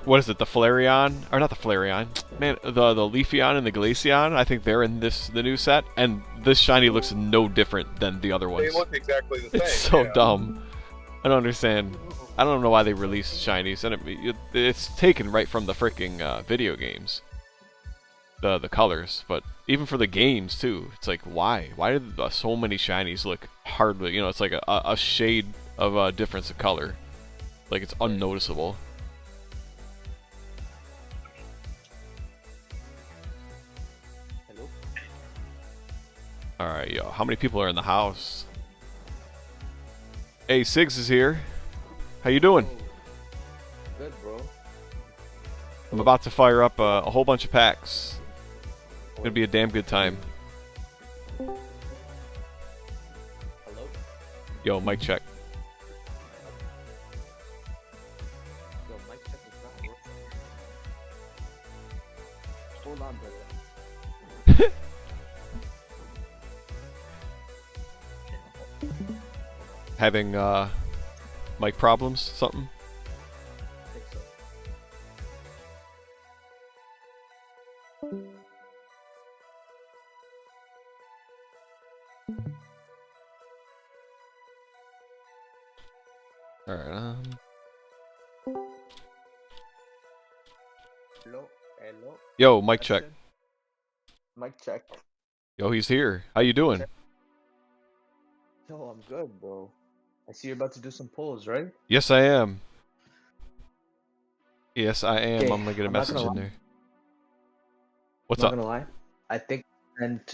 what is it? The Flareon, or not the Flareon? Man, the Leafeon and the Glaceon. I think they're in the new set, and this shiny looks no different than the other They ones. look exactly the same. It's so yeah. dumb. I don't understand. I don't know why they released shinies, and it's taken right from the freaking video games. The colors, but even for the games too, it's like why? Why did so many shinies look hardly? You know, it's like a shade of a difference of color, like it's unnoticeable. Hello? All right, yo, how many people are in the house? Hey, Sigs is here. How you doing? Oh, good, bro. I'm about to fire up a whole bunch of packs. It's gonna be a damn good time. Hello? Yo, mic check. Yo, mic check is not working. Hold on, brother. Having mic problems, something? I think so. All right. Hello? Hello? Yo, mic check. Question? Mic check. Yo, he's here. How you doing? Yo, I'm good, bro. I see you're about to do some polls, right? Yes, I am. Yes, I am. Okay, I'm gonna get a I'm not message gonna in lie. there. What's Not up? gonna lie. I think I spent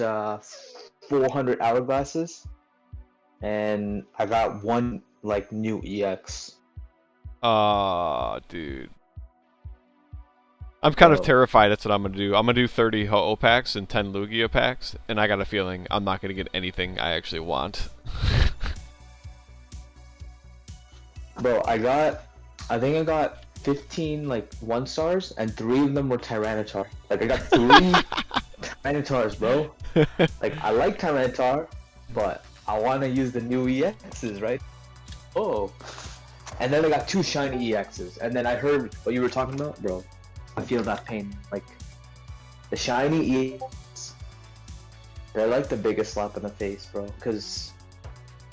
400 hourglasses, and I got one like new EX. Dude. I'm kind of Bro. terrified that's what I'm gonna do. I'm gonna do 30 Ho-Oh packs and 10 Lugia packs, and I got a feeling I'm not gonna get anything I actually want. Bro, I think I got 15 like 1 stars, and 3 of them were Tyranitar. Like I got 3 Tyranitars, bro. Like I like Tyranitar, but I want to use the new EXs, right? Oh, and then I got 2 shiny EXs, and then I heard what you were talking about, bro. I feel that pain. Like the shiny EXs, they're like the biggest slap in the face, bro. Because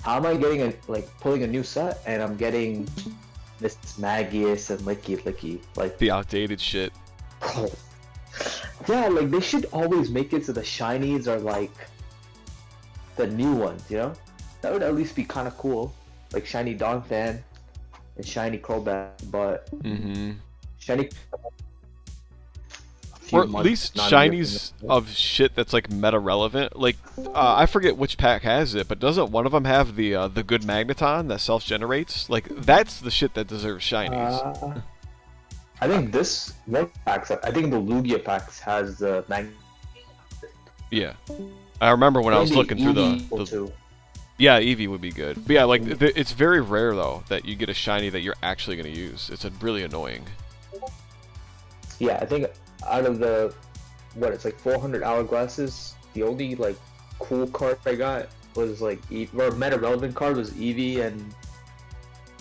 how am I getting pulling a new set and I'm getting this Magius and Licky like The outdated shit. bro. Yeah, like they should always make it so the shinies are like the new ones, you know? That would at least be kind of cool. Like shiny Donphan and shiny Crobat, but Mm-hmm. shiny. Or at least shinies of shit that's like meta relevant. Like I forget which pack has it, but doesn't one of them have the good Magneton that self generates? Like that's the shit that deserves shinies. I think this one packs. I think the Lugia packs has the mag. Yeah, I remember when I was Maybe looking through Eevee the too. yeah, Eevee would be good. But yeah, like it's very rare though that you get a shiny that you're actually gonna use. It's really annoying. Yeah, I think out of the it's like 400 hourglasses, the only like cool card I got was like or meta relevant card was Eevee and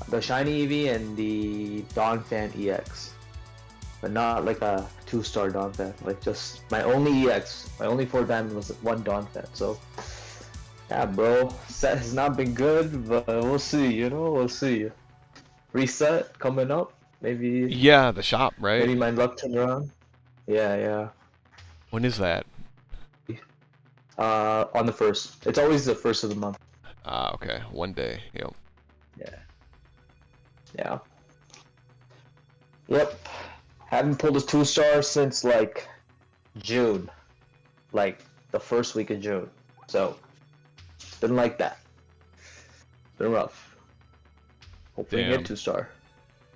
the shiny Eevee and the Donphan EX, but not like a 2-star Donphan. Like just my only EX, my only 4 diamond was 1 Donphan. So yeah, bro, set has not been good, but we'll see. You know, we'll see. Reset coming up, maybe. Yeah, the shop, right? Maybe my luck turn around. Yeah. When is that? On the 1st. It's always the 1st of the month. Ah, okay. One day. Yep. Yeah. Yep. Haven't pulled a 2-star since like June. Like the first week of June. So didn't like that. Been rough. Hopefully Damn. get 2-star.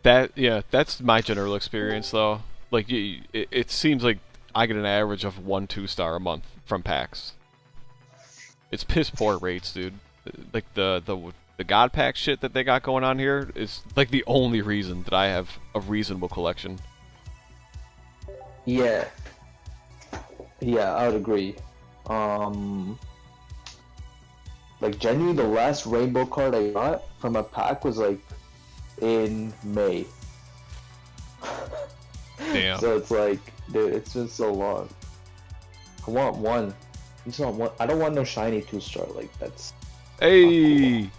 That's my general experience though. Like it seems like I get an average of 1 2-star a month from packs. It's piss poor rates, dude. Like the God pack shit that they got going on here is like the only reason that I have a reasonable collection. Yeah. Yeah, I would agree. Like genuinely the last rainbow card I got from a pack was like in May. Damn. So it's like, dude, it's been so long. I want one. I just want one. I don't want no shiny 2-star. Like that's Hey!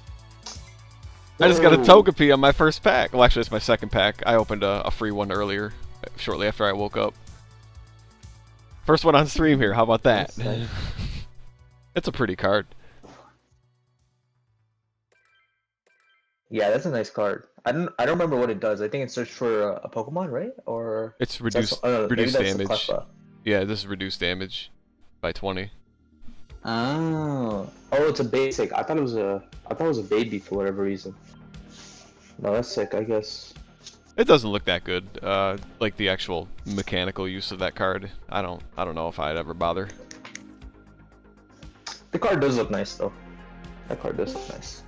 I just got a Togepi on my first pack. Well, actually, it's my second pack. I opened a free one earlier, shortly after I woke up. First one on stream here. How about that? Nice. It's a pretty card. Yeah, that's a nice card. I don't remember what it does. I think it searched for a Pokemon, right? Or It's that's, reduced maybe reduced that's the damage. Cleffa. Yeah, this is reduced damage by 20. Oh, it's a basic. I thought it was a baby for whatever reason. No, that's sick. I guess. It doesn't look that good. Like the actual mechanical use of that card. I don't know if I'd ever bother. The card does look nice though. That card does look nice.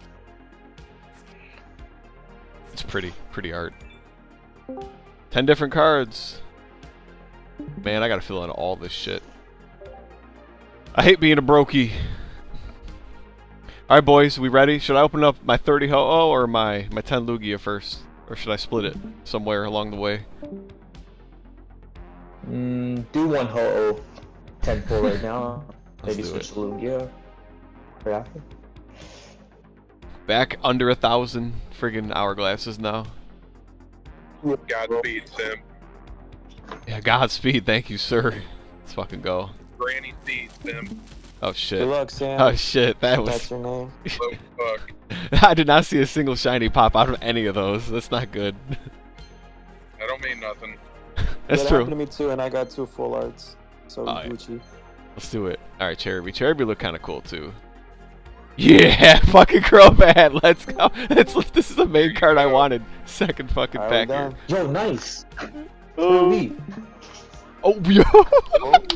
It's pretty art. 10 different cards. Man, I gotta fill in all this shit. I hate being a brokey. Alright boys, we ready? Should I open up my 30 Ho-Oh or my 10 Lugia first? Or should I split it somewhere along the way? Do one Ho-Oh 10 pull right now. Let's Maybe do switch it. to Lugia. Right after. Back under 1,000 friggin' hourglasses now. Godspeed, Sim. Yeah, Godspeed, thank you, sir. Let's fucking go. Granny Seed, Sim. Oh shit. Good luck, Sam. Oh shit, that was... That's your name. Oh, fuck. I did not see a single shiny pop out of any of those. That's not good. I don't mean nothing. That's That true. happened to me too, and I got 2 full arts. So Oh, yeah. Gucci. Let's do it. Alright, Cherubi. Cherubi look kind of cool, too. Yeah, fucking Crobat. Let's go. This is the main card I wanted. Second fucking Alright, pack here. done. Yo, nice. Oh, Sweet. oh, yo.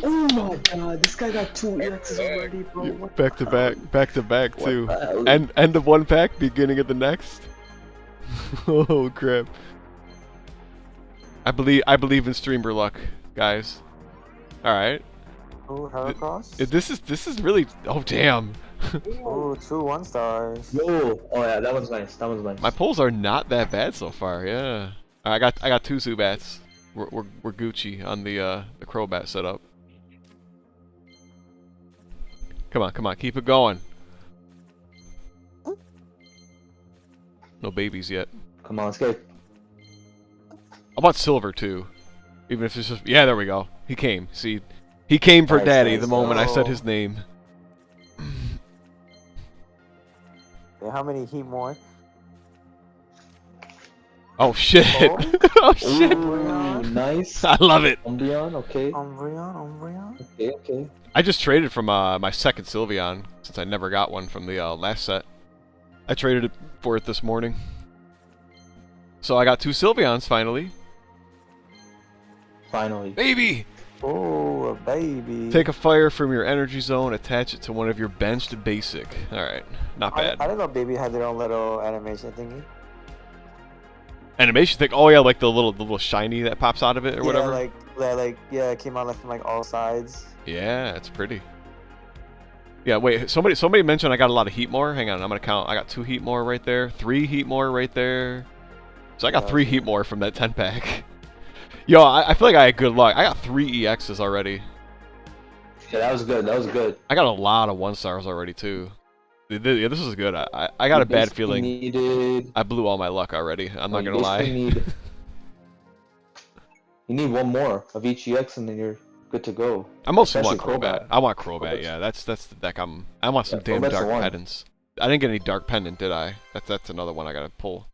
Oh my god, this guy got 2 EXs already, bro. What Back to back, What too. the hell? End of one pack, beginning of the next. Oh crap. I believe in streamer luck, guys. Alright. Ooh, Heracross. This is really, oh damn. Ooh, 2 1-stars. Yo, oh yeah, that one's nice. That one's nice. My pulls are not that bad so far, yeah. I got 2 Zubats. We're Gucci on the Crobat setup. Come on, keep it going. No babies yet. Come on, let's get. I want silver too. Even if it's just, yeah, there we go. He came. See, he came for Nice, daddy nice. the moment I said Oh. his name. Yeah, how many heat more? Oh shit! Oh. Oh shit! Ooh, nice. I love it. Umbreon, okay. Umbreon. Okay. I just traded from my second Sylveon since I never got one from the last set. I traded it for it this morning. So I got 2 Sylveons finally. Finally. Baby! Oh, a baby. Take a fire from your energy zone, attach it to one of your benched basic. Alright, not I bad. didn't know baby had their own little animation thingy. Animation thing, oh yeah, like the little shiny that pops out of it or whatever. Yeah, it came out like from like all sides. Yeah, it's pretty. Yeah, wait, somebody mentioned I got a lot of heat more. Hang on, I'm gonna count. I got 2 heat more right there, 3 heat more right there. So I got Yeah, 3 okay. heat more from that 10 pack. Yo, I feel like I had good luck. I got 3 EXs already. Yeah, that was good. That was good. I got a lot of 1-stars already too. Yeah, this is good. I got a bad feeling Needed. I blew all my luck already. I'm not You gonna lie. basically you need one more of each EX and then you're good to go. I mostly want Especially Crobat. Crobat. I want Crobat. Crobat's- Yeah, that's the deck I want some Yeah, damn Crobat's the dark one. pendants. I didn't get any dark pendant, did I? That's another one I gotta pull.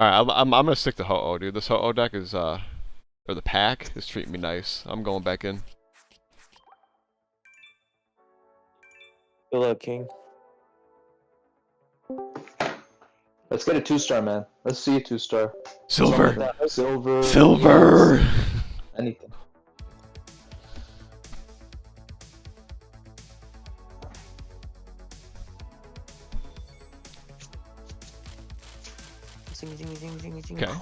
All right, I'm gonna stick to Ho-Oh, dude. This Ho-Oh deck is or the pack is treating me nice. I'm going back in. Good luck, King. Let's get a 2-star, man. Let's see a 2-star. Silver, Something like that. Silver. silver. yes. Anything. Okay.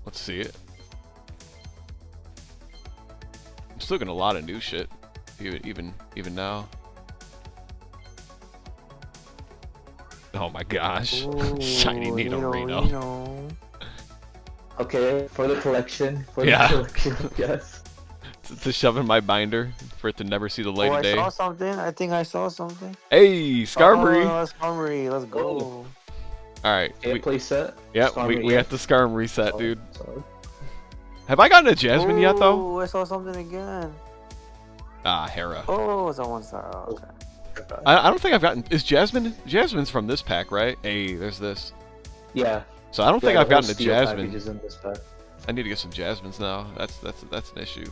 Let's see it. I'm still getting a lot of new shit, even now. Oh my gosh, Ooh, shiny Nidorino. Okay, for the collection. For Yeah. the collection, yes. To shove in my binder for it to never see the light Oh, of I day. saw something. I think I saw something. Hey, Skarmory! Oh, Skarmory. Let's go. Alright. Okay, play set. Yeah, Skarmory, we yeah. got the Skarmory set, Solid, dude. solid. Have I gotten a Jasmine yet, though? Oh, I saw something again. Ah, Hera. Oh, it's on one star. Oh, okay. I don't think I've gotten... Is Jasmine... Jasmine's from this pack, right? Hey, there's this. Yeah. So I don't think Yeah, I've the whole gotten a steel Jasmine. package is in this pack. I need to get some Jasmines now. That's an issue.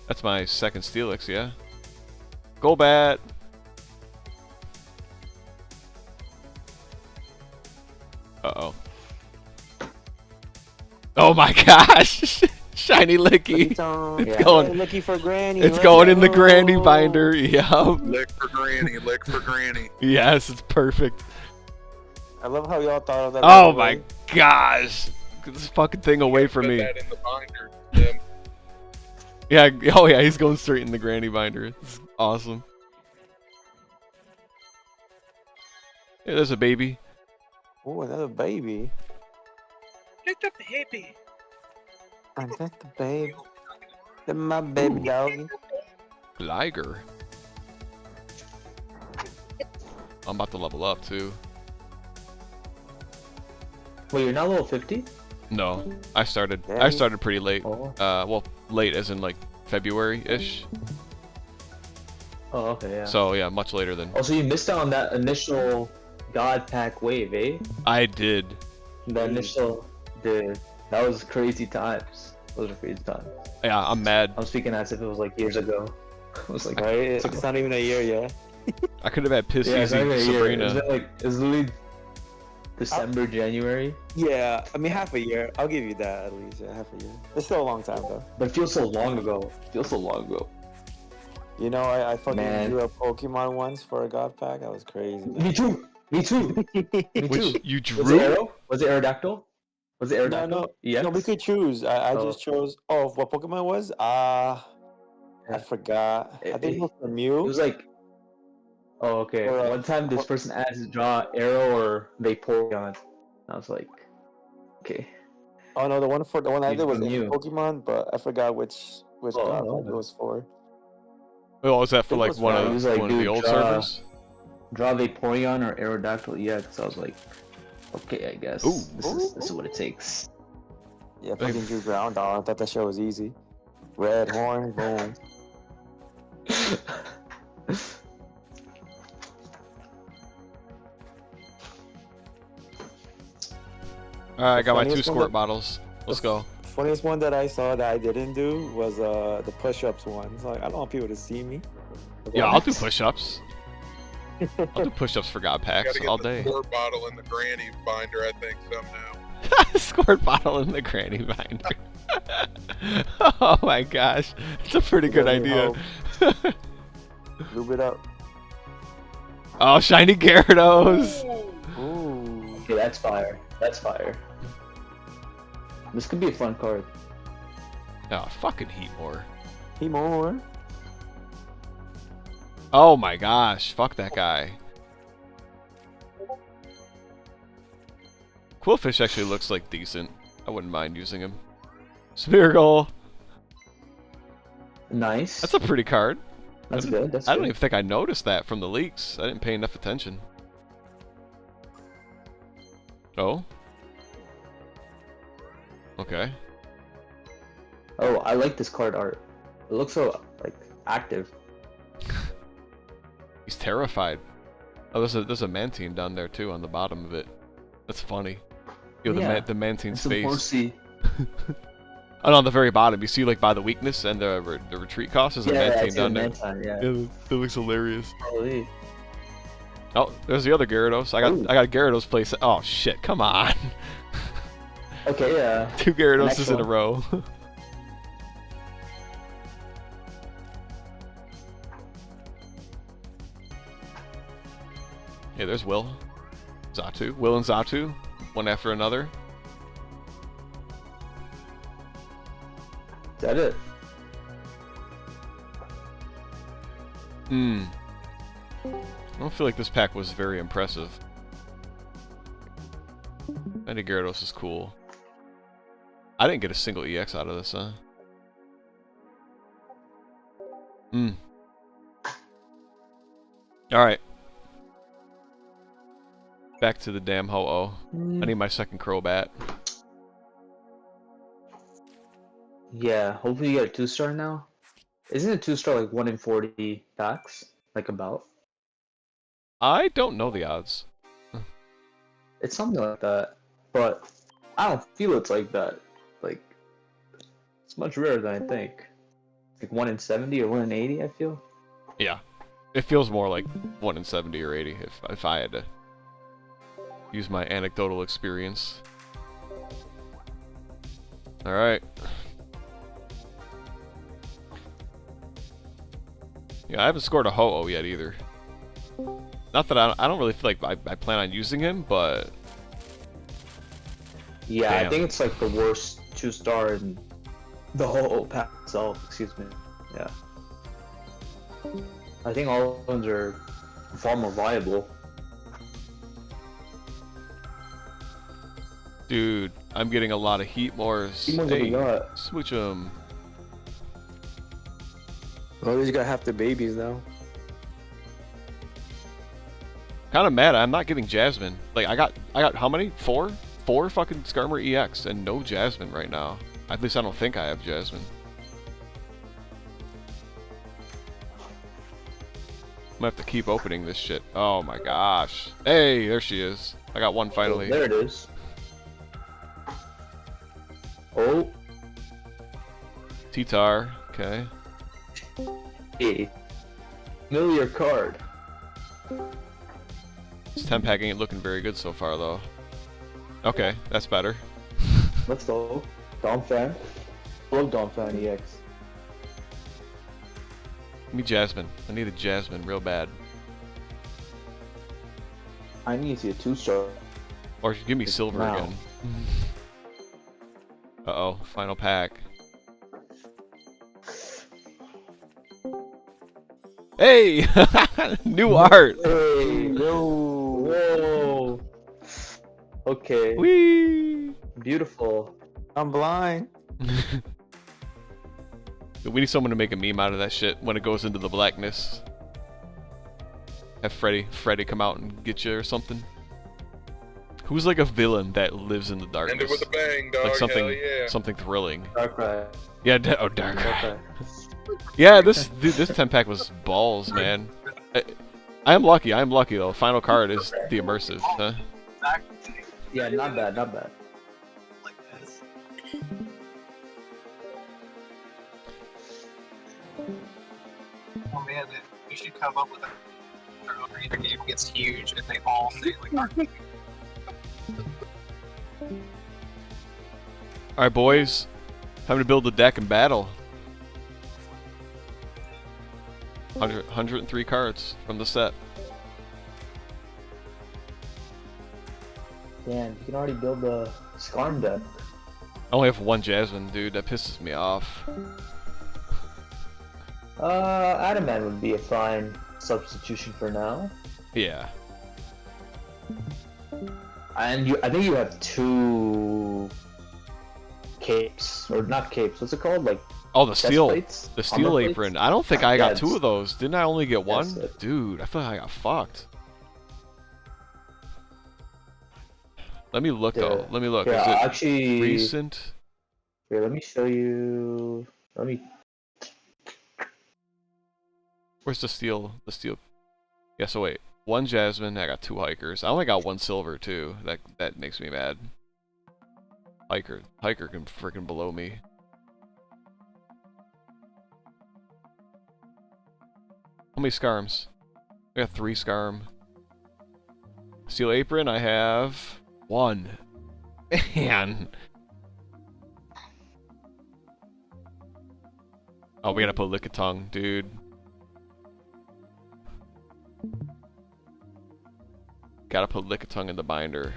That's my second Steelix, yeah. Golbat! Uh-oh. Oh my gosh! Shiny Licky! It's Yeah. going... Licky for Granny. It's let's going in the go. Granny binder, yup. Lick for Granny, lick for Granny. Yes, it's perfect. I love how y'all thought of that. Oh right my gosh! Get this fucking thing away from Put me. that in the binder. Tim. Yeah, oh yeah, he's going straight in the Granny binder. It's awesome. Yeah, there's a baby. Oh, another baby. Picked up the hippie. I got the baby. That's my baby doggy. Gligar. I'm about to level up too. Wait, you're not level 50? No, I started pretty late. Oh. Well, late as in like February-ish. Oh, okay, yeah. So yeah, much later than Also, you missed out on that initial God Pack wave, eh? I did. The initial, that was crazy times. Those are crazy times. Yeah, I'm mad. I'm speaking as if it was like years ago. It was like, Right? It's not even a year yet. I could have had Piss yeah, it's Easy not even a year. Sabrina. Is it like, it's literally December, January? Yeah, I mean half a year. I'll give you that at least. Yeah, half a year. It's still a long time though. But it feels so long ago. It feels so long ago. You know, I fucking Man. drew a Pokemon once for a God Pack. That was crazy. Me too! Me too! Me too! Which you Was it drew? Arrow? Was it Aerodactyl? Was it Aerodactyl? No, Yeah. no, we could choose. I Oh. just chose. Oh, what Pokemon was? I forgot. I think it was for Mew. It was like, oh, okay. Or, One time this person asked to draw Arrow or Vaporeon. I was like, okay. Oh no, the one I You did was from Mew. Pokemon, but I forgot which Oh, God no. Pack it was for. Oh, is that for It like was one fine. of It was like, one of the dude, old draw- servers? Draw Vaporeon or Aerodactyl EX. I was like, okay, I guess. Ooh. This is what it takes. Yeah, fucking drew Ground Dog. I thought that shit was easy. Red horn, boom. Alright, I got my 2 funniest one squirt that- bottles. Let's go. Funniest one that I saw that I didn't do was the push-ups one. It's like I don't want people to see me. Yeah, I'll do push-ups. I'll do push-ups for God packs Gotta get all the day. squirt bottle in the Granny binder, I think, somehow. Squirt bottle in the Granny binder. Oh my gosh, it's a pretty good Doesn't idea. Lube it up. Oh, shiny Gyarados! Ooh. Okay, that's fire. That's fire. This could be a fun card. Oh, fucking Heatmore. He more. Oh my gosh, fuck that guy. Quillfish actually looks like decent. I wouldn't mind using him. Smeargle! Nice. That's a pretty card. That's good. That's I don't good. even think I noticed that from the leaks. I didn't pay enough attention. Oh? Okay. Oh, I like this card art. It looks so like active. He's terrified. Oh, there's a Mantine down there too on the bottom of it. That's funny. Yo, Yeah. the Mantine's Some face. horsey. Oh, no, on the very bottom, you see like by the weakness and the retreat cost is a Yeah, I Mantine see down the there. Mantine, yeah. Yeah, that looks hilarious. Holy. Oh, there's the other Gyarados. I Ooh. got Gyarados place. Oh shit! Come on, Okay, yeah. 2 Gyarados Next in a one. row. Yeah, there's Will, Zatu, Will and Zatu, one after another. Is that it? Hmm. I don't feel like this pack was very impressive. Bendy Gyarados is cool. I didn't get a single EX out of this, huh? Hmm. Alright. Back to the damn Ho-Oh. I need my second Crobat. Yeah, hopefully you get a 2-star now. Isn't a 2-star like 1 in 40 packs? Like about? I don't know the odds. It's something like that. But I don't feel it's like that. Like, it's much rarer than I think. Like 1 in 70 or 1 in 80, I feel. Yeah. It feels more like 1 in 70 or 80 if I had to use my anecdotal experience. Alright. Yeah, I haven't scored a Ho-Oh yet either. Not that I don't really feel like I plan on using him, but... Yeah, Damn. I think it's like the worst 2-star in the whole pack itself, excuse me. Yeah. I think all of them are far more viable. Dude, I'm getting a lot of Heatmores. Heatmores Hey, we got. switch them. Well, at least you got half the babies now. Kind of mad I'm not getting Jasmine. Like, I got how many? 4? 4 fucking Skarmory EX and no Jasmine right now. At least I don't think I have Jasmine. I'm gonna have to keep opening this shit. Oh my gosh. Hey, there she is. I got one finally. There it is. Oh. T-Tar, okay. Hey. Familiar card. This 10-pack ain't looking very good so far, though. Okay, that's better. Let's go. Donphan. Love Donphan EX. Give me Jasmine. I need a Jasmine real bad. I need to see a 2-star. Or give me Silver Wow. again. Uh-oh, final pack. Hey! New art! Hey, no. Whoa. Okay. Whee! Beautiful. I'm blind. We need someone to make a meme out of that shit when it goes into the blackness. Have Freddy come out and get you or something. Who's like a villain that lives in the End darkness? it with a bang, dog. Like something, Hell yeah. something thrilling. Darkrai. Yeah, oh dark. Darkrai. Yeah, this 10-pack was balls, man. I am lucky. I am lucky though. Final card is the immersive. Huh? Yeah, not bad, not bad. Like this. Oh man, we should come up with a either game gets huge and they all say like All right, boys. Time to build the deck and battle. 103 cards from the set. Damn, you can already build the Skarm deck. I only have one Jasmine, dude. That pisses me off. Adamant would be a fine substitution for now. Yeah. And I think you have 2 capes, or not capes. What's it called? Like Oh, the chest steel, plates? the steel Armor plates? apron. I don't think I got Yeah, 2 of those. Didn't I only get 1? That's it. Dude, I feel like I got fucked. Let me look though. Let me look. Yeah, Is it actually, recent? here, let me show you. Let me. Where's the steel? The steel. Yeah. So wait, 1 Jasmine. I got 2 hikers. I only got 1 silver too. That makes me mad. Hiker can freaking below me. How many Skarms? I got 3 Skarm. Steel apron. I have 1. Man. Oh, we gotta put Lickitung, dude. Gotta put Lickitung in the binder.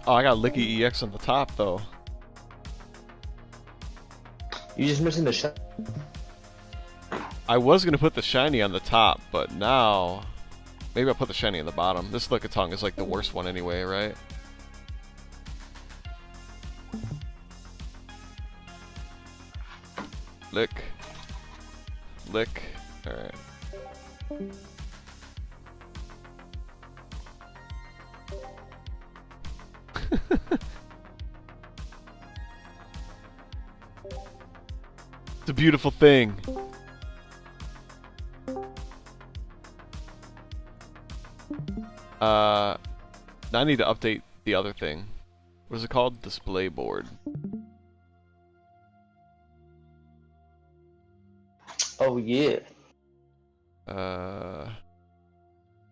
Oh, I got Licky EX on the top though. You're just missing the shot. I was gonna put the shiny on the top, but now maybe I'll put the shiny on the bottom. This Lickitung is like the worst one anyway, right? Lick. Lick. Alright. It's a beautiful thing. Now I need to update the other thing. What is it called? Display board. Oh yeah.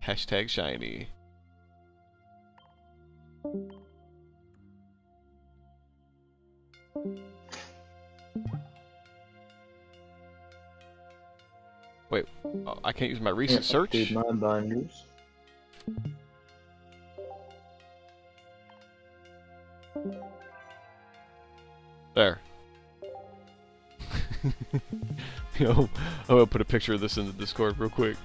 Hashtag shiny. Wait, oh, I can't use my recent search? Update my binders. There. Yo, I'm gonna put a picture of this in the Discord real quick.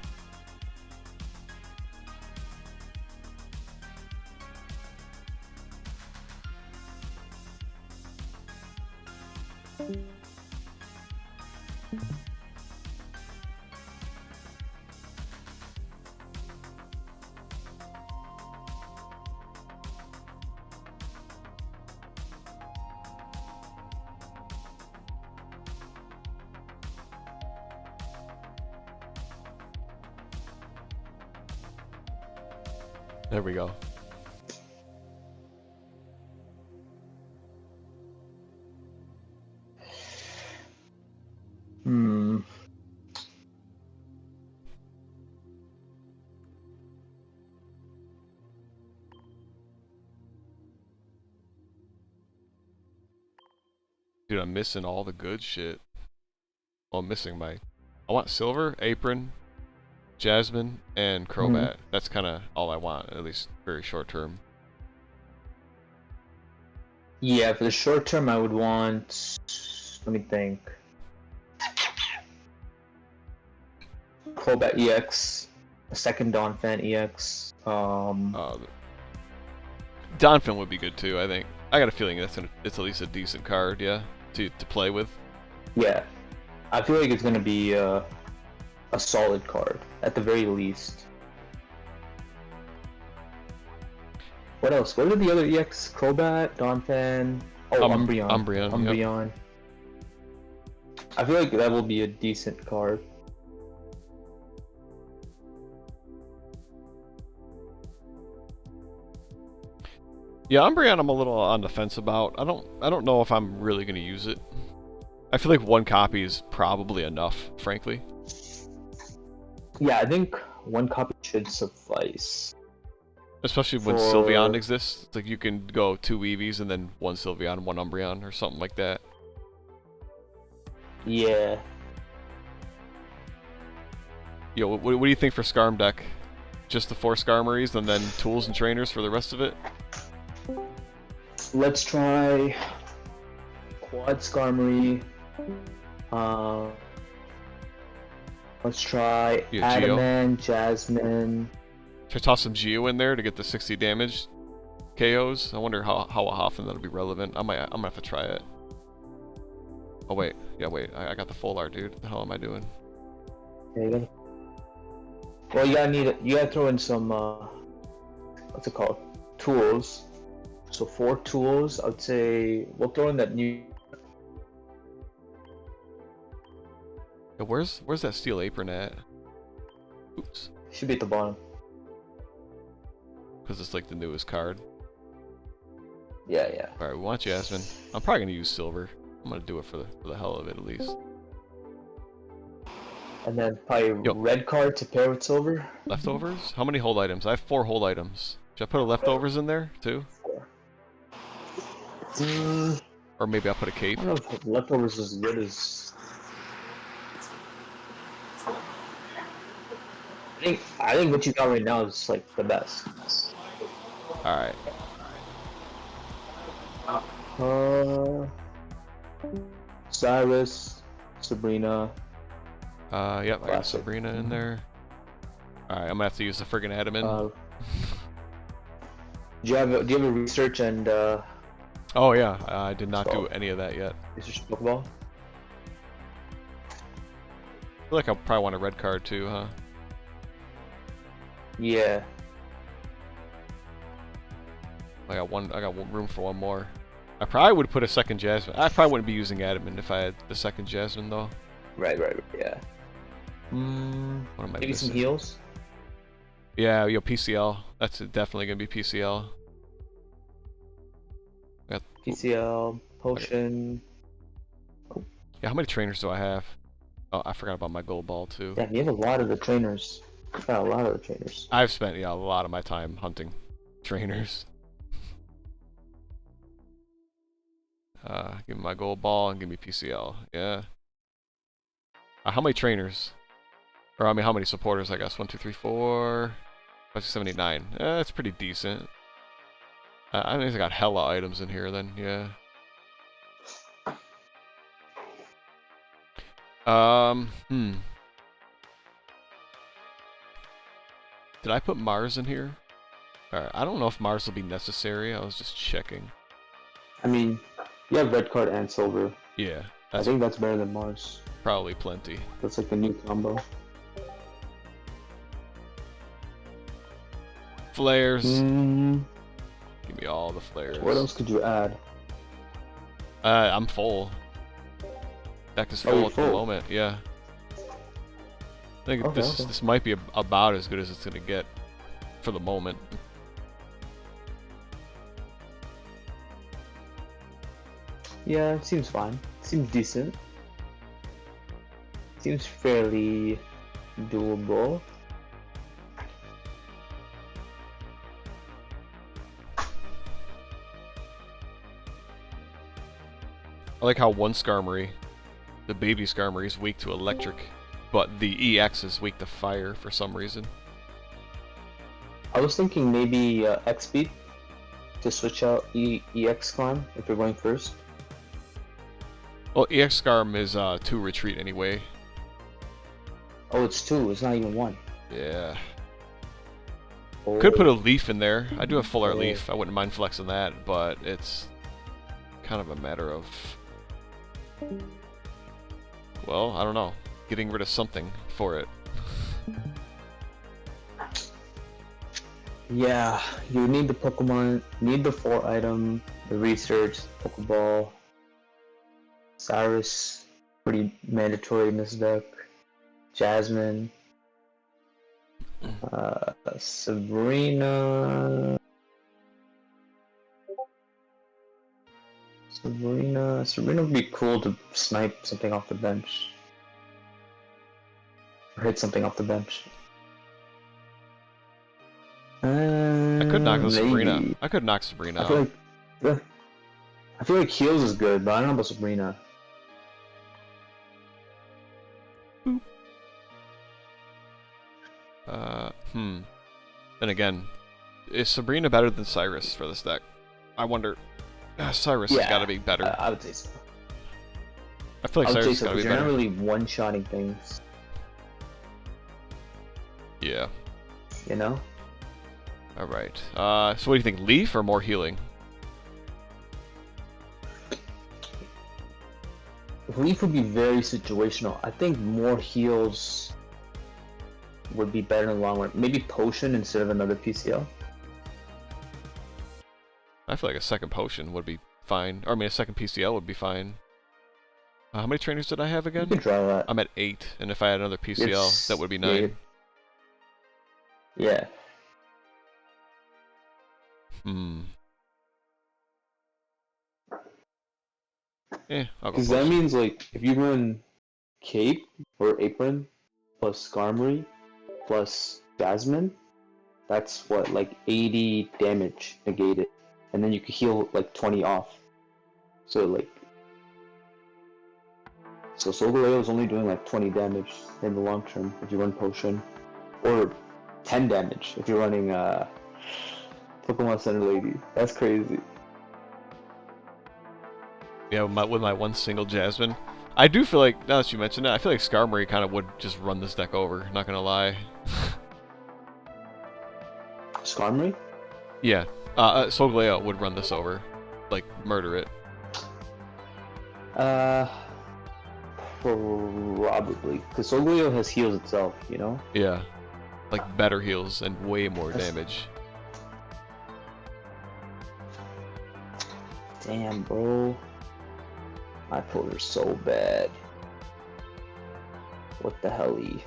There we go. Dude, I'm missing all the good shit. Well, I'm missing my... I want silver, apron, Jasmine, and Crobat. That's kind of all I want, at least very short term. Yeah, for the short term, I would want. Let me think. Crobat EX, a second Donphan EX. Donphin would be good too, I think. I got a feeling it's at least a decent card, yeah, to play with. Yeah, I feel like it's gonna be a solid card at the very least. What else? What are the other EX? Crobat, Donphan. Oh, Umbreon. Umbreon. Yep. I feel like that will be a decent card. Yeah, Umbreon I'm a little on the fence about. I don't know if I'm really gonna use it. I feel like one copy is probably enough, frankly. Yeah, I think one copy should suffice. Especially when Sylveon exists. It's like you can go 2 Eevees and then 1 Sylveon, 1 Umbreon, or something like that. Yeah. Yo, what do you think for Skarm deck? Just the 4 Skarmories and then tools and trainers for the rest of it? Let's try Quad Skarmory. Let's try Adamant, Jasmine. Should I toss some Geo in there to get the 60 damage KOs? I wonder how often that'll be relevant. I'm gonna have to try it. Oh wait, yeah wait, I got the full art, dude. What the hell am I doing? Okay. Well, you gotta throw in some what's it called? Tools. So 4 tools. I'd say we'll throw in that new. Yeah, where's that steel apron at? Oops. Should be at the bottom. Because it's like the newest card. Yeah, yeah. Alright, we want Jasmine. I'm probably gonna use silver. I'm gonna do it for the hell of it at least. And then probably red card to pair with silver. Leftovers? How many hold items? I have 4 hold items. Should I put a leftovers in there too? 4. Or maybe I'll put a cape. I don't know if leftovers is as good as. I think what you got right now is like the best. Alright. Cyrus, Sabrina. Yep, I got Classic. Sabrina in there. Alright, I'm gonna have to use the friggin' admin. Do you have a research and Oh yeah, I did not do any of that yet. research Pokeball? I feel like I'll probably want a red card too, huh? Yeah. I got room for one more. I probably would put a second Jasmine. I probably wouldn't be using admin if I had the second Jasmine though. Right, yeah. What am I Maybe missing? some heals. Yeah, PCL. That's definitely gonna be PCL. PCL, potion. Yeah, how many trainers do I have? Oh, I forgot about my gold ball too. Damn, you have a lot of the trainers. Got a lot of the trainers. I've spent a lot of my time hunting trainers. Give me my gold ball and give me PCL. Yeah. How many trainers? Or I mean, how many supporters? I guess 1, 2, 3, 4, 5, 6, 7, 8, 9. That's pretty decent. I think I got hella items in here then. Yeah. Did I put Mars in here? Alright, I don't know if Mars will be necessary. I was just checking. I mean, you have red card and silver. Yeah, I think that's better than Mars. probably plenty. That's like the new combo. Flares. Mm, Give me all the flares. what else could you add? I'm full. Deck is Oh, full you're at the full. moment, yeah. I think Okay, this okay. this might be about as good as it's gonna get for the moment. Yeah, it seems fine. Seems decent. Seems fairly doable. I like how one Skarmory, the baby Skarmory, is weak to electric, but the EX is weak to fire for some reason. I was thinking maybe X speed to switch out EX climb if you're going first. Well, EX Skarm is 2 retreat anyway. Oh, it's 2. It's not even 1. Yeah. Oh. Could put a leaf in there. I do have full art Oh. leaf. I wouldn't mind flexing that, but it's kind of a matter of, well, I don't know, getting rid of something for it. Yeah, you need the Pokemon, need the 4 item, the research, Pokeball, Cyrus, pretty mandatory in this deck, Jasmine, Sabrina, Sabrina would be cool to snipe something off the bench, or hit something off the bench. I could knock the Sabrina. Maybe. I could knock Sabrina I feel out. like I feel like heals is good, but I don't know about Sabrina. Then again, is Sabrina better than Cyrus for this deck? I wonder. Cyrus has got to be better. I would say so. I feel like I would say Cyrus has so got to be because you're not better. really one-shotting things, Yeah. you know. All right. So what do you think? Leaf or more healing? Leaf would be very situational. I think more heals would be better in the long run. Maybe potion instead of another PCL. I feel like a second potion would be fine. Or I mean, a second PCL would be fine. How many trainers did I have You again? can try that. I'm at 8, and if I had another PCL, that would be 9. Yeah. Hmm. I'll go Because that potion. means, like, if you run Cape or Apron plus Skarmory plus Jasmine, that's what, like 80 damage negated. And then you can heal like 20 off. So, like, so Solgaleo is only doing like 20 damage in the long term if you run Potion. Or 10 damage if you're running Pokemon Center Lady. That's crazy. Yeah, with my one single Jasmine. I do feel like, now that you mention it, I feel like Skarmory kind of would just run this deck over, not gonna lie. Skarmory? Yeah, Solgaleo would run this over. Like, murder it. Probably. Because Solgaleo has heals itself, you know? Yeah. Like, better heals and way more damage. Damn, bro. My pulled her so bad. What the hell-y?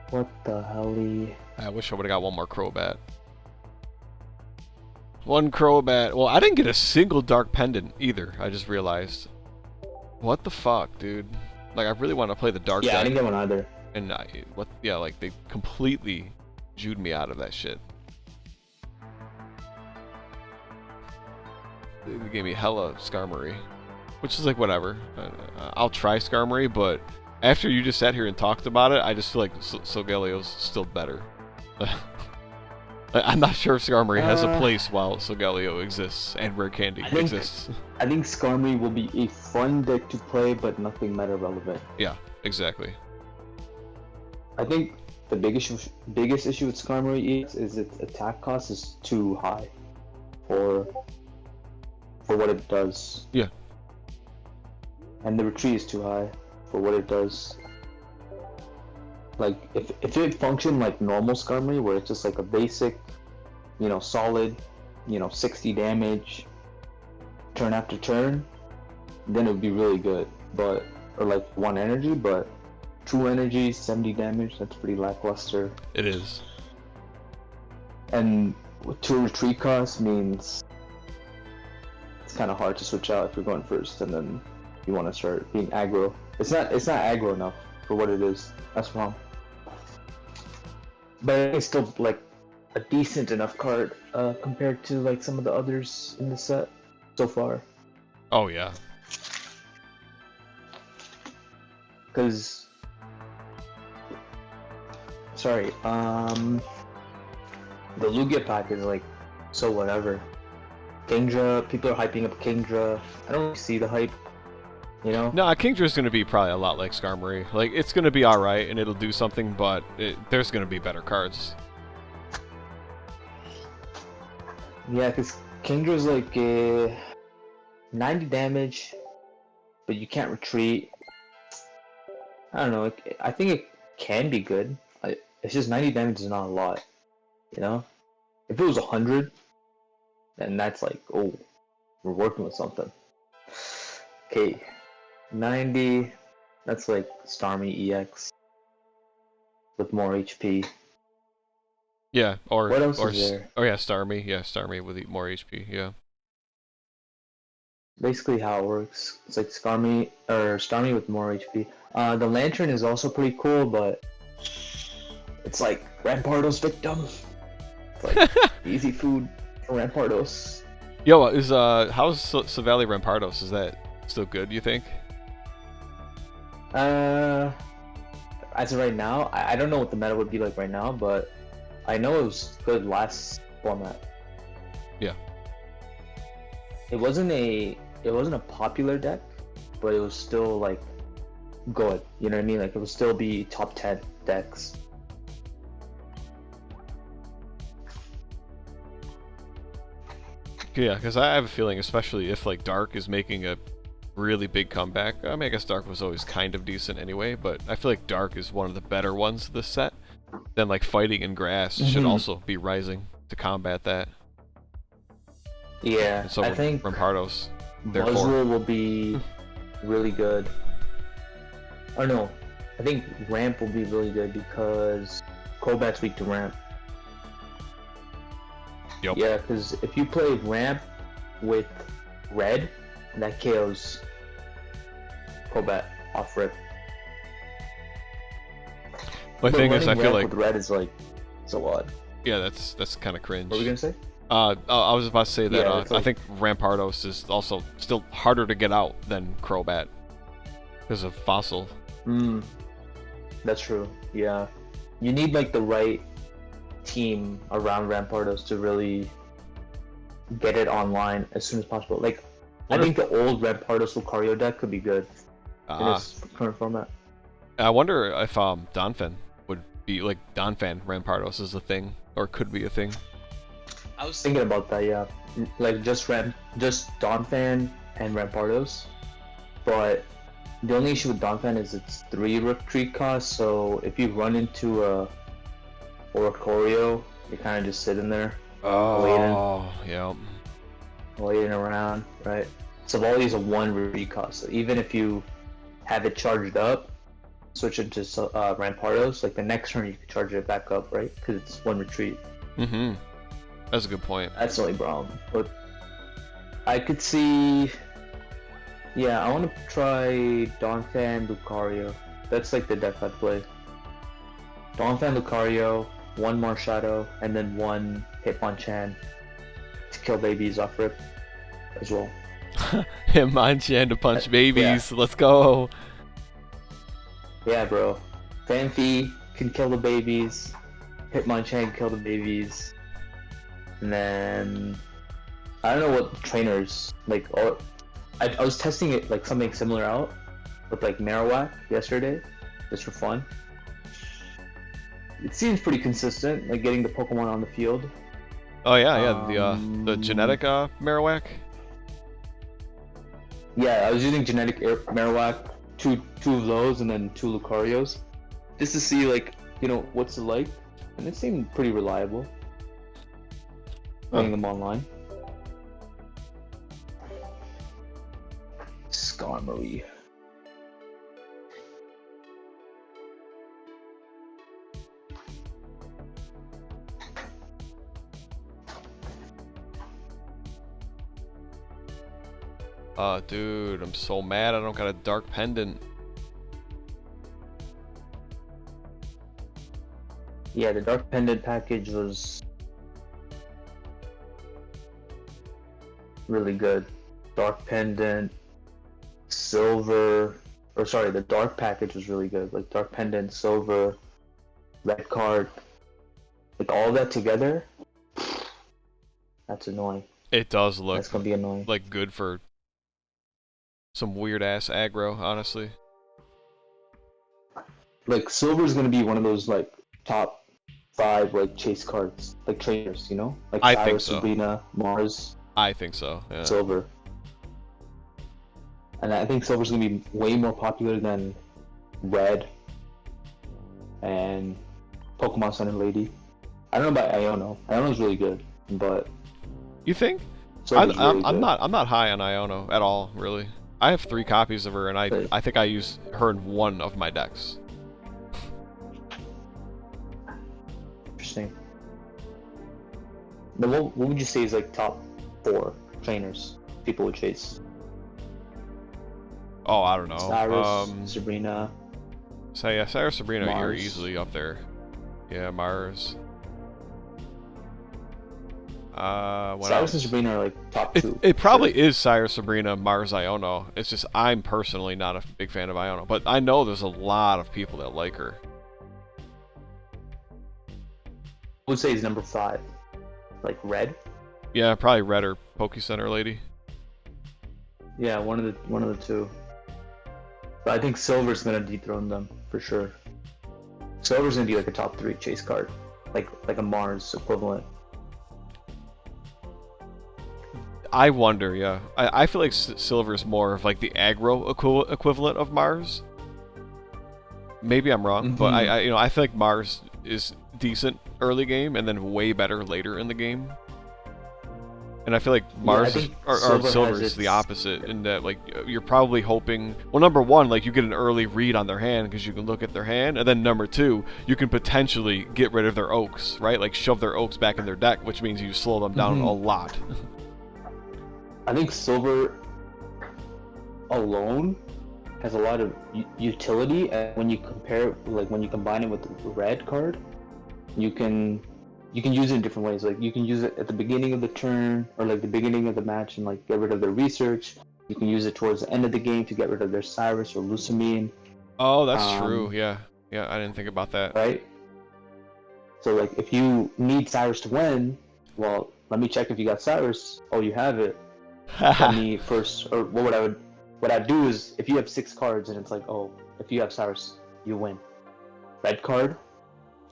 What the hell-y? I wish I would've got one more Crobat. One Crobat. Well, I didn't get a single Dark Pendant either, I just realized. What the fuck, dude? Like, I really want to play the Dark Yeah, deck. I didn't get one either. And like, they completely jewed me out of that shit. They gave me hella Skarmory. Which is like, whatever. I'll try Skarmory, but after you just sat here and talked about it, I just feel like Solgaleo's still better. I'm not sure if Skarmory has a place while Solgaleo exists and Rare Candy exists. I think Skarmory will be a fun deck to play, but nothing meta relevant. Yeah, exactly. I think the biggest issue with Skarmory is its attack cost is too high for what it does. Yeah. And the retreat is too high for what it does. Like, if it functioned like normal Skarmory, where it's just like a basic, you know, solid, you know, 60 damage, turn after turn, then it would be really good. But, or like 1 energy, but 2 energy, 70 damage, that's pretty lackluster. It is. And 2 retreat cost means it's kind of hard to switch out if you're going first, and then you want to start being aggro. It's not aggro enough for what it is. That's wrong. But it's still like a decent enough card compared to like some of the others in the set so far. Oh yeah. Because, sorry, the Lugia pack is like so whatever. Kingdra, people are hyping up Kingdra. I don't really see the hype, you know? No, Kingdra's gonna be probably a lot like Skarmory. Like, it's gonna be alright and it'll do something, but there's gonna be better cards. Yeah, because Kingdra's like 90 damage, but you can't retreat. I don't know, I think it can be good. It's just 90 damage is not a lot, you know? If it was 100, then that's like, oh, we're working with something. Okay, 90, that's like Starmie EX with more HP. Yeah, or What else is there? Oh yeah, Starmie. Yeah, Starmie with more HP. Yeah. Basically how it works. It's like Starmie with more HP. The Lantern is also pretty cool, but it's like Rampardos victim. It's like easy food for Rampardos. Yo, how's Savali Rampardos? Is that still good, you think? As of right now, I don't know what the meta would be like right now, but I know it was good last format. Yeah. It wasn't a popular deck, but it was still like good. You know what I mean? Like it would still be top 10 decks. Yeah, because I have a feeling, especially if like Dark is making a really big comeback. I mean, I guess Dark was always kind of decent anyway, but I feel like Dark is one of the better ones this set. Then like Fighting and Grass should also be rising to combat that. Yeah, And so I think Rampardos, therefore. Buzzwole will be really good. Or no, I think ramp will be really good because Crobat's weak to ramp. Yep. Yeah, because if you play ramp with red, that KOs Crobat off rip. My But thing is, I running feel ramp like, with red is like, it's a lot. yeah, that's kind of cringe. What were we gonna say? I was about to say that Yeah, it's I like- think Rampardos is also still harder to get out than Crobat because of Fossil. That's true. Yeah, you need like the right team around Rampardos to really get it online as soon as possible. Like, I Wonder think the old Rampardos Lucario deck could be good in its current format. I wonder if Donphan would be like Donphan Rampardos is a thing or could be a thing. I was thinking about that. Yeah, like just Donphan and Rampardos, but the only issue with Donphan is it's 3 retreat cost. So if you run into a Oricorio, you kind of just sitting there. Oh, yeah. Waiting around, right? Savali is a 1 retreat cost, so even if you have it charged up, switch it to Rampardos, like the next turn you can charge it back up, right? Because it's 1 retreat. Mm-hmm. That's a good point. That's the only problem. But I could see... Yeah, I want to try Donphan Lucario. That's like the deck I'd play. Donphan Lucario, 1 Marshadow, and then 1 Hitmonchan to kill babies off rip as well. Hitmonchan to punch babies. Let's go. Yeah, bro. Fanfi can kill the babies. Hitmonchan can kill the babies. And then I don't know what trainers like. Or I was testing it like something similar out with like Marowak yesterday, just for fun. It seems pretty consistent, like getting the Pokemon on the field. Oh yeah, the genetic Marowak. Yeah, I was using genetic Marowak, two of those, and then 2 Lucarios, just to see like what's it like, and it seemed pretty reliable. Playing them online. Skarmory. Dude, I'm so mad I don't got a Dark Pendant. Yeah, the Dark Pendant package was really good. Dark Pendant, Silver, or sorry, the Dark package was really good. Like Dark Pendant, Silver, Red Card, like all that together. That's annoying. It does look That's gonna be annoying. like good for some weird ass aggro, honestly. Like Silver's gonna be one of those like top 5 like chase cards, like trainers, like I Cyrus, think so. Sabrina, Mars, I think so. Yeah. Silver. And I think Silver's gonna be way more popular than Red and Pokemon Sun and Lady. I don't know about Iono. Iono's really good, but You think? Silver's really I'm good. not high on Iono at all, really. I have 3 copies of her, and I think I use her in 1 of my decks. Interesting. But what would you say is like top 4 trainers people would chase? Oh, I don't know. Cyrus, Sabrina. So yeah, Cyrus, Sabrina, you're Mars. easily up there. Yeah, Mars. What Cyrus else? and Sabrina are like top 2. It probably is Cyrus, Sabrina, Mars, Iono. It's just I'm personally not a big fan of Iono, but I know there's a lot of people that like her. I would say is number 5. Like Red. Yeah, probably Red or Poke Center Lady. Yeah, one of the 2. But I think Silver's gonna dethrone them for sure. Silver's gonna be like a top 3 chase card, like a Mars equivalent. I wonder, yeah. I feel like Silver is more of like the aggro equivalent of Mars. Maybe I'm wrong, but I feel like Mars is decent early game and then way better later in the game. And I feel like I Mars think or Silver Silver has is the its- opposite in that like you're probably hoping. Well, number one, like you get an early read on their hand because you can look at their hand, and then number two, you can potentially get rid of their oaks, right? Like shove their oaks back in their deck, which means you slow them down a lot. I think Silver alone has a lot of utility, and when you compare, like when you combine it with the red card, you can use it in different ways. Like you can use it at the beginning of the turn, or like the beginning of the match, and like get rid of their research. You can use it towards the end of the game to get rid of their Cyrus or Lusamine, Oh, that's true. Yeah, I didn't think about that. right? So like if you need Cyrus to win, well, let me check if you got Cyrus. Oh, you have it. Let me first, or what I'd do is if you have 6 cards and it's like, oh, if you have Cyrus, you win. Red card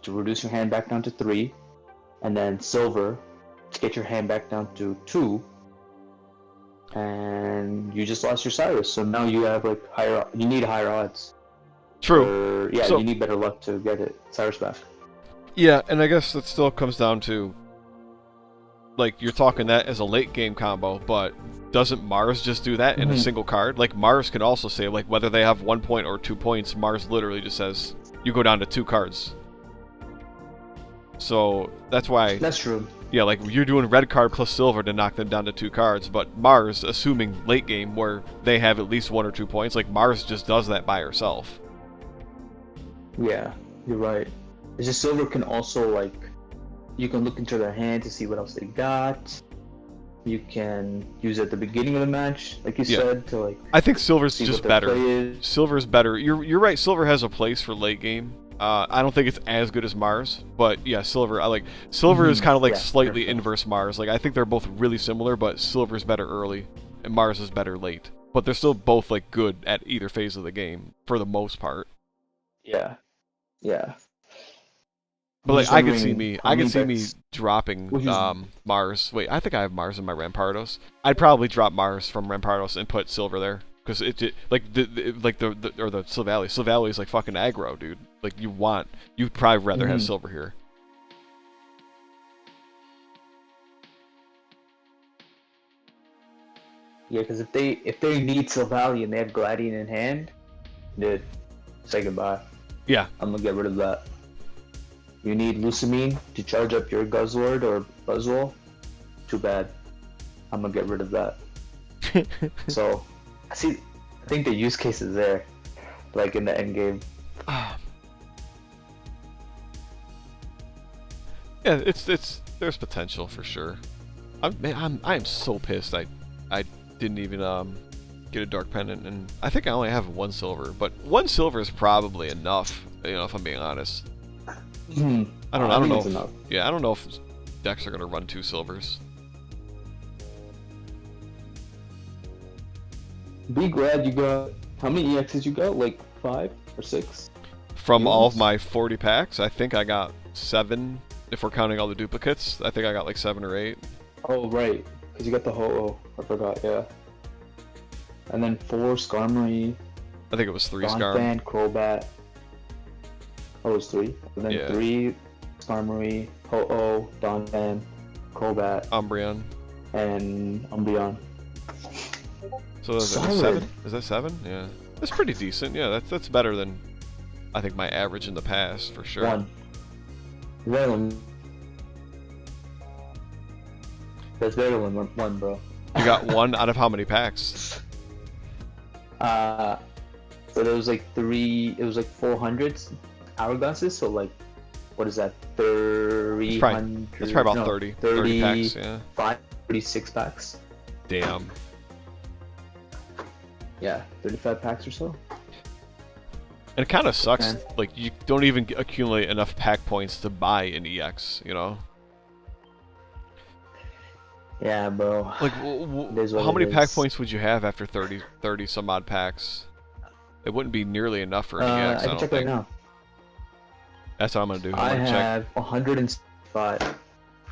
to reduce your hand back down to 3, and then silver to get your hand back down to 2, and you just lost your Cyrus. So now you have like you need higher odds. True. Or, yeah, So- you need better luck to get it Cyrus back. Yeah, and I guess that still comes down to, like, you're talking that as a late game combo, but doesn't Mars just do that in a single card? Like, Mars can also say, like, whether they have 1 point or 2 points, Mars literally just says, you go down to 2 cards. So, that's why, That's true. yeah, like, you're doing red card plus silver to knock them down to 2 cards, but Mars, assuming late game where they have at least 1 or 2 points, like, Mars just does that by herself. Yeah, you're right. It's just silver can also like, you can look into their hand to see what else they got. You can use it at the beginning of the match, like you said, to like I think silver's see just what their better. play is. Silver's better. You're right. Silver has a place for late game. I don't think it's as good as Mars, but yeah, Silver. I like Silver is kind of like Yeah, slightly definitely. inverse Mars. Like I think they're both really similar, but Silver's better early and Mars is better late. But they're still both like good at either phase of the game for the most part. Yeah, yeah. But I'm like just I could see wondering me, how I many could see me decks- dropping Which is- Mars. Wait, I think I have Mars in my Rampardos. I'd probably drop Mars from Rampardos and put Silver there because like the Sylvally. Sylvally is like fucking aggro, dude. Like you'd probably rather have Silver here. Yeah, because if they need Sylvally and they have Gladian in hand, dude, say goodbye. Yeah. I'm gonna get rid of that. You need Lusamine to charge up your Guzzlord or Buzzwole? Too bad. I'm gonna get rid of that. So, I think the use case is there, like in the end game. Yeah, there's potential for sure. I'm so pissed. I didn't even get a dark pendant, and I think I only have 1 silver. But 1 silver is probably enough. You know, if I'm being honest. I don't know. It's enough. Yeah, I don't know if decks are gonna run 2 silvers. Be glad you got. How many EXs you got? Like 5 or 6? From all of Yes. my 40 packs, I think I got 7. If we're counting all the duplicates, I think I got like 7 or 8. Oh right, because you got the Ho-Oh. I forgot. Yeah. And then 4 Skarmory, I think it was 3 Scar. Donphan, Crobat. Oh, it was 3. And then Yeah. 3 Skarmory, Ho-Oh, Donphan, Crobat, Umbreon. and Umbreon. So is that Solid. 7? Is that 7? Yeah. That's pretty decent. Yeah, that's better than I think my average in the past for sure. 1. Well, that's better than 1, bro. You got 1 out of how many packs? So there was like 3. It was like 400 hourglasses. So like, what is that? 300. It's probably about no, 30 30 packs, yeah. 36 packs. Damn. Yeah, 35 packs or so. And it kind of sucks, Okay. like, you don't even accumulate enough pack points to buy an EX, you know? Yeah, bro. Like, It is what how it many pack is. points would you have after 30 some odd packs? It wouldn't be nearly enough for an EX, I I can don't check think. right now. That's what I'm gonna do. I I'm gonna check. have 105.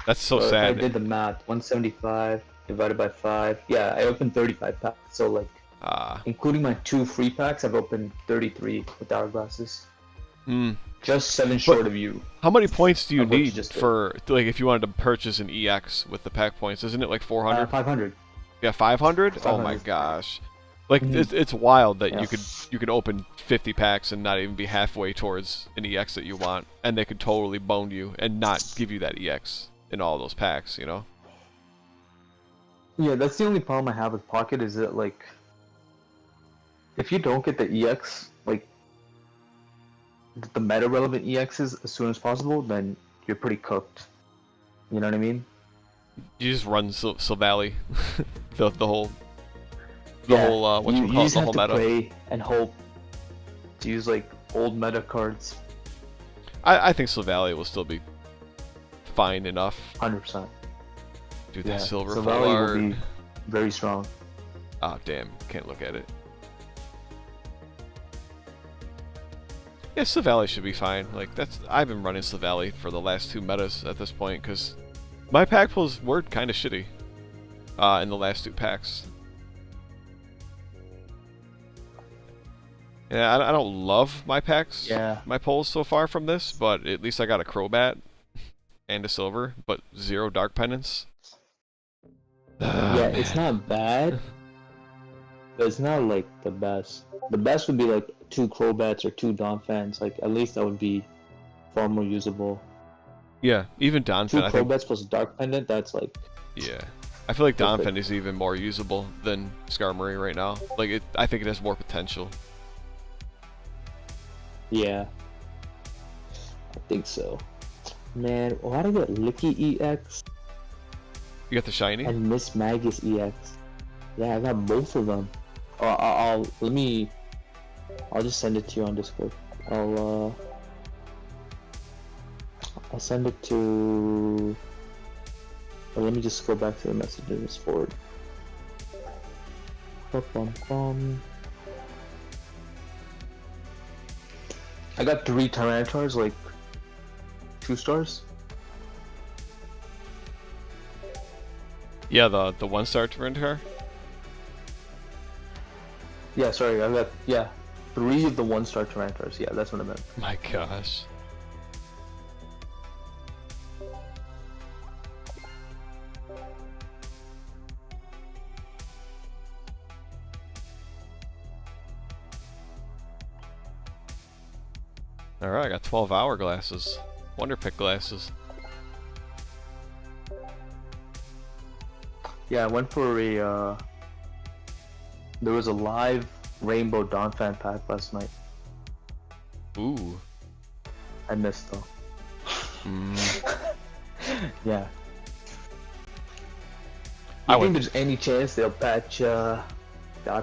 That's so I sad. did the math. 175 divided by 5. Yeah, I opened 35 packs. So like, Ah. including my 2 free packs, I've opened 33 with hourglasses. just 7 short of you. How many points do you Of what you need just did. for, like, if you wanted to purchase an EX with the pack points? Isn't it like 400? 500. Yeah, 500? Oh my 500. gosh. Like, Mhm. it's wild that Yeah. you could open 50 packs and not even be halfway towards an EX that you want, and they could totally bone you and not give you that EX in all those packs, you know? Yeah, that's the only problem I have with Pocket is that, like, if you don't get the EX, like, the meta relevant EXs as soon as possible, then you're pretty cooked. You know what I mean? You just run Sylvally, the whole Yeah, what you you call it, just the have whole to meta. pray and hope to use like old meta cards. I think Sylvally will still be fine enough. 100%. Dude, Yeah, that silver so full Valley art. will be very strong. Oh damn, can't look at it. Yeah, Sylvally should be fine. Like I've been running Sylvally for the last 2 metas at this point because my pack pulls were kind of shitty in the last 2 packs. Yeah, I don't love my packs, Yeah. my pulls so far from this, but at least I got a Crobat and a silver, but 0 dark penance. Yeah, it's not bad, but it's not like the best. The best would be like 2 Crobats or 2 Donphans. Like at least that would be far more usable. Yeah, even 2 Donphan, I think. Crobats plus Dark Pendant, that's like Yeah, I feel like Perfect. Donphan is even more usable than Skarmory right now. Like I think it has more potential. yeah. I think so. Man, why did I get Licky EX You got the shiny? and Miss Magus EX? Yeah, I got both of them. I'll just send it to you on Discord. I'll send it to. Let me just go back to the messages forward. I got 3 Tyranitars, like 2 stars. Yeah, the 1-star Tyranitar. Yeah, sorry, I got 3 of the 1-star Tyranitars. Yeah, that's what I meant. My gosh. Alright, I got 12 hourglasses. Wonder Pick glasses. Yeah, I went for a. There was a live Rainbow Donphan pack last night. Ooh. I missed though. Yeah. I I think would. there's any chance they'll patch the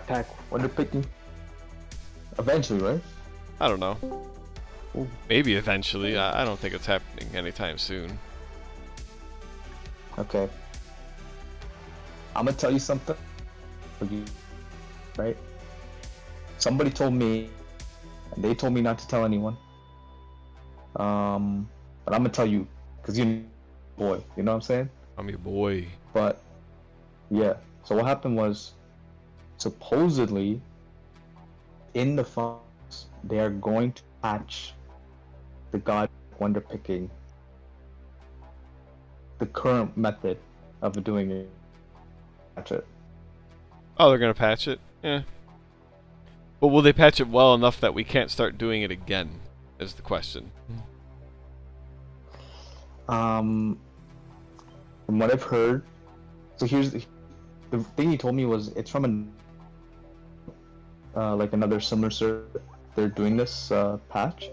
pack Wonder Picking eventually, right? I don't know. Ooh. Maybe eventually. I don't think it's happening anytime soon. Okay. I'm gonna tell you something. Right? Somebody told me, and they told me not to tell anyone. But I'm gonna tell you, cause you, boy, you know what I'm saying? I'm your boy. But yeah. So what happened was, supposedly, in the funds, they are going to patch the God Wonder Picking, the current method of doing it. Patch it. Oh, they're gonna patch it? Yeah. But will they patch it well enough that we can't start doing it again? Is the question. From what I've heard, so here's the thing he told me was it's from like another similar server. They're doing this patch,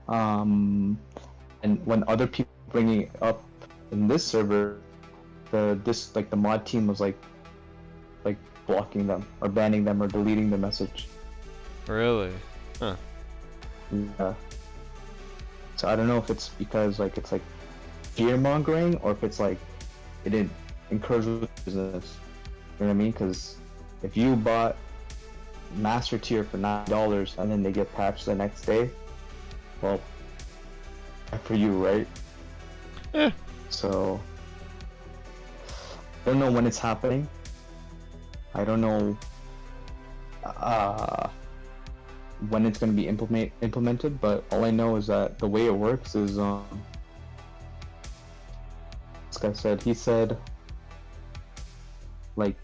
and when other people bringing it up in this server, the mod team was like blocking them or banning them or deleting the message. Really? Huh. Yeah. So I don't know if it's because it's fear mongering or if it's it didn't encourage business. You know what I mean? Because if you bought Master Tier for $9 and then they get patched the next day, well, for you, right? Yeah. So I don't know when it's happening. I don't know when it's going to be implemented, but all I know is that the way it works is this guy said, he said, like,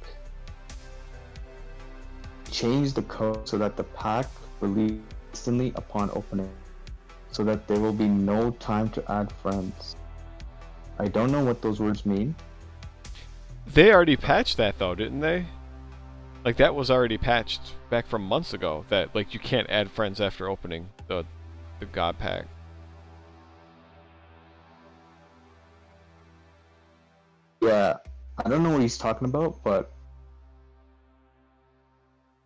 change the code so that the pack releases instantly upon opening, so that there will be no time to add friends. I don't know what those words mean. They already patched that though, didn't they? Like that was already patched back from months ago. That like you can't add friends after opening the God pack. Yeah, I don't know what he's talking about, but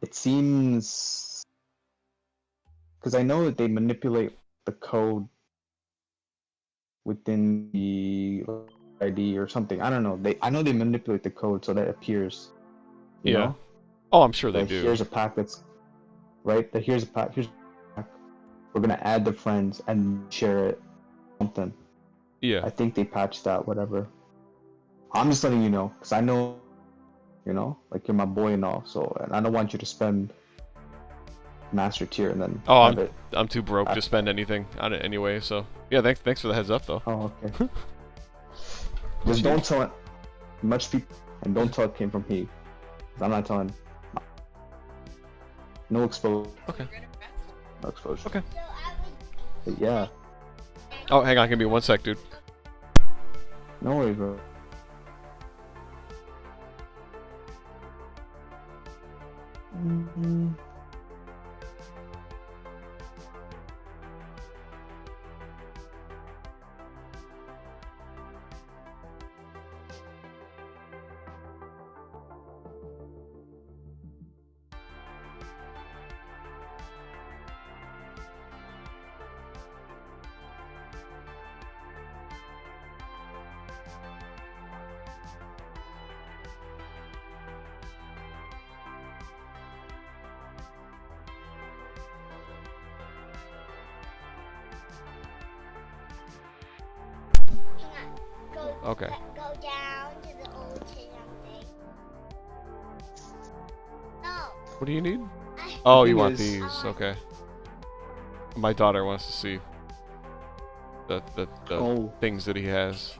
it seems, because I know that they manipulate the code within the ID or something. I don't know. I know they manipulate the code so that it appears. You Yeah. know? Oh, I'm sure they Like do. here's a pack that's right. That here's a pack. Here's a pack. We're gonna add the friends and share it. Something. Yeah. I think they patched that. Whatever. I'm just letting you know, because I know, you know, like you're my boy and all. So, and I don't want you to spend master tier and then Oh, have it. I'm too broke to spend anything on it anyway. So yeah, thanks for the heads up though. Oh, okay. Just don't tell it much people, and don't tell it came from me. I'm not telling. No exposure. Okay. No exposure. Okay. But yeah. Oh, hang on, give me 1 sec, dude. No worries, bro. Okay. Go down to the old thing. No. What do you need? I, Oh, The you thing want is- these? Okay. My daughter wants to see the Oh, things that he has.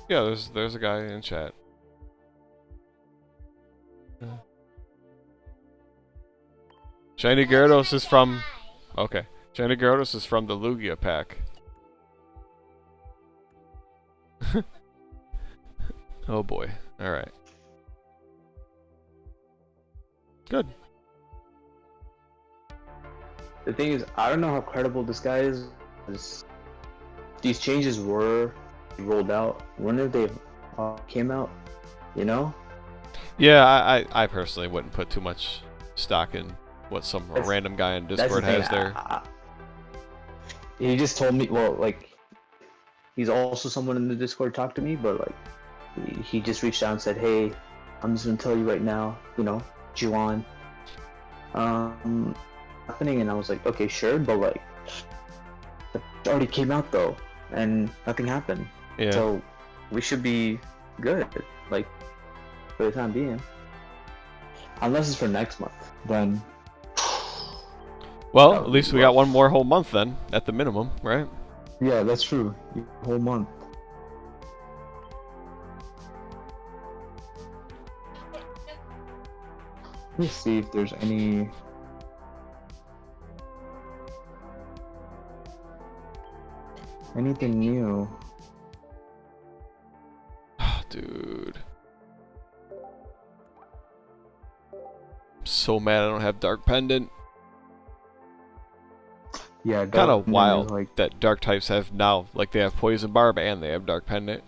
Yeah, there's a guy in chat. Shiny Gyarados is from. Okay, Shiny Gyarados is from the Lugia pack. Oh boy. All right. Good. the thing is, I don't know how credible this guy is. 'Cause these changes were rolled out. I wonder if they came out. You know? Yeah, I personally wouldn't put too much stock in what some That's- random guy in That's the Discord thing. has there. He just told me. Well, like, he's also someone in the Discord talked to me, but like, he just reached out and said, "Hey, I'm just gonna tell you right now. You know, Juwan, happening." And I was like, "Okay, sure," but like, it already came out though, and nothing happened. Yeah. So we should be good, like, for the time being. Unless it's for next month, then Well, that at would least be we got rough. one more whole month then, at the minimum, right? yeah, that's true. Whole month. Let me see if there's anything new. Dude. I'm so mad I don't have Dark Pendant. Yeah, Kind Dark of Pendant is wild like, that Dark types have now, like they have Poison Barb and they have Dark Pendant.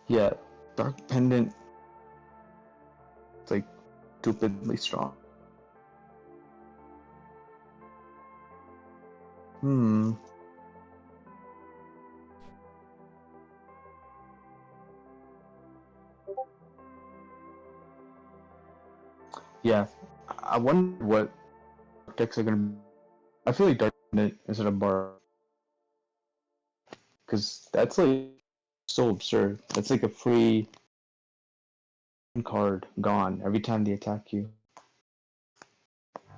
yeah, Dark Pendant. It's like stupidly strong. Hmm. Yeah, I wonder what decks are gonna. I feel like Dark Pendant instead of Bar. because that's like so absurd. That's like a free card gone every time they attack you.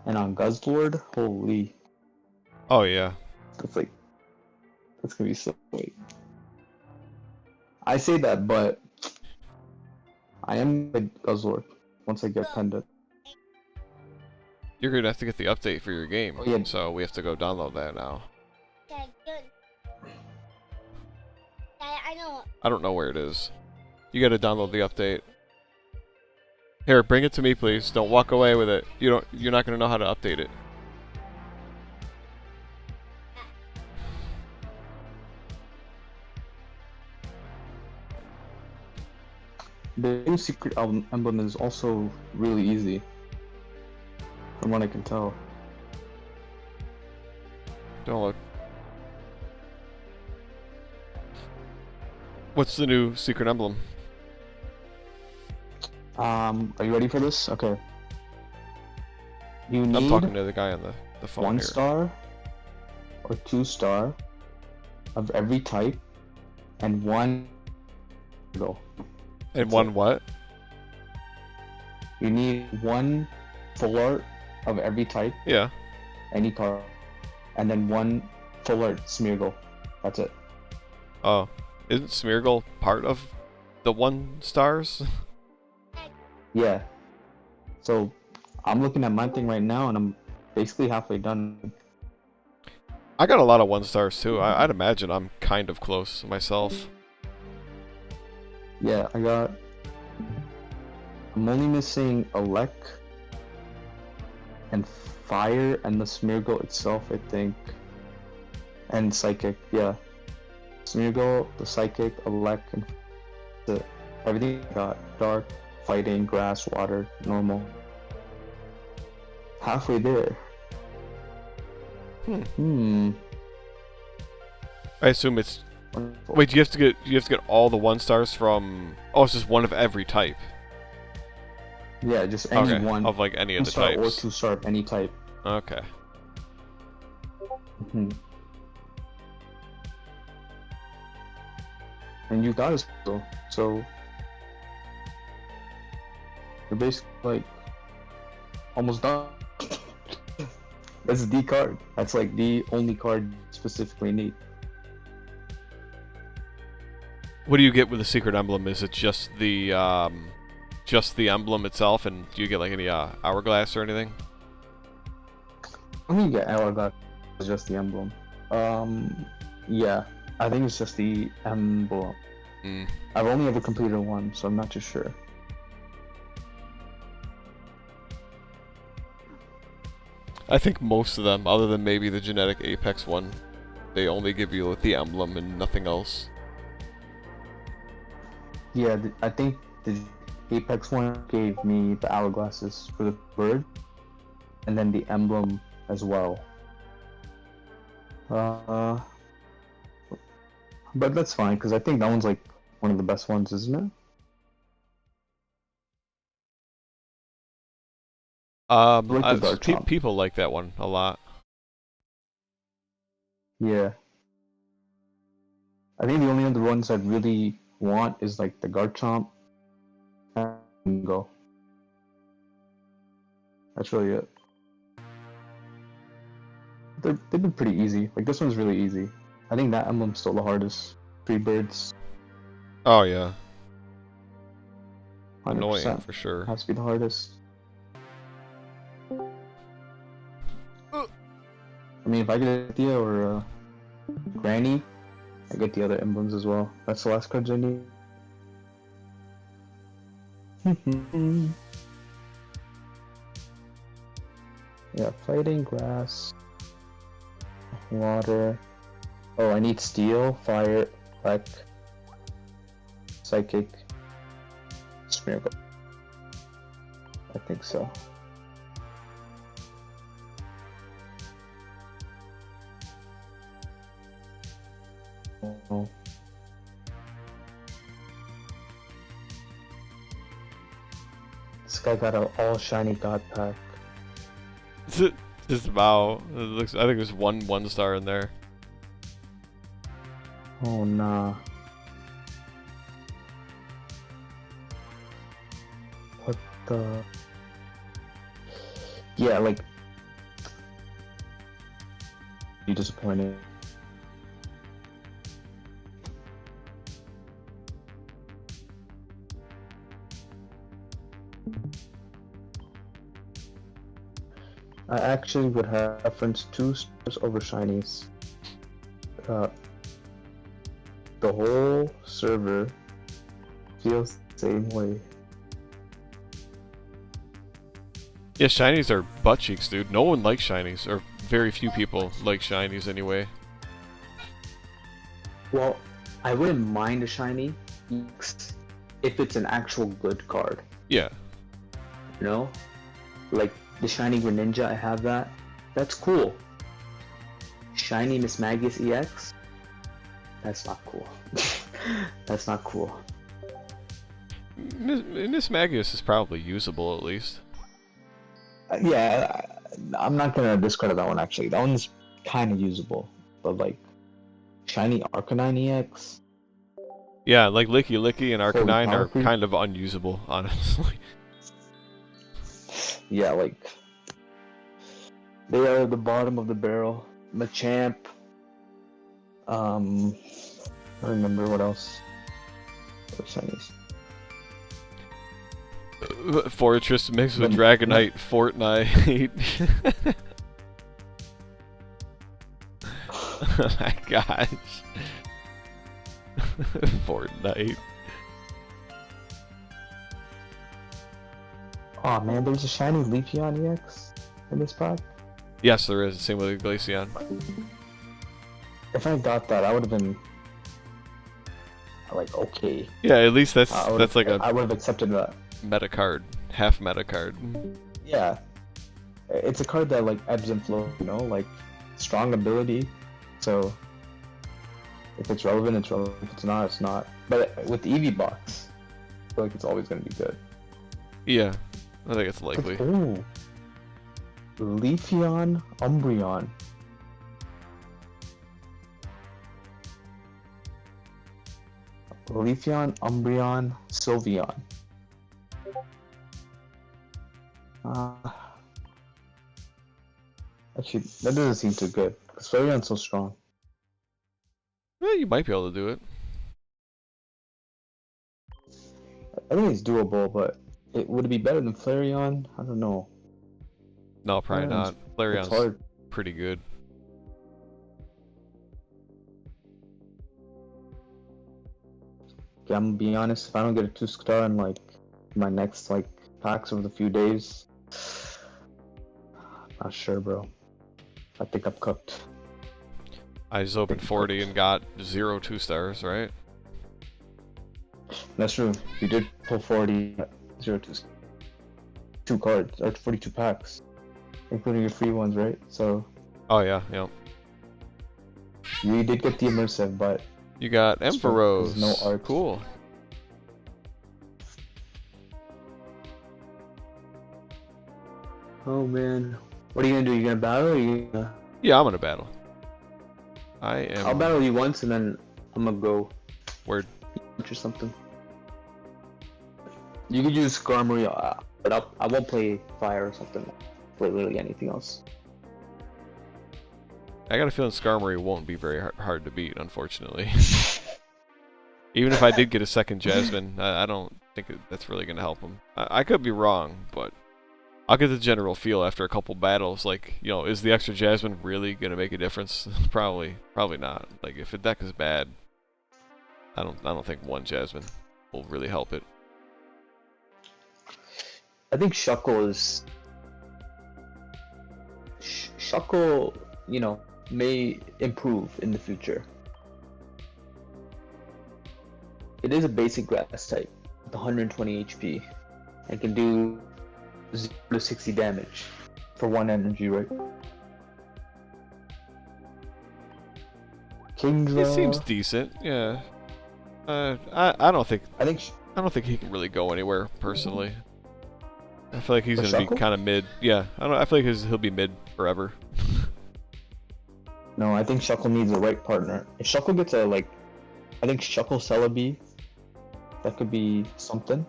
And on Guzzlord, holy, Oh yeah. that's like that's gonna be so sweet. I say that, but I am a Guzzlord once I get Pendant. You're gonna have to get the update for your game. Oh, yeah. So we have to go download that now. Dad, good. Dad, I know. I don't know where it is. You gotta download the update. Here, bring it to me, please. Don't walk away with it. You're not gonna know how to update it. The new secret emblem is also really easy, from what I can tell. Don't look. What's the new secret emblem? Are you ready for this? Okay. You I'm need talking to the guy on the phone 1 here. star or 2 star of every type and 1 go. And That's one it. what? You need 1 full art of every type, Yeah. any card, and then 1 full art Smeargle. That's it. Oh. Isn't Smeargle part of the 1 stars? Yeah. So I'm looking at my thing right now, and I'm basically halfway done. I got a lot of 1 stars too. I'd imagine I'm kind of close myself. Yeah, I'm only missing Elec and Fire and the Smeargle itself, I think. And Psychic, yeah. Smeargle, the Psychic, Elec, and everything I got. Dark, Fighting, Grass, Water, Normal. Halfway there. I assume it's. Wonderful. Wait, you have to get all the 1 stars from. Oh, it's just one of every type. Yeah, just any Okay. one. Of like any of the 1 star or types. 2 star of any type. Okay. And you got it still, so you're basically like almost done. That's the card. That's like the only card you specifically need. What do you get with the secret emblem? Is it just the emblem itself, and do you get like any hourglass or anything? I think you get Hourglass, it's just the emblem. Yeah, I think it's just the emblem. Mm. I've only ever completed 1, so I'm not too sure. I think most of them, other than maybe the genetic Apex one, they only give you the emblem and nothing else. Yeah, I think the Apex one gave me the hourglasses for the bird, and then the emblem as well. But that's fine, because I think that one's like one of the best ones, isn't it? like the Garchomp. People like that one a lot. Yeah. I think the only other ones I really want is like the Garchomp and Go. That's really it. They've been pretty easy. Like this one's really easy. I think that emblem's still the hardest. 3 birds. Oh yeah. 100%. Annoying for sure. Has to be the hardest. I mean, if I get Thea or Granny, I get the other emblems as well. That's the last cards I need. Yeah, Fighting, Grass, Water. Oh, I need Steel, Fire, Elec, Psychic, Smeargle. I think so. Oh. This guy got an all shiny God pack. Just about. It looks. I think there's one star in there. Oh nah. What the? Yeah, like. You disappointed. I actually would have preferenced 2 stars over shinies. The whole server feels the same way. Yeah, shinies are butt cheeks, dude. No one likes shinies, or very few people like shinies anyway. Well, I wouldn't mind a shiny if it's an actual good card. Yeah. You know? Like the shiny Greninja, I have that. That's cool. Shiny Miss Magius EX? That's not cool. That's not cool. Miss Magius is probably usable at least. Yeah, I'm not gonna discredit that one actually. That one's kind of usable, but like shiny Arcanine EX. Yeah, like Licky Licky and Arcanine are Powerful. kind of unusable, honestly. Yeah, like they are at the bottom of the barrel. Machamp. I don't remember what else. What shinies? Fortress mixed with Then- Dragonite, Fortnite. Oh my gosh. Fortnite. Oh man, there's a shiny Leafeon EX in this pack. Yes, there is. Same with Glaceon. If I got that, I would have been like, okay. Yeah, at least that's I like a I would have accepted that. meta card, half meta card. Yeah, it's a card that like ebbs and flows. You know, like strong ability. So if it's relevant, it's relevant. If it's not, it's not. But with the EV box, I feel like it's always gonna be good. Yeah, I think it's likely. Ooh. Leafeon Umbreon. Leafeon Umbreon Sylveon. Actually, that doesn't seem too good. Because Flareon's so strong. Well, you might be able to do it. I think it's doable, but would it be better than Flareon? I don't know. No, probably not. It's Flareon's hard. pretty good. Okay, I'm gonna be honest, if I don't get a 2-star in like my next like packs over the few days, not sure, bro. I think I'm cooked. I just opened 40 and got 0 2-stars, right? That's true. You did pull 40, 2 cards, or 42 packs, including your free ones, right? So Oh yeah, yeah. you did get the immersive, but You got There's Ampharos. no art. Cool. oh man, what are you gonna do? You gonna battle? Or you gonna... Yeah, I'm gonna battle. I am. I'll battle you once, and then I'm gonna go Word. or something. You could use Skarmory, but I won't play Fire or something. Play literally anything else. I got a feeling Skarmory won't be very hard to beat, unfortunately. Even if I did get a second Jasmine, I don't think that's really gonna help him. I could be wrong, but I'll get the general feel after a couple battles. Like, you know, is the extra Jasmine really gonna make a difference? Probably not. Like, if the deck is bad, I don't think one Jasmine will really help it. I think Shuckle is... Shuckle, you know, may improve in the future. It is a basic grass type with 120 HP and can do 0 to 60 damage for 1 energy, right? Kingdra... It seems decent, yeah. I don't think I think... I don't think he can really go anywhere personally. I feel like he's For gonna be Shuckle? kind of mid. Yeah, I feel like he'll be mid forever. No, I think Shuckle needs the right partner. If Shuckle gets a, like, I think Shuckle Celebi. That could be something.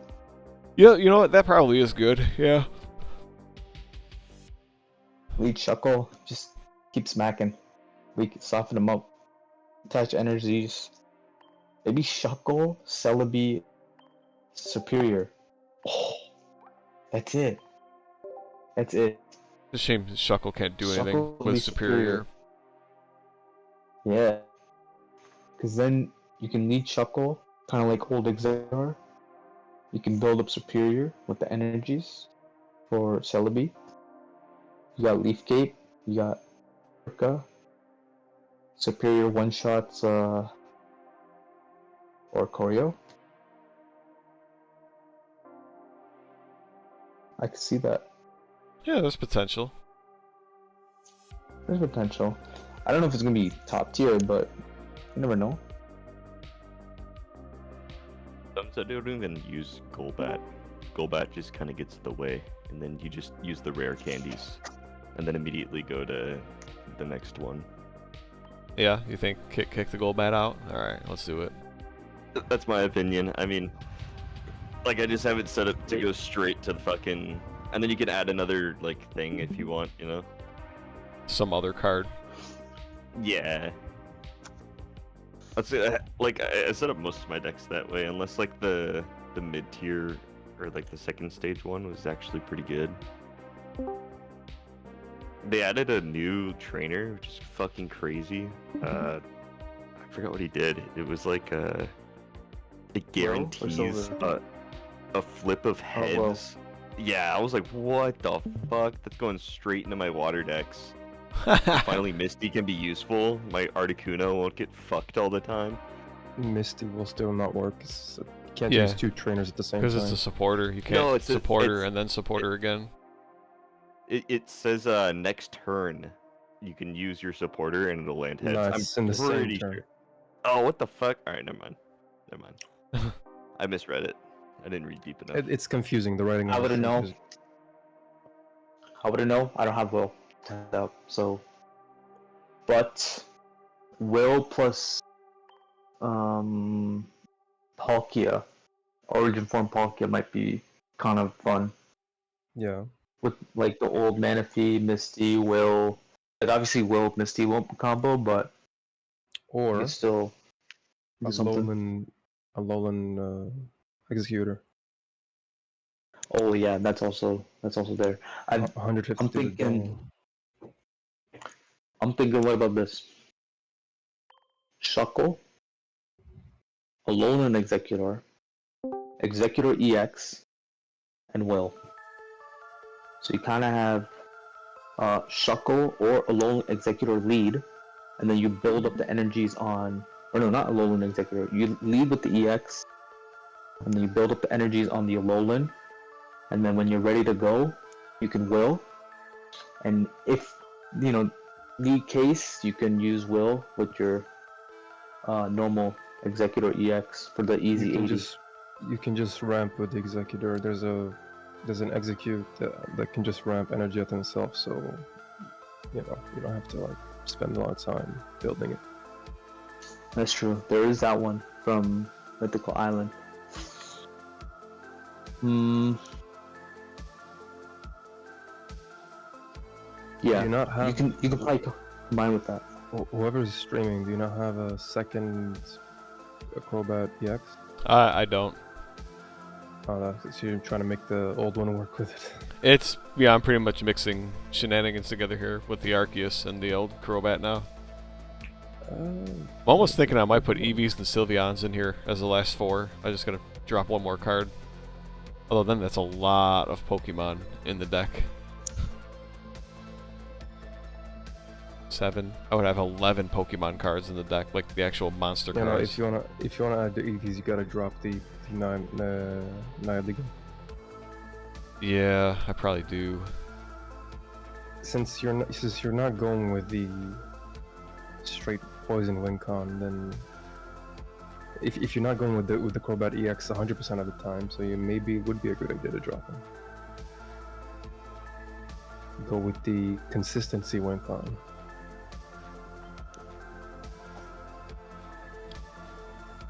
Yeah, you know what? That probably is good. Yeah. Lead Shuckle. Just keep smacking. We can soften them up. Attach energies. Maybe Shuckle, Celebi, Superior. Oh, that's it. That's it. It's a shame Shuckle can't do anything Shuckle will with be Superior. Yeah. Because then you can lead Shuckle, kind of like old Exeggutor. You can build up Superior with the energies for Celebi. You got Leaf Gate. You got Orca. Superior one-shots or Choreo. I can see that. Yeah, there's potential. There's potential. I don't know if it's gonna be top tier, but you never know. Sometimes I don't even use Golbat. Golbat just kind of gets in the way, and then you just use the rare candies, and then immediately go to the next one. Yeah, you think kick the Golbat out? Alright, let's do it. That's my opinion. I mean, like, I just have it set up to go straight to the fucking... And then you can add another, like, thing if you want, you know? Some other card. Yeah. Let's say, like, I set up most of my decks that way, unless, like, the mid-tier, or, like, the second stage one was actually pretty good. They added a new trainer, which is fucking crazy. I forgot what he did. It was like it guarantees a flip of heads. Yeah, I was like, what the fuck? That's going straight into my water decks. Finally, Misty can be useful. My Articuno won't get fucked all the time. Misty will still not work. You can't Yeah. use two trainers at the same time. Because it's a supporter. You can't No, it's supporter and then supporter again. It says next turn you can use your supporter and it'll land heads. No, it's in the same pretty turn. sure. Oh, what the fuck? Alright, never mind. Never mind. I misread it. I didn't read deep enough. It's confusing. The writing. I is wouldn't know. confusing. I wouldn't know. I don't have Will turned up, so. But Will plus Palkia, Origin Form Palkia might be kind of fun. Yeah. With like the old Manaphy, Misty, Will. Like obviously Will Misty won't combo, but Or it's still a do something. Alolan Executor. Oh yeah, that's also there. 150 I'm to the thinking. dome. I'm thinking. What about this? Shuckle, Alolan Executor, Executor EX, and Will. So you kind of have Shuckle or Alolan Executor lead, and then you build up the energies on. Or no, not Alolan Executor. You lead with the EX, and then you build up the energies on the Alolan, and then when you're ready to go, you can Will. And if need case, you can use Will with your normal Executor EX for the easy 80. You can just ramp with the Executor. There's an execute that can just ramp energy at himself, so you don't have to like spend a lot of time building it. That's true. There is that one from Mythical Island. Yeah, Do you not have you can probably combine with that. whoever's streaming? Do you not have a second Acrobat EX? I don't. Oh, so you're trying to make the old one work with it. I'm pretty much mixing shenanigans together here with the Arceus and the old Crobat now. I'm almost thinking I might put Eevees and Sylveons in here as the last 4. I just gotta drop one more card. Although then that's a lot of Pokemon in the deck. 7. I would have 11 Pokemon cards in the deck, like the actual monster You know, cards. if you wanna add the EVs, you gotta drop the Nihiligum. Yeah, I probably do. Since you're not going with the straight poison win con, then if you're not going with the Crobat EX 100% of the time, so maybe it would be a good idea to drop him. Go with the consistency win con.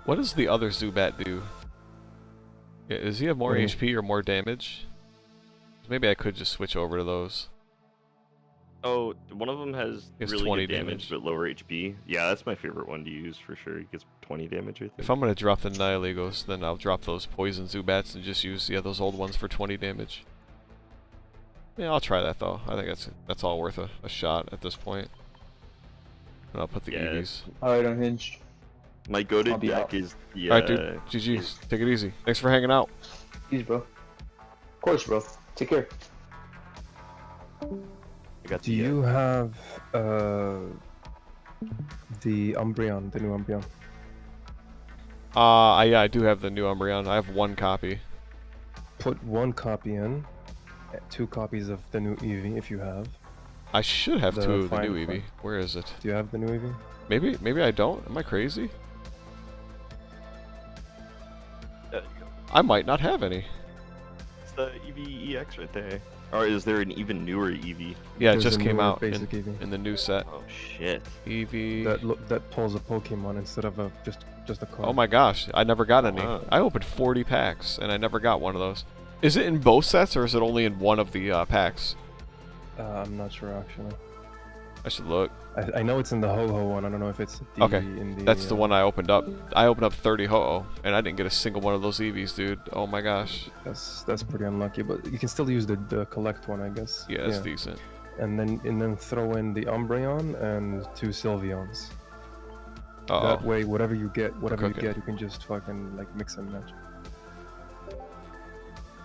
What does the other Zubat do? Yeah, does he have more Mm. HP or more damage? Maybe I could just switch over to those. Oh, one of them has He has really 20 good damage, damage. but lower HP. Yeah, that's my favorite one to use for sure. He gets 20 damage, I think. If I'm gonna drop the Nihiligos, then I'll drop those poison Zubats and just use those old ones for 20 damage. Yeah, I'll try that though. I think that's all worth a shot at this point. And I'll put the Yeah. Eevees. Alright, unhinged. My go-to I'll be deck out. is the. Alright, dude. GG's. Take it easy. Thanks for hanging out. Peace, bro. Of course, bro. Take care. I got Do the, you have the Umbreon, the new Umbreon? Yeah, I do have the new Umbreon. I have one copy. Put 1 copy in, 2 copies of the new Eevee if you have. I should have The 2 of the fine new form. Eevee. Where is it? Do you have the new Eevee? Maybe I don't. Am I crazy? There you go. I might not have any. It's the EV EX right there. Or is there an even newer EV? Yeah, it There's just a came newer out basic Eevee. in the new set. Oh shit. Eevee. That pulls a Pokemon instead of just a card. Oh my gosh, I never got any. Wow. I opened 40 packs and I never got one of those. Is it in both sets or is it only in one of the packs? I'm not sure actually. I should look. I know it's in the Ho-Ho one. I don't know if it's the, Okay, in the. That's the one I opened up. I opened up 30 Ho-Oh and I didn't get a single one of those Eevees, dude. Oh my gosh. That's pretty unlucky, but you can still use the collect one, I guess. Yeah, it's decent. And then throw in the Umbreon and 2 Sylveons. Uh-oh. That way, whatever you get, Okay. you can just fucking like mix and match.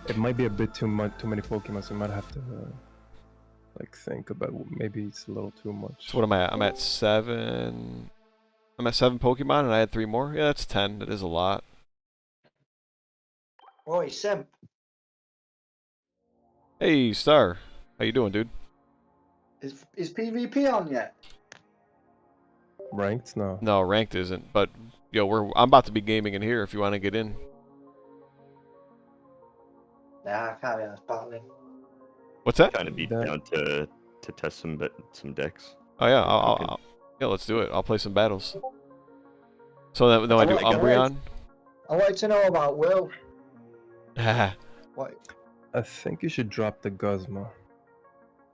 It might be a bit too many Pokemon, so you might have to like think about maybe it's a little too much. So what am I at? I'm at 7. I'm at 7 Pokemon and I had 3 more? Yeah, that's 10. That is a lot. Oi, Simp. Hey, Star. How you doing, dude? Is PvP on yet? Ranked? No. No, ranked isn't, but yo, I'm about to be gaming in here if you want to get in. Nah, I can't be honest, battling. What's that? Kind of be down to test some decks. Oh yeah, yeah, let's do it. I'll play some battles. So then I do like it. Umbreon. I wanted to know about Will. Haha. What I think you should drop the Guzma.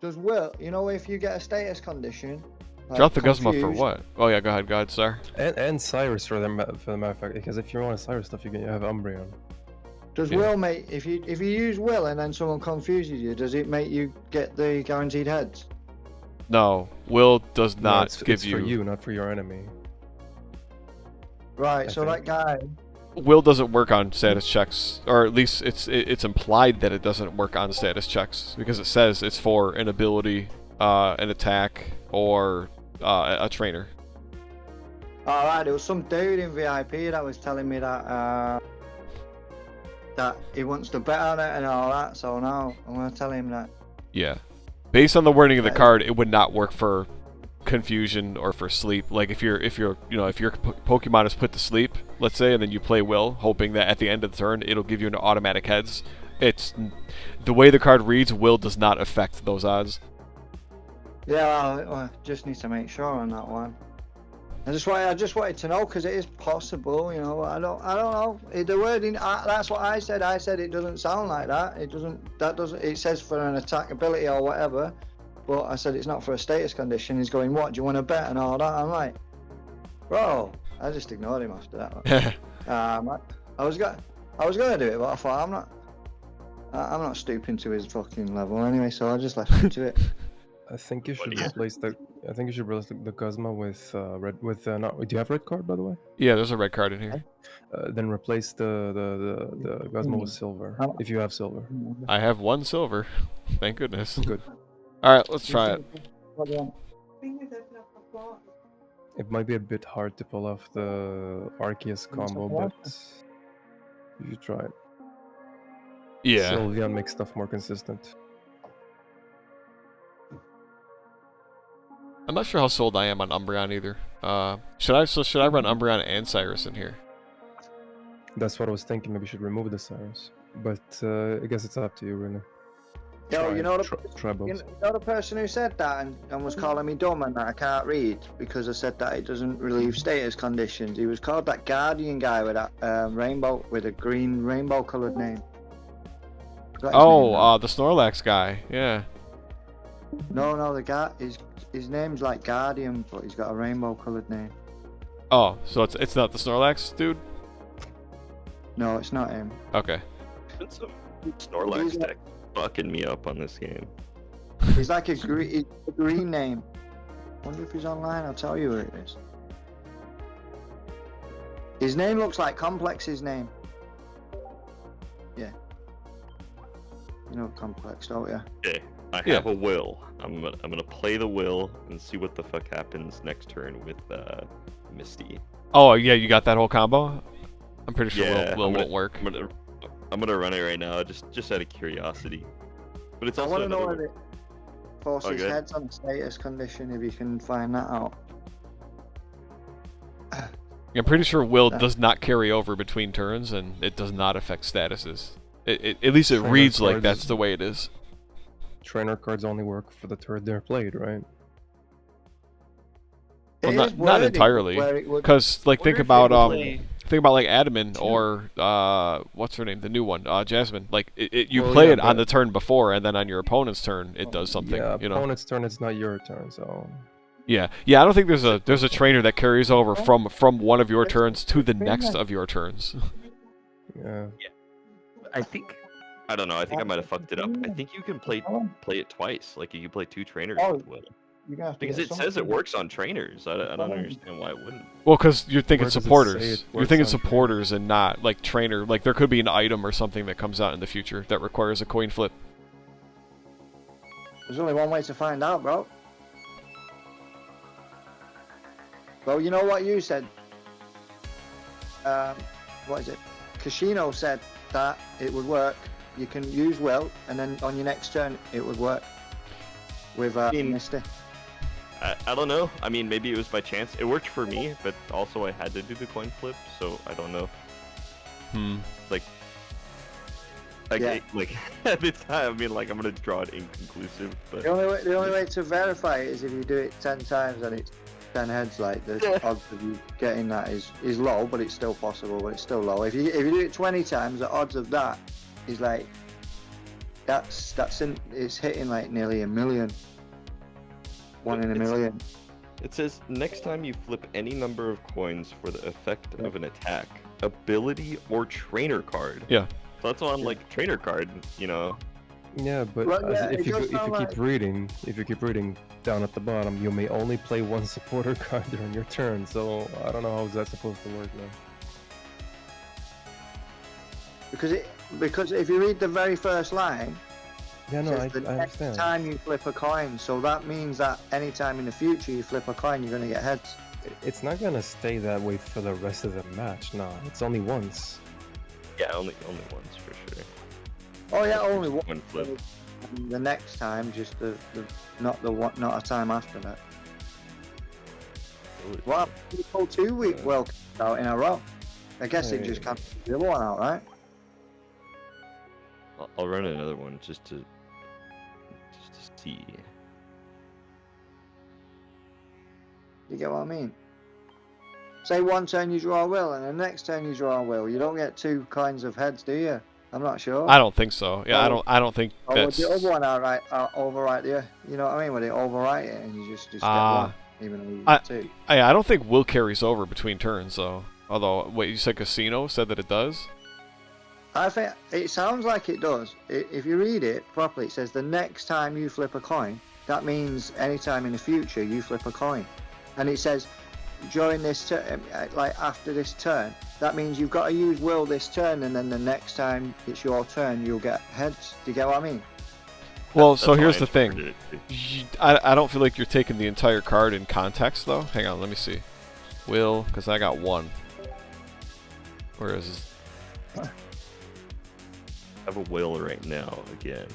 does Will? You know, if you get a status condition. Like Drop the Guzma for confused, what? Oh yeah, go ahead, Star. And Cyrus for the matter of fact, because if you want a Cyrus stuff, you have Umbreon. Does Yeah. Will make if you use Will and then someone confuses you? Does it make you get the guaranteed heads? No, Will does No, not it's give for you, not for your enemy. Right. I So think. that guy. Will doesn't work on status checks, or at least it's implied that it doesn't work on status checks because it says it's for an ability, an attack, or a trainer. All right. There was some dude in VIP that was telling me that that he wants to bet on it and all that. So now I'm gonna tell him that. Yeah. Based on the wording of the Right. card, it would not work for confusion or for sleep. Like if your Pokemon is put to sleep, let's say, and then you play Will, hoping that at the end of the turn it'll give you an automatic heads. It's the way the card reads. Will does not affect those odds. Yeah, I just need to make sure on that one. I just wanted to know because it is possible, you know. I don't know. The wording, that's what I said. I said it doesn't sound like that. It doesn't. It says for an attack ability or whatever, but I said it's not for a status condition. He's going, what? Do you want to bet and all that? I'm like, bro. I just ignored him after that. I was gonna do it, but I thought I'm not stooping to his fucking level anyway. So I just left him to it. I think you should yeah. replace the Guzma with red with no. Do you have red card by the way? Yeah, there's a red card in here. Then replace the Guzma with silver if you have silver. I have 1 silver. Thank goodness. Good. All right, let's try it. It might be a bit hard to pull off the Arceus combo, but you should try it. Yeah. Sylveon makes stuff more consistent. I'm not sure how sold I am on Umbreon either. Should I run Umbreon and Cyrus in here? That's what I was thinking. Maybe you should remove the Cyrus, but I guess it's up to you, really. Yo, you know the Tribals. you know the person who said that and was calling me dumb and that I can't read because I said that it doesn't relieve status conditions. He was called that Guardian guy with that rainbow with a green rainbow coloured name. Is that his name now? The Snorlax guy. Yeah. No, the guy his name's like Guardian, but he's got a rainbow coloured name. Oh, so it's not the Snorlax dude? No, it's not him. Okay. It's some Snorlax deck fucking me up on this game. He's like a green name. Wonder if he's online. I'll tell you who it is. His name looks like Complex's name. Yeah. You know Complex, don't you? Okay, I have a will. I'm gonna play the will and see what the fuck happens next turn with Misty. Oh yeah, you got that whole combo? I'm pretty sure will won't work. I'm gonna run it right now, just out of curiosity. But it's I also want to know another... if it forces Okay. heads on status condition, if you can find that out. I'm pretty sure will does not carry over between turns, and it does not affect statuses. At least it Trainer reads like cards- that's the way it is. Trainer cards only work for the turn they're played, right? Well, It not is not worded entirely, where it would- because like think Wonder if about you like Adamant or what's her name, the new one, Jasmine. Like you Well, play yeah, it on but- the turn before, and then on your opponent's turn it does something. Yeah, You know. opponent's turn, it's not your turn, so... Yeah. I don't think there's a trainer that carries over from one of your turns to the next of your turns. Yeah. I think... I don't know, I think I might have fucked it up. I think you can play it twice. Like, you can play 2 trainers with will. You're gonna have to Because get it says it something. works on trainers. I don't understand why it wouldn't. Well, because you're thinking Where does it say supporters. it You're works thinking on supporters and not like trainer. Like there could be an item or something that comes out in the future that requires a coin flip. There's only one way to find out, bro. Well, you know what you said? What is it? Casino said that it would work. You can use will, and then on your next turn, it would work. With Misty. I don't know. I mean, maybe it was by chance. It worked for me, but also I had to do the coin flip, so I don't know. Like Yeah. at the time, I mean, like, I'm gonna draw it inconclusive, but... The only way to verify it is if you do it 10 times and it's 10 heads. Like the odds of you getting that is low, but it's still possible. But it's still low. If you do it 20 times, the odds of that is like it's hitting like nearly a million. One in a million. It says, next time you flip any number of coins for the effect of an attack, ability, or trainer card. Yeah. So that's on, like, trainer card, you know. Yeah, but Well, yeah, if it you does sound keep like- reading down at the bottom, you may only play one supporter card during your turn. So I don't know how is that supposed to work, man. Because if you read the very first line, Yeah, it no, says the I next understand. time you flip a coin, so that means that any time in the future you flip a coin, you're gonna get heads. It's not gonna stay that way for the rest of the match. No, it's only once. Yeah, only once, for sure. Oh yeah, only One one. flip. And the next time, just not a time after that. What? You pull 2 week well out in a row. I guess it just can't the other one out, right? I'll run another one just to see. You get what I mean? Say one turn you draw a will, and the next turn you draw a will. You don't get 2 coins of heads, do you? I'm not sure. I don't think so. Yeah, I don't think Or would that's. the other one overwrite you know what I mean? Would it overwrite it and you just get one, even though you get 2? I don't think will carries over between turns though. Although, wait, you said Casino said that it does? I think it sounds like it does. If you read it properly, it says the next time you flip a coin, that means any time in the future you flip a coin. And it says during this turn, like after this turn, that means you've got to use will this turn, and then the next time it's your turn, you'll get heads. Do you get what I mean? Well, That's so how here's I the thing. interpreted it. I don't feel like you're taking the entire card in context though. Hang on, let me see. Will, because I got 1. Where is this? I have a will right now again.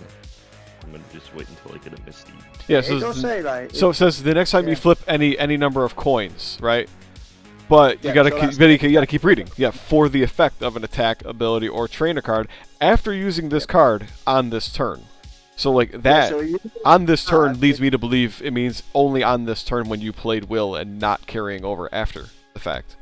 I'm gonna just wait until I get a Misty. Yeah, It does say like. so it says the next time you yeah. flip any number of coins, right? But you Yeah, gotta so keep, that's- you gotta keep reading. Yeah, for the effect of an attack, ability, or trainer card after using this card on this turn. So like Yeah, that so you, on this turn Ah, leads me to believe it means only on this turn when you played Will and not carrying over after the fact.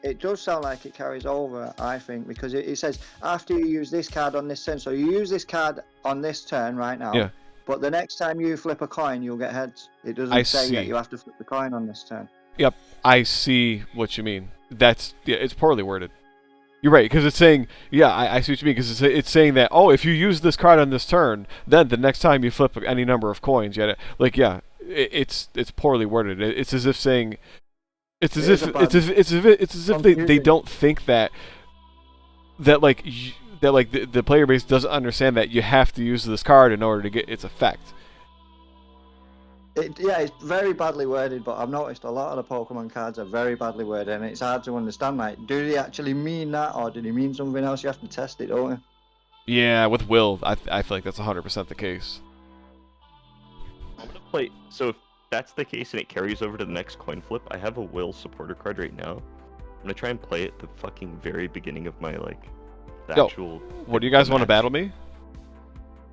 it does sound like it carries over, I think, because it says after you use this card on this turn. So you use this card on this turn right now. Yeah. But the next time you flip a coin, you'll get heads. It doesn't I say yet see. you have to flip the coin on this turn. Yep, I see what you mean. That's yeah, it's poorly worded. You're right, because it's saying, yeah, I see what you mean, because it's saying that, oh, if you use this card on this turn, then the next time you flip any number of coins, like, yeah, it's poorly worded. It's as if saying, it's as if they don't think that like the player base doesn't understand that you have to use this card in order to get its effect. Yeah, it's very badly worded, but I've noticed a lot of the Pokemon cards are very badly worded, and it's hard to understand. Like, do they actually mean that, or do they mean something else? You have to test it, don't you? Yeah, with Will, I feel like that's 100% the case. I'm gonna play. So if that's the case and it carries over to the next coin flip, I have a Will supporter card right now. I'm gonna try and play it at the fucking very beginning of my the Yo, actual. What do you guys want to match. battle me?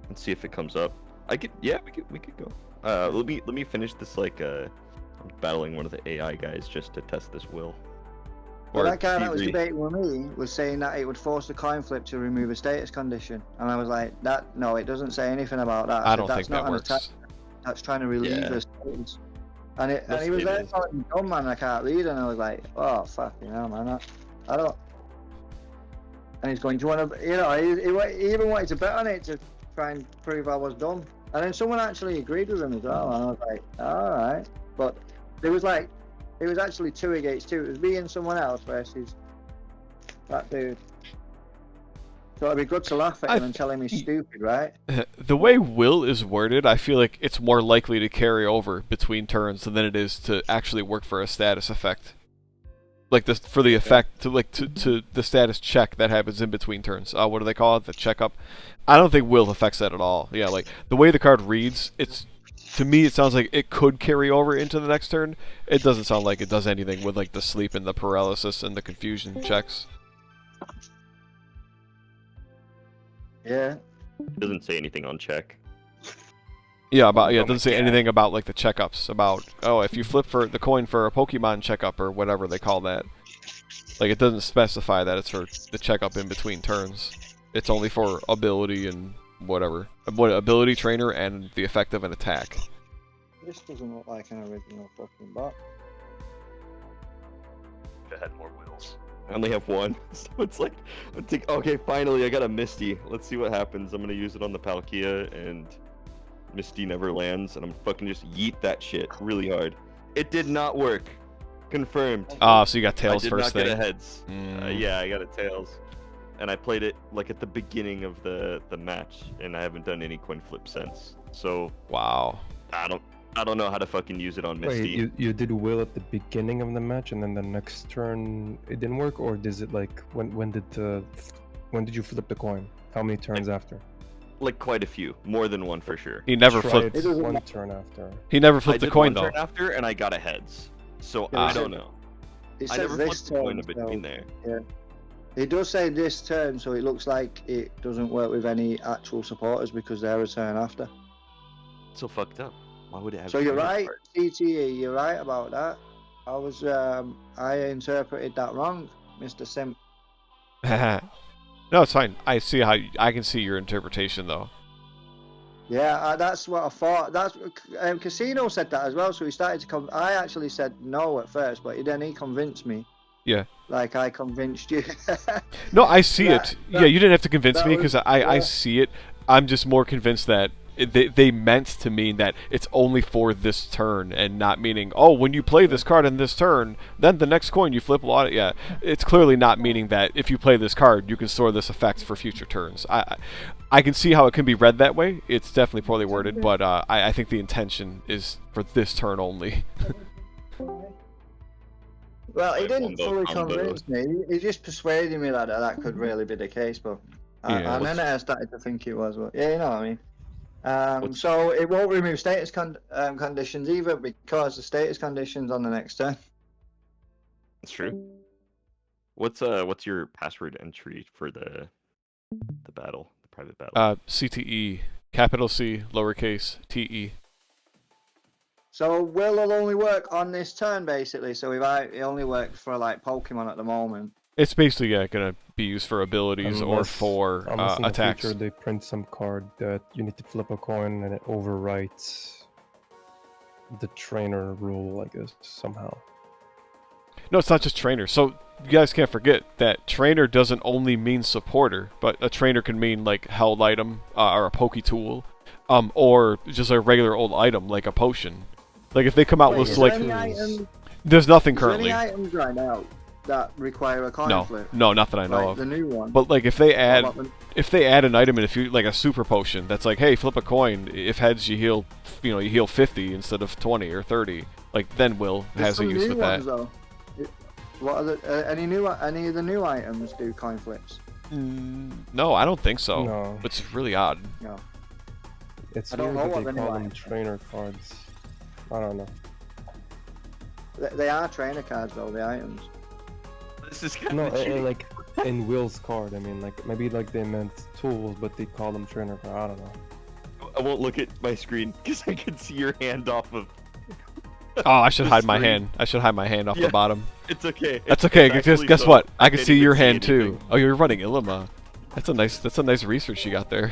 And see if it comes up. We could go. Let me finish this I'm battling one of the AI guys just to test this Will. Well, Or that guy that was T3. debating with me was saying that it would force the coin flip to remove a status condition, and I was like, no, it doesn't say anything about that. I don't that's think not that an works. attack. That's trying to relieve Yeah. the status. And he was It there is. calling me dumb, man. I can't read, and I was like, oh fucking hell, man. I don't. And he's going, do you want to? You know, he even wanted to bet on it to try and prove I was dumb. And then someone actually agreed with him as well, and I was like, all right. But it was actually 2 against 2. It was me and someone else versus that dude. So it'd be good to laugh at him and tell him he's stupid, right? The way Will is worded, I feel like it's more likely to carry over between turns than it is to actually work for a status effect. Like this for the effect to the status check that happens in between turns. What do they call it? The checkup. I don't think Will affects that at all. Yeah, like the way the card reads, to me it sounds like it could carry over into the next turn. It doesn't sound like it does anything with like the sleep and the paralysis and the confusion checks. Yeah. It doesn't say anything on check. Yeah, it doesn't say anything about like the checkups about if you flip for the coin for a Pokemon checkup or whatever they call that. Like it doesn't specify that it's for the checkup in between turns. It's only for ability and whatever. Ability trainer and the effect of an attack. This doesn't look like an original fucking box. I had more Wills. I only have one, so it's like, okay, finally I got a Misty. Let's see what happens. I'm gonna use it on the Palkia, and Misty never lands, and I'm fucking just yeet that shit really hard. It did not work. Confirmed. So you got Tails I did first not thing. get a heads. Yeah, I got a Tails, and I played it like at the beginning of the match, and I haven't done any coin flip since. So wow. I don't know how to fucking use it on Misty. Wait, you did Will at the beginning of the match, and then the next turn it didn't work, or is it like when did you flip the coin? How many turns after? Like quite a few, more than one for sure. He never Try flipped. it one turn after. He never I flipped the did coin one though. turn after, and I got a heads. So Yeah, I don't know. It I says never this flipped the coin turn. in between there. Yeah. It does say this turn, so it looks like it doesn't work with any actual supporters because they're a turn after. So fucked up. Why would it have? So you're trigger right, cards? CTE, you're right about that. I interpreted that wrong, Mr. Simp. No, it's fine. I can see your interpretation though. Yeah, that's what I thought. That's Casino said that as well. So he started to I actually said no at first, but then he convinced me. Yeah. Like I convinced you. No, I see it. Yeah, you didn't have to convince that me was- because I yeah. see it. I'm just more convinced that they meant to mean that it's only for this turn and not meaning, oh, when you play this card in this turn, then the next coin you flip a lot. Yeah, it's clearly not meaning that if you play this card, you can store this effect for future turns. I can see how it can be read that way. It's definitely poorly worded, but I think the intention is for this turn only. Well, he Like didn't fully combo. convince me. He just persuaded me that could really be the case, but Yeah, and then I started to think it was. But yeah, you know what I mean. What's- So it won't remove status conditions either because the status conditions on the next turn. That's true. What's your password entry for the battle, the private battle? CTE Capital C, lowercase T-E. So will it only work on this turn basically? So it only works for like Pokemon at the moment. It's basically gonna be used for abilities or Unless- for Unless in attacks. the future they print some card that you need to flip a coin and it overwrites the trainer rule, I guess, somehow. No, it's not just trainer. So you guys can't forget that trainer doesn't only mean supporter, but a trainer can mean like held item or a Poke tool, or just a regular old item like a potion. Like if they come out Wait, with is like, there any items, there's nothing is there currently. any items right now that require a coin No, flip? no, not that I know Like of. the new one. But like if they add What about if they add an item in, if you like a super potion that's like, hey, flip a coin. If heads, you heal, you heal 50 instead of 20 or 30. Like then Will There's has a some use new with that. ones, though. What are the any of the new items do coin flips? No, I don't think so. No. It's really odd. No. It's I don't weird know that what they the new call them items are. trainer cards. I don't know. They are trainer cards though, the items. This is kind No, of cheating. like in Will's card, I mean, like maybe like they meant tools, but they call them trainer card. I don't know. I won't look at my screen because I can see your hand off of. Oh, I should The hide my screen. hand. I should hide my hand off Yeah. the bottom. It's okay. That's okay. It's Because actually guess so what? I can can't see even your see hand too. anything. Oh, you're running Illima. That's a nice research you got there.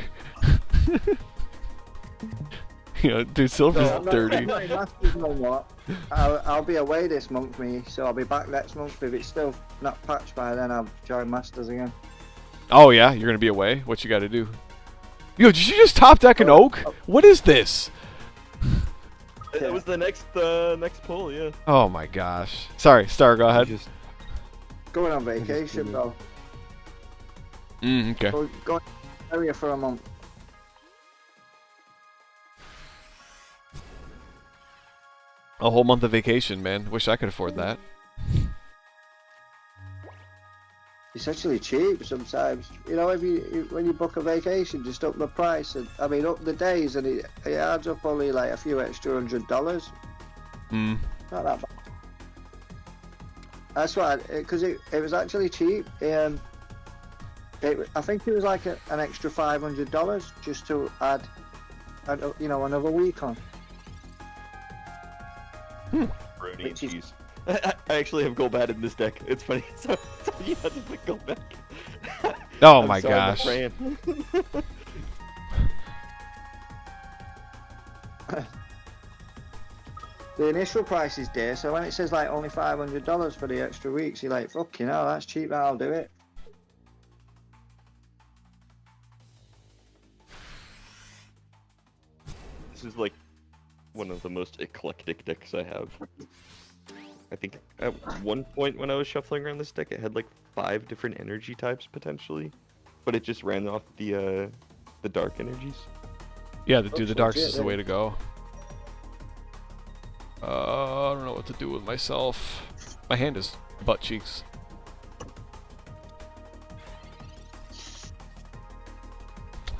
Dude, Silver's So, I'm not dirty. playing Masters no more. I'll be away this month, so I'll be back next month. If it's still not patched by then, I'll join Masters again. Oh yeah, you're gonna be away. What you got to do? Yo, did you just top deck an oak? What is this? That was the next pull, yeah. Oh my gosh. Sorry, Star. Go ahead. Just Going on just vacation, do bro. Okay. Going area for a month. A whole month of vacation, man. Wish I could afford that. It's actually cheap sometimes. When you book a vacation, just up the price and up the days, and it adds up only like a few extra $100. Hmm. Not that bad. That's why, because it was actually cheap. I think it was like an extra $500 just to add, another week on. Brody and Which is- cheese. I actually have Golbat in this deck. It's funny. So you had to pick Golbat. Oh I'm my sorry, gosh. friend. The initial price is dear, so when it says like only $500 for the extra weeks, you're like, fucking hell, that's cheap, I'll do it. This is like one of the most eclectic decks I have. I think at one point when I was shuffling around this deck, it had like 5 different energy types potentially, but it just ran off the dark energies. Yeah, the Looks darks legit, is the yeah. way to go. I don't know what to do with myself. My hand is butt cheeks.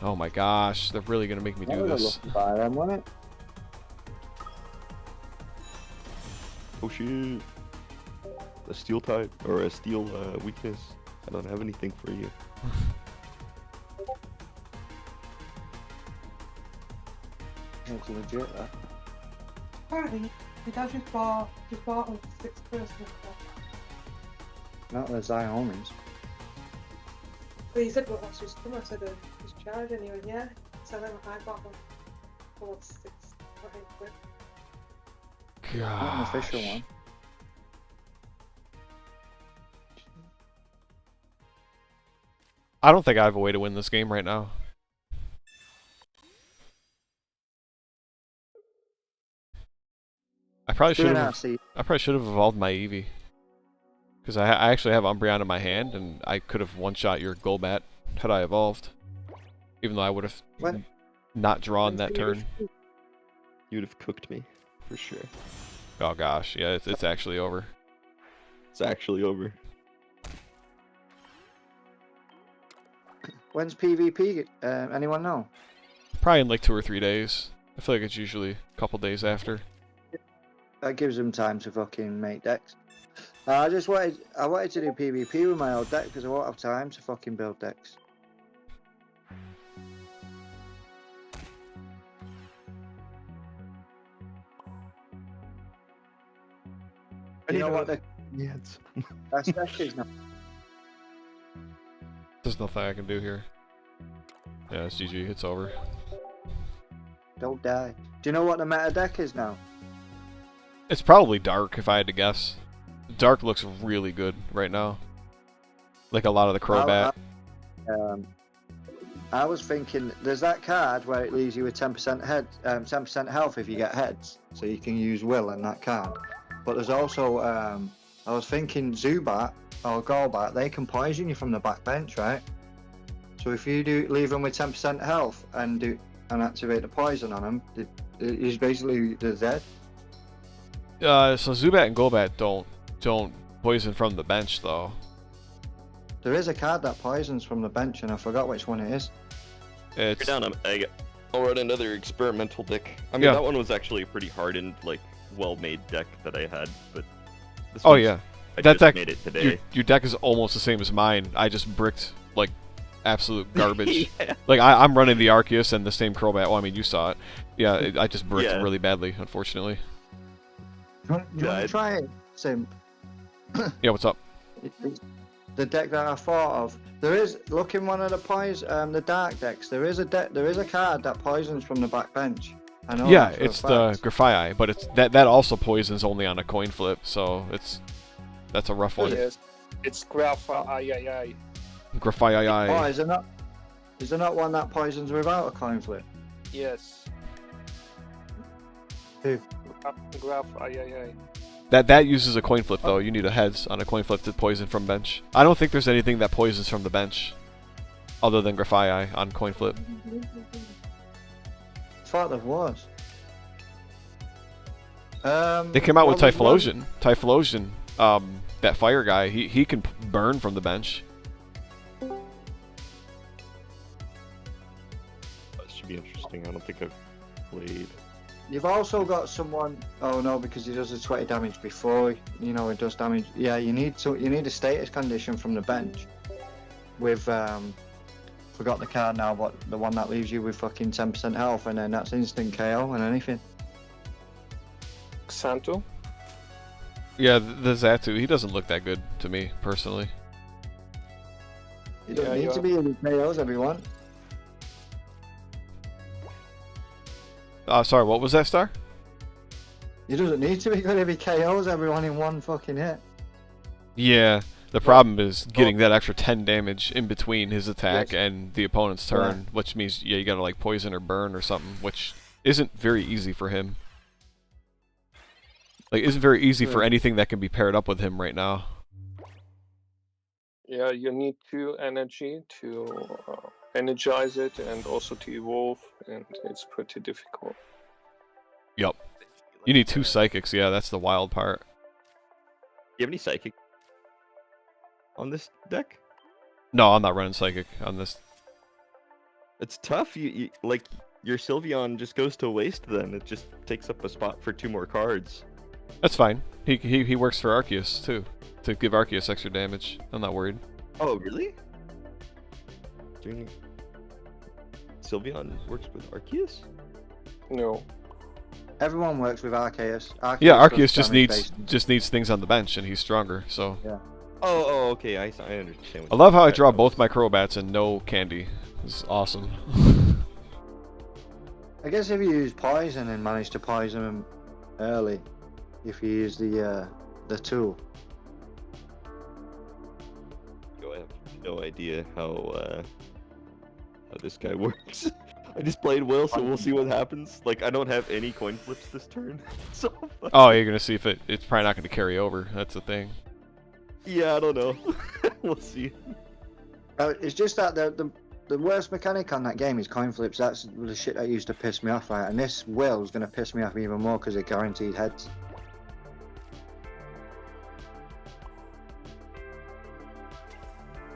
Oh my gosh, they're really gonna make me do this. Buy them, wasn't it? Oh shit! A steel type or a steel weakness. I don't have anything for you. It's legit, that. Apparently, my dad just bought like 6 person. Not the Xiomis. But he said, well, that's just come. I said, he's charged, and he went, yeah. So then I bought one for 6 or 8 quid. Not an official Gosh. one. I don't think I have a way to win this game right now. I probably should have. See, I probably should have evolved my Eevee. Because I actually have Umbreon in my hand, and I could have one-shot your Golbat had I evolved. Even though I would have When- not drawn that turn. You'd have cooked me, for sure. Oh gosh, yeah, it's actually over. It's actually over. when's PvP? Anyone know? Probably in like 2 or 3 days. I feel like it's usually a couple days after. That gives them time to fucking make decks. I wanted to do PvP with my old deck because I won't have time to fucking build decks. You know what the Yes. best deck is now? There's nothing I can do here. Yeah, it's GG. It's over. Don't die. Do you know what the meta deck is now? It's probably Dark, if I had to guess. Dark looks really good right now. Like a lot of the Crobat. I was thinking, there's that card where it leaves you with 10% 10% health if you get heads, so you can use Will in that card. But there's also, I was thinking Zubat or Golbat, they can poison you from the back bench, right? So if you do leave them with 10% health and activate the poison on them, he's basically dead. So Zubat and Golbat don't poison from the bench though. There is a card that poisons from the bench, and I forgot which one it is. It's You're down. I'll run another experimental deck. I mean, Yeah. that one was actually a pretty hardened, like, well-made deck that I had, but this oh one's- yeah, I that just deck. made it today. Your deck is almost the same as mine. I just bricked like absolute garbage. Yeah. Like I'm running the Arceus and the same Crobat. Well, I mean you saw it. Yeah, I just bricked Yeah. really badly, unfortunately. Do you want to try it, Sim? Yeah, what's up? It's the deck that I thought of. There is, look in one of the the dark decks. There is a card that poisons from the back bench. I know. Yeah, that for a it's the fact. Grafaiai, but it's that also poisons only on a coin flip, so that's a rough one. Yes, it's Grafaiai. Grafaiai. Oh, is there not one that poisons without a coin flip? Yes. Who? Grafaiai. That uses a coin flip though. You need a heads on a coin flip to poison from bench. I don't think there's anything that poisons from the bench other than Grafaiai on coin flip. I thought there was. They came out with what was- Typhlosion. Typhlosion, that fire guy, he can burn from the bench. That should be interesting. I don't think I've played. You've also got someone. Oh no, because he does the 20 damage before. You know, it does damage. Yeah, you need a status condition from the bench. With forgot the card now, but the one that leaves you with fucking 10% health, and then that's instant KO and anything. Xanto? Yeah, the Zatu, he doesn't look that good to me personally. You don't Yeah, need you to are. be in the KOs, everyone. Sorry, what was that, Star? You doesn't need to be good if he KOs everyone in one fucking hit. Yeah, the problem is getting that extra 10 damage in between his attack and the opponent's turn, which means you gotta like poison or burn or something, which isn't very easy for him. Like, isn't very easy for anything that can be paired up with him right now. Yeah, you need 2 energy to energize it and also to evolve, and it's pretty difficult. Yep. You need 2 psychics, yeah, that's the wild part. Do you have any psychic on this deck? No, I'm not running psychic on this. It's tough. You like your Sylveon just goes to waste. Then it just takes up a spot for 2 more cards. That's fine. He works for Arceus too, to give Arceus extra damage. I'm not worried. Oh, really? Sylveon works with Arceus? No. Everyone works with Arceus. Yeah, does Arceus damage just needs things on the bench, and he's stronger. So. Yeah. Oh, okay. I understand. I love how I draw both my Crobats and no candy. It's awesome. I guess if you use poison and manage to poison him early, if you use the tool. I have no idea how this guy works. I just played Will, so we'll see what happens. Like, I don't have any coin flips this turn, so. Oh, you're gonna see if it's probably not gonna carry over. That's the thing. Yeah, I don't know. We'll see. It's just that the worst mechanic on that game is coin flips. That's the shit that used to piss me off, right? And this Will is gonna piss me off even more because it guaranteed heads.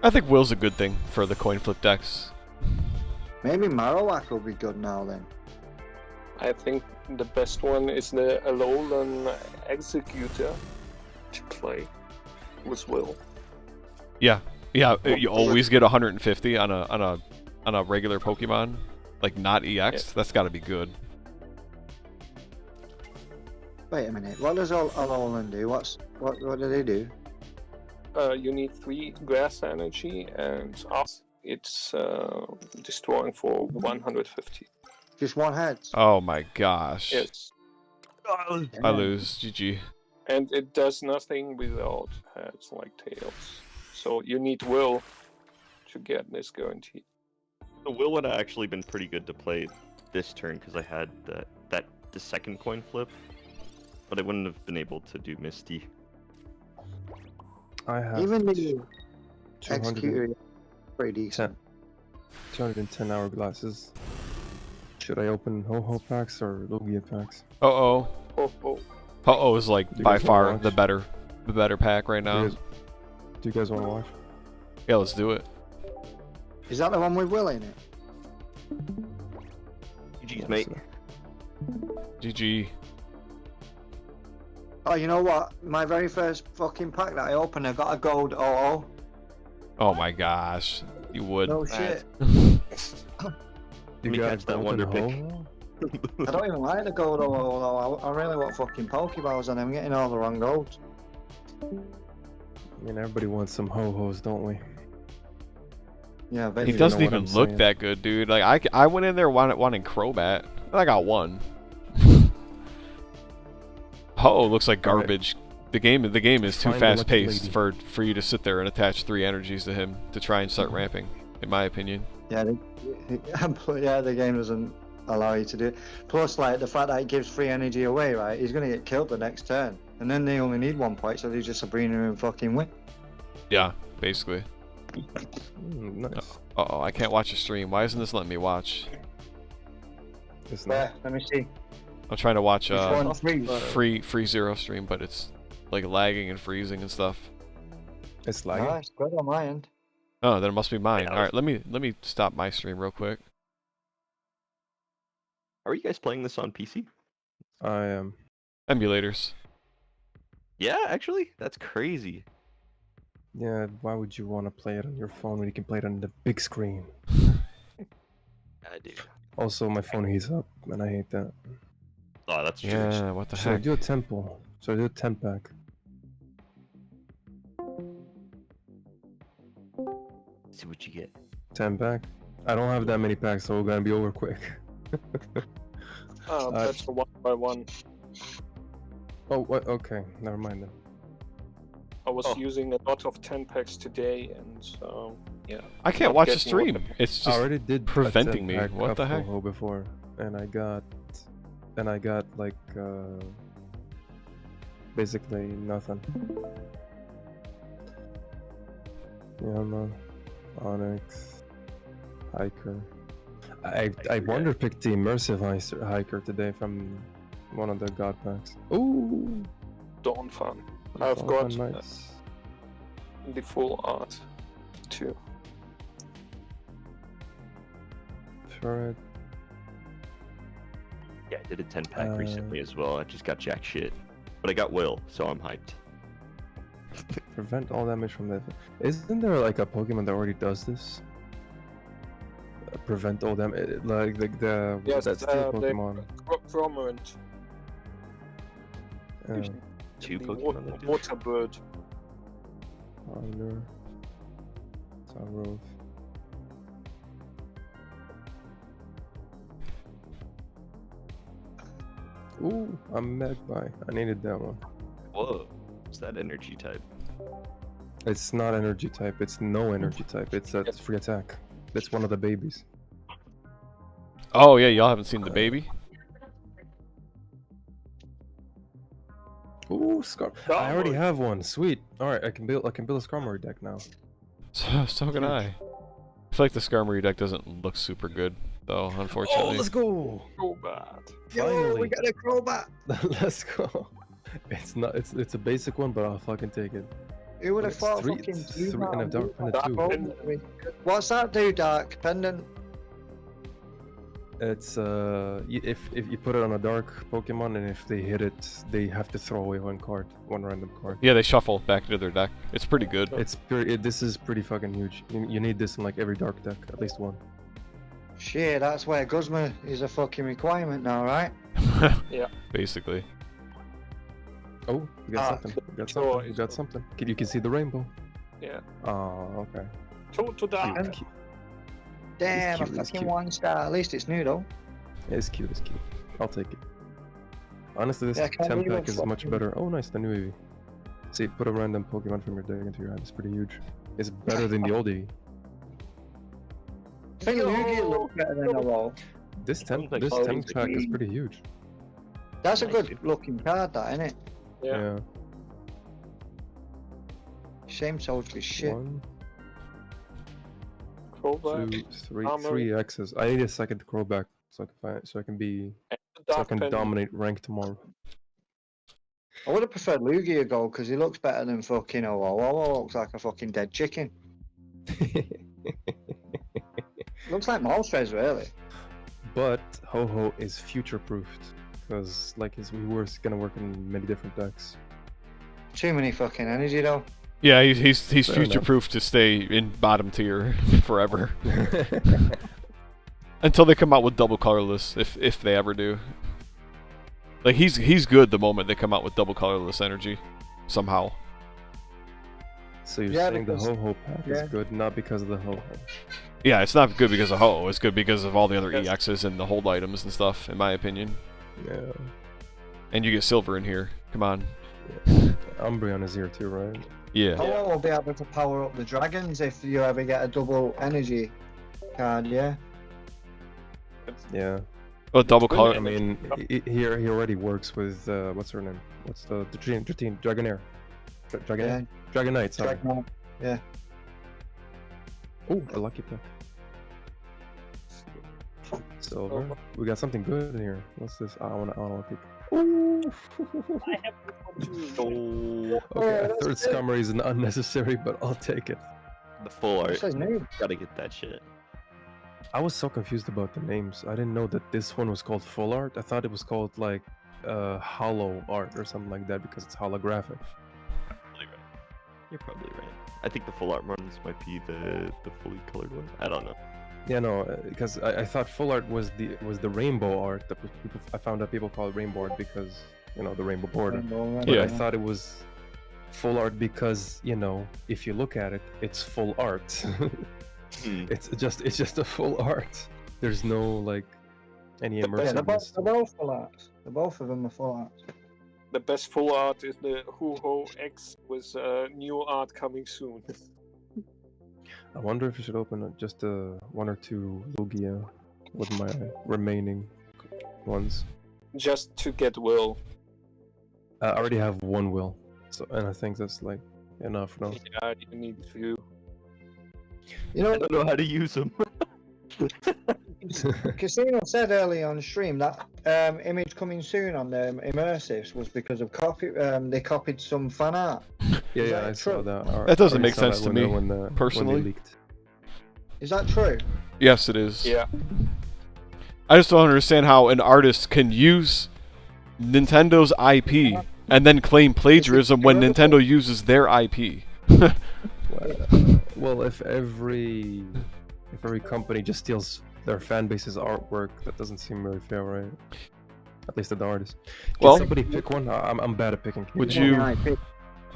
I think Will's a good thing for the coin flip decks. Maybe Marowak will be good now then. I think the best one is the Alolan Executor to play with Will. Yeah, you always get 150 on a regular Pokemon, like not EX. Yeah. That's got to be good. Wait a minute. What does Alolan do? What do they do? You need 3 grass energy, and it's destroying for 150. Just one head. Oh my gosh. Yes. I lose. GG. And it does nothing without heads like tails. So you need will to get this guaranteed. The will would have actually been pretty good to play this turn because I had the second coin flip, but I wouldn't have been able to do Misty. I have Even the 200 executor is pretty decent. 210 hourglasses. Should I open Ho-Ho packs or Lugia packs? Oh. Uh-oh is like Do you by guys wanna far watch? the better pack right now. Do you guys want to watch? Yeah, let's do it. Is that the one with Will in it? GG's, mate. GG. Oh, you know what? My very first fucking pack that I opened, I got a gold OO. Oh my gosh. You would. No shit. Let me catch that wonder pick. I don't even like the gold OO though. I really want fucking Pokeballs and I'm getting all the wrong golds. I mean, everybody wants some Ho-Hos, don't we? Yeah, He doesn't even look that good, dude. Like I went in there wanting Crobat, and I got one. Oh, looks like garbage. The game is too Find the fast lucky paced lady. for you to sit there and attach 3 energies to him to try and start ramping, in my opinion. Yeah, the game doesn't allow you to do it. Plus, like the fact that it gives free energy away, right? He's gonna get killed the next turn, and then they only need 1 point, so they just Sabrina and fucking win. Yeah, basically. Nice. Uh-oh, I can't watch a stream. Why isn't this letting me watch? It's Yeah, not. let me see. I'm trying to watch Which one? free Zero stream, but it's like lagging and freezing and stuff. It's lagging. Nice, good on my end. Oh, then it must be mine. Yeah. All right, let me stop my stream real quick. Are you guys playing this on PC? I am. Emulators. Yeah, actually, that's crazy. Yeah, why would you want to play it on your phone when you can play it on the big screen? I do. Also, my phone heats up, and I hate that. Oh, that's true. Yeah, what the Should I heck? do a temple? Should I do a temp pack? See what you get. 10 pack? I don't have that many packs, so we're gonna be over quick. That's a 1x1. Oh, what? Okay, never mind then. I was using a lot of 10 packs today, and yeah. I can't not watch the getting stream. what- It's I just already did a preventing 10 me. pack What of the heck? Ho-Ho before, and I got like basically nothing. Yeah, man. Onyx, Hiker. I wonder picked the immersive hiker today from one of the god packs. Ooh, Dawn Fun. I've oh, got nice. the full art too. Turret. Yeah, I did a 10 pack recently as well. I just got jack shit. But I got Will, so I'm hyped. Prevent all damage from that. Isn't there like a Pokemon that already does this? Prevent all damage, like the Yes, that steel the Pokemon. Cormorant. Two the Pokemon that do it. water bird. Thunder. Tarov. Ooh, a Magpie. I needed that one. Whoa. What's that energy type? It's not energy type. It's no energy type. It's a free attack. That's one of the babies. Oh yeah, y'all haven't seen the baby? Ooh, Scar. I already have one. Sweet. All right, I can build a Skarmory deck now. So can I. I feel like the Skarmory deck doesn't look super good, though, unfortunately. Oh, let's go! Crobat. Finally. we got a Crobat. Let's go. It's not. It's a basic one, but I'll fucking take it. Who would have It's thought three fucking and a dark pendant too. What's that do, Dark Pendant? It's if you put it on a dark Pokemon and if they hit it, they have to throw away one random card. Yeah, they shuffle back into their deck. It's pretty good. It's this is pretty fucking huge. You need this in like every dark deck, at least one. Shit, that's where Guzma is a fucking requirement now, right? Yeah. Basically. Oh, we got something. We got something. We it's got something. You can see the rainbow. Yeah. Oh, okay. To die. Cute, cute. Damn, cute, a it's fucking cute. 1-star. At least it's new though. It's cute. It's cute. I'll take it. Honestly, this Yeah, can I temp really pack is want much fucking- better. Oh, nice, the new EV. See, put a random Pokemon from your deck into your hand. It's pretty huge. It's better than the old EV. I think Lugia looks better than the wall. This temp like pack is pretty huge. That's a Nice, good dude. looking card, that, isn't it? Yeah. Shame sold for shit. 1, Crowbar. 2, 3, armor. 3 X's. I need a second Crowback so I can dominate rank tomorrow. I would have preferred Lugia gold because he looks better than fucking Owuwa. Looks like a fucking dead chicken. Looks like Moltres, really. But Ho-Ho is future-proofed because like his rework's gonna work in many different decks. Too many fucking energy though. Yeah, he's Fair future-proof to stay in bottom tier forever. Until they come out with double colorless, if they ever do. Like he's good the moment they come out with double colorless energy, somehow. So you're Yeah, saying the because- Ho-Ho pack yeah. is good, not because of the Ho-Ho. Yeah, it's not good because of Ho, it's good because of all the other Yes. EXs and the hold items and stuff, in my opinion. Yeah. And you get silver in here. Come on. Yeah. Umbreon is here too, right? Yeah. Owuwa will be able to power up the dragons if you ever get a double energy card, yeah? Yeah. Oh, double Twin color. I mean, he already works with what's her name? What's the team? Dragonair. Dragonair. Dragonite. Sorry. Dragon, yeah. Oh, a lucky pick. Silver. We got something good in here. What's this? I want to pick. Ooh. I have this one too. Okay, a third Scummery is unnecessary, but I'll take it. The full art. This is new. Gotta get that shit. I was so confused about the names. I didn't know that this one was called full art. I thought it was called like hollow art or something like that because it's holographic. Probably right. You're probably right. I think the full art ones might be the fully colored ones. I don't know. Yeah, no, because I thought full art was the rainbow art. That I found out people call it rainbow art because the rainbow border. But Yeah. I thought it was full art because if you look at it, it's full art. It's just a full art. There's no like any Yeah, they're immersiveness. both full arts. Both of them are full arts. The best full art is the Ho-Ho X with new art coming soon. I wonder if I should open just 1 or 2 Lugia with my remaining ones. Just to get Will. I already have 1 will, and I think that's like enough. No. Yeah, you need to. You know, I don't know how to use them. Casino said earlier on stream that image coming soon on the immersives was because of they copied some fan art. Yeah, that I saw true? that. That doesn't I make saw sense that to when me, when they personally. leaked. Is that true? Yes, it is. Yeah. I just don't understand how an artist can use Nintendo's IP and then claim plagiarism when Nintendo uses their IP. Well, if every company just steals their fan base's artwork, that doesn't seem very fair, right? At least to the artist. Can Well- somebody pick one? I'm bad at picking. Would Can you?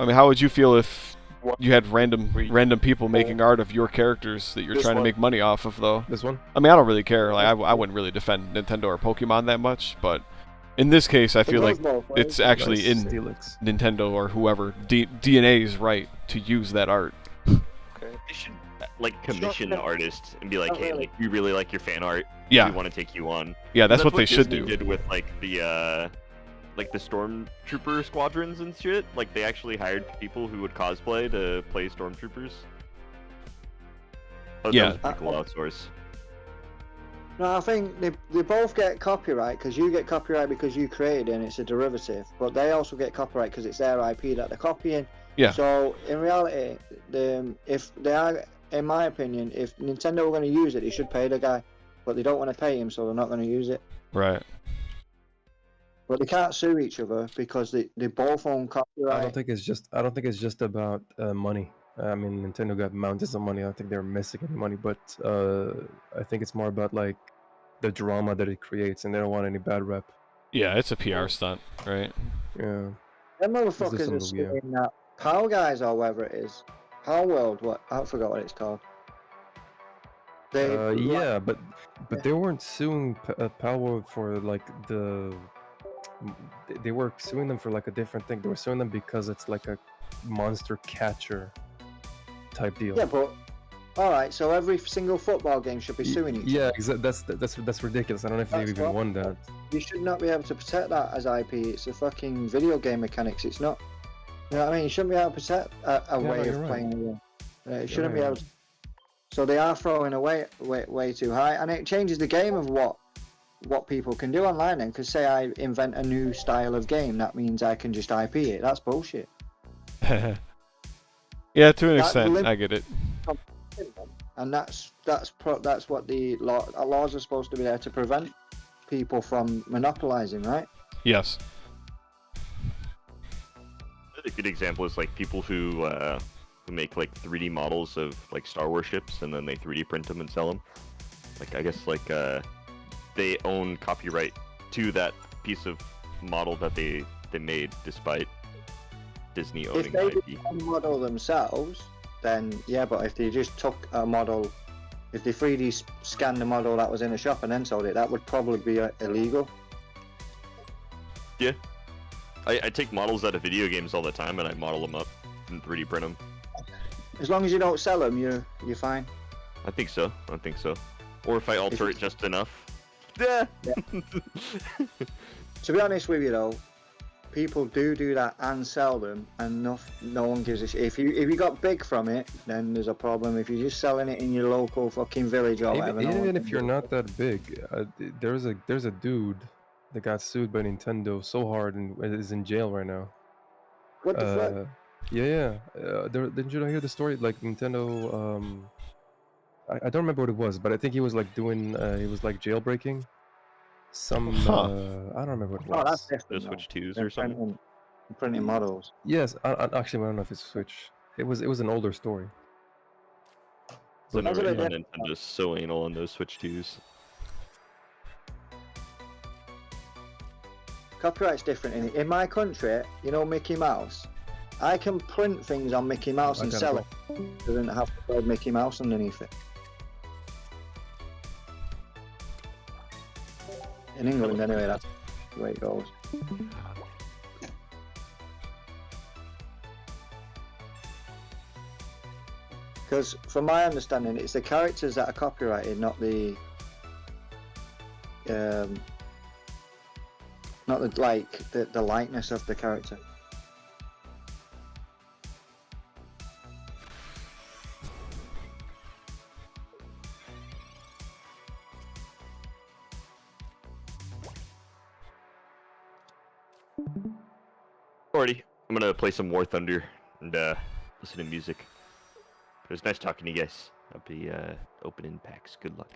I mean, how would you feel if you had random people making art of your characters that you're This trying to one. make money off of, though? This one? I mean, I don't really care. Like, I wouldn't really defend Nintendo or Pokemon that much, but in this case, I feel like it's actually in Steelix. Nintendo or whoever DNA's right to use that art. Okay. They should like commission the artist and be like, hey, like we really like your fan art. Yeah. We want to take you on. Yeah, that's what they should Disney do. did with like the stormtrooper squadrons and shit. Like they actually hired people who would cosplay to play stormtroopers. Oh, Yeah. that was pretty cool outsource. No, I think they both get copyright because you get copyright because you created it and it's a derivative, but they also get copyright because it's their IP that they're copying. Yeah. So in reality, if they are, in my opinion, if Nintendo were going to use it, they should pay the guy, but they don't want to pay him, so they're not going to use it. Right. But they can't sue each other because they both own copyright. I don't think it's just about money. I mean, Nintendo got mountains of money. I don't think they're missing any money, but I think it's more about like the drama that it creates, and they don't want any bad rep. Yeah, it's a PR stunt, right? Yeah. Them this motherfuckers on are the Wii U. saying that Power Guys or whatever it is. Power World, what? I forgot what it's called. They Yeah, but Yeah. they weren't suing Power for like they were suing them for like a different thing. They were suing them because it's like a monster catcher type deal. Yeah, but all right. So every single football game should be suing each Yeah, other. that's ridiculous. I don't know if they That's even what- won that. You should not be able to protect that as IP. It's a fucking video game mechanics. It's not. You know what I mean? You shouldn't be able to protect a way no, of you're playing a game. It shouldn't right, be able to. So they are throwing away way too high, and it changes the game of what people can do online. Then, because say I invent a new style of game, that means I can just IP it. That's bullshit. Yeah, to an That extent, lim- I get it. And that's what the laws are supposed to be there to prevent people from monopolizing, right? Yes. A good example is like people who make like 3D models of like Star Wars ships and then they 3D print them and sell them. Like I guess like they own copyright to that piece of model that they made, despite Disney If owning they the IP. did a model themselves, then yeah. But if they just took a model, if they 3D scanned the model that was in a shop and then sold it, that would probably be illegal. Yeah. I take models out of video games all the time and I model them up and 3D print them. As long as you don't sell them, you're fine. I think so. Or if I alter it just enough. Yeah. To be honest with you though, people do that and sell them, and no one gives a shit. If you got big from it, then there's a problem. If you're just selling it in your local fucking village or whatever, no one Even can if you're do it. not that big, there's a dude that got sued by Nintendo so hard and is in jail right now. What the fuck? Yeah. Didn't you hear the story? Like Nintendo, I don't remember what it was, but I think he was like doing, he was like jailbreaking some. Huh. I don't remember what it Oh, that's was. different. Those though. Switch 2s They're or something. printing models. Yes, actually, I don't know if it's Switch. It was an older story. So no That's a bit reason different. Nintendo's so anal on those Switch 2s. Copyright's different in my country. You know Mickey Mouse. I can print things on Mickey Mouse and sell it. Doesn't have to write Mickey Mouse underneath it. In England, anyway, that's the way it goes. Because, from my understanding, it's the characters that are copyrighted, not the the likeness of the character. Alrighty, I'm gonna play some War Thunder and listen to music. It was nice talking to you guys. I'll be opening packs. Good luck.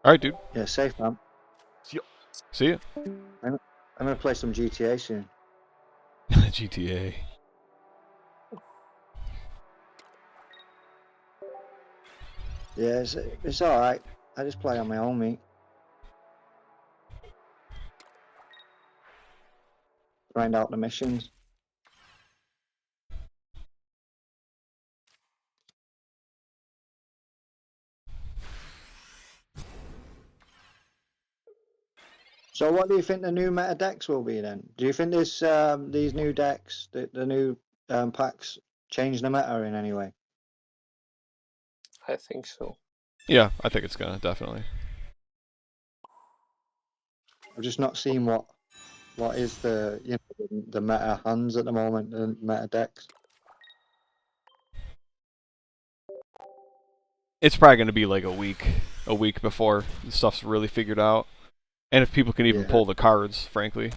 All right, dude. Yeah, safe, man. See ya. I'm gonna play some GTA soon. GTA. Yeah, it's alright. I just play on my own, mate. Grind out the missions. So what do you think the new meta decks will be then? Do you think this these new decks, the new packs, change the meta in any way? I think so. Yeah, I think it's gonna definitely. I've just not seen what is the the meta hands at the moment, the meta decks. It's probably gonna be like a week before the stuff's really figured out, and if people can even pull the cards, frankly.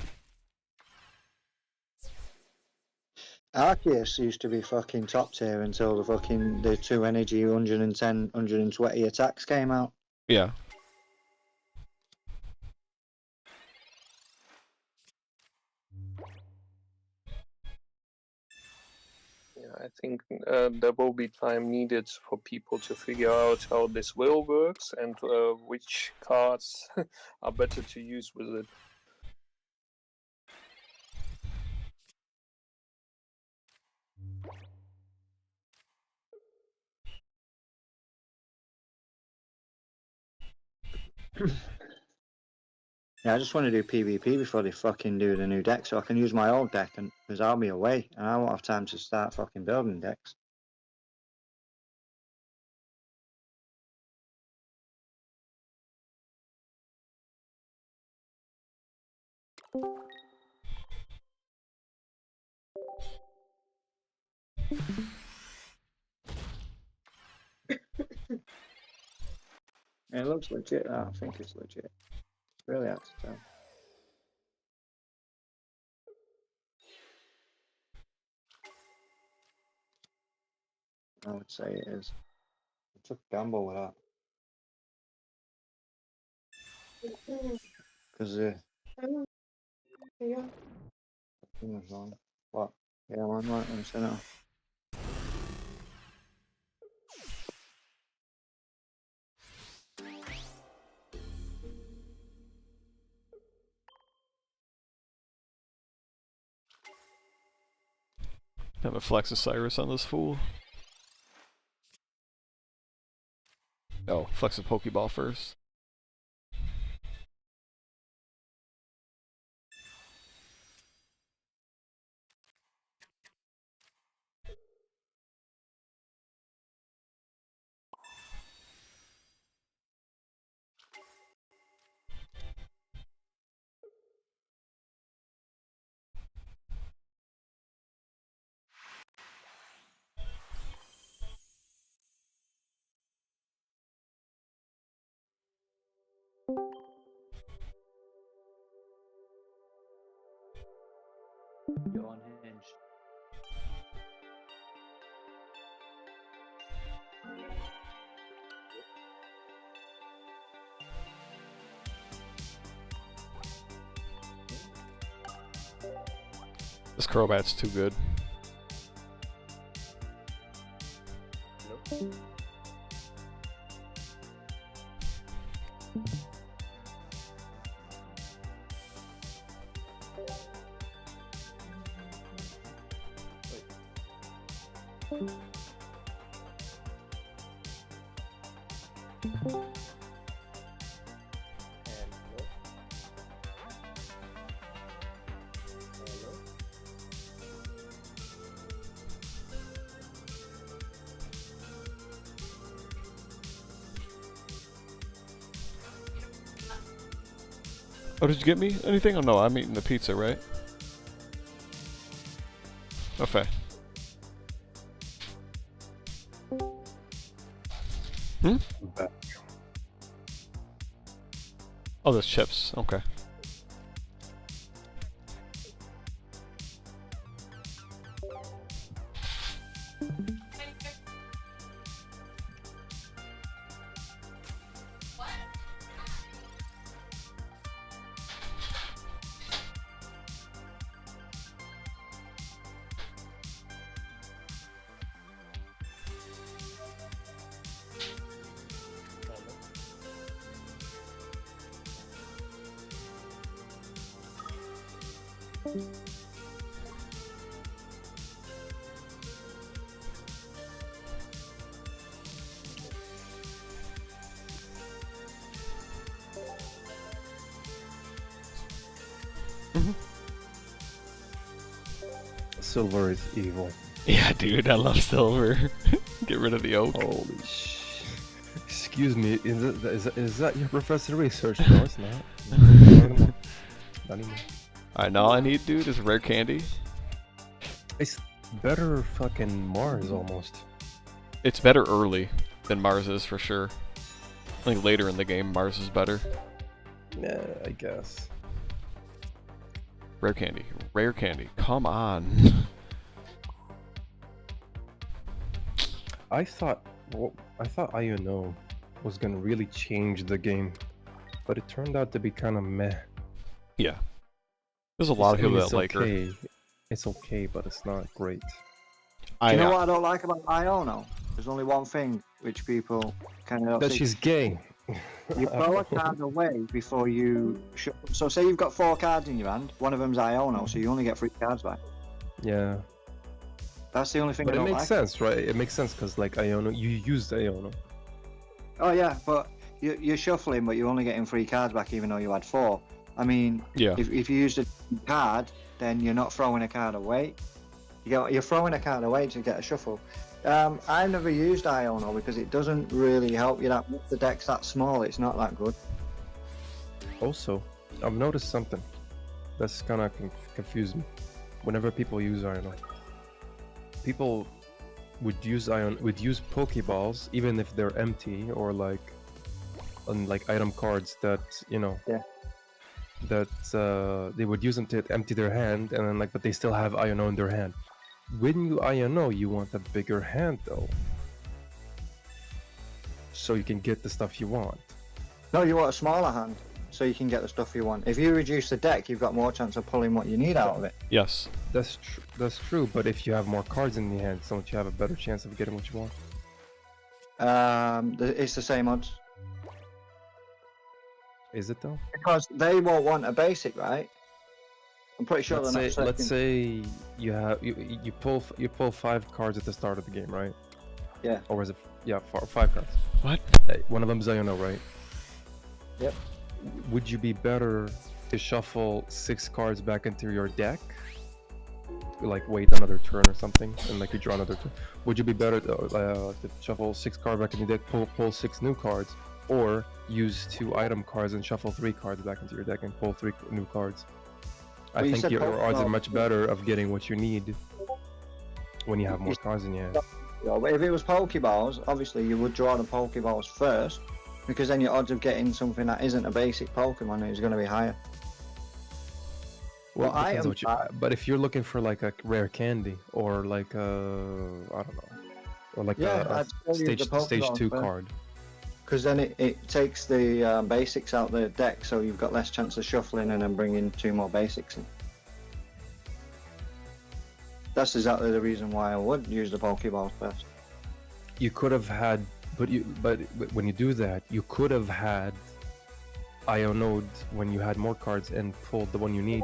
Arceus used to be fucking top tier until the 2 energy 110, 120 attacks came out. Yeah. Yeah, I think there will be time needed for people to figure out how this will works and which cards are better to use with it. Yeah, I just want to do PvP before they fucking do the new deck, so I can use my old deck, and because I'll be away, and I won't have time to start fucking building decks. It looks legit. I don't think it's legit. Really hard to tell. I would say it is. I took a gamble with that. Because Yeah. thing was wrong. What? Yeah, one right, let me set it off. Have a Flex Osiris on this fool. Oh, Flex a Pokeball first. You're unhinged. This Crobat's too good. Oh, did you get me anything? Oh no, I'm eating the pizza, right? Okay. Hmm? Oh, there's chips. Okay. Silver is evil. Yeah, dude, I love silver. Get rid of the oak. Holy sh! Excuse me, is that your professor research? No, it's not. Not anymore. Alright, now all I need, dude, is rare candy. It's better fucking Mars almost. It's better early than Mars is for sure. I think later in the game, Mars is better. Yeah, I guess. Rare candy. Rare candy. Come on. I thought INO was gonna really change the game, but it turned out to be kind of meh. Yeah. There's a lot of people that like her. It's okay, but it's not great. You know what I don't like about Iono? There's only one thing which people kind of That she's gay. You throw a card away before you. So say you've got 4 cards in your hand. One of them's Iono, so you only get 3 cards back. Yeah. That's the only thing. But I it don't makes like. sense, right? It makes sense because like Iono, you used Iono. Oh yeah, but you're shuffling, but you're only getting 3 cards back, even though you had 4. I mean, Yeah. if you used a card, then you're not throwing a card away. You're throwing a card away to get a shuffle. I've never used Iono because it doesn't really help you that much. The deck's that small, it's not that good. Also, I've noticed something that's kind of confused me. Whenever people use Iono, people would use Pokeballs even if they're empty, or like item cards that that they would use them to empty their hand, and then but they still have Iono in their hand. When you Iono, you want a bigger hand though, so you can get the stuff you want. No, you want a smaller hand so you can get the stuff you want. If you reduce the deck, you've got more chance of pulling what you need out of it. Yes. That's true, but if you have more cards in your hand, don't you have a better chance of getting what you want? It's the same odds. Is it though? Because they won't want a basic, right? I'm pretty sure Let's say you pull 5 cards at the start of the game, right? Yeah. Or is it 5 cards? What? One of them's Iono, right? Yep. Would you be better to shuffle 6 cards back into your deck? Like wait another turn or something, and you draw another turn. Would you be better to shuffle 6 cards back in your deck, pull 6 new cards, or use 2 item cards and shuffle 3 cards back into your deck and pull 3 new cards? I think your odds are much better of getting what you need when you have more cards in your hand. Yeah, but if it was Pokeballs, obviously you would draw the Pokeballs first, because then your odds of getting something that isn't a basic Pokemon is going to be higher. Well, but if you're looking for like a rare candy, or like I don't know, or like a stage 2 card, because then it takes the basics out the deck, so you've got less chance of shuffling and then bringing 2 more basics in. That's exactly the reason why I would use the Pokeballs first. You could have had, but when you do that, you could have had Iono'd when you had more cards and pulled the one you need.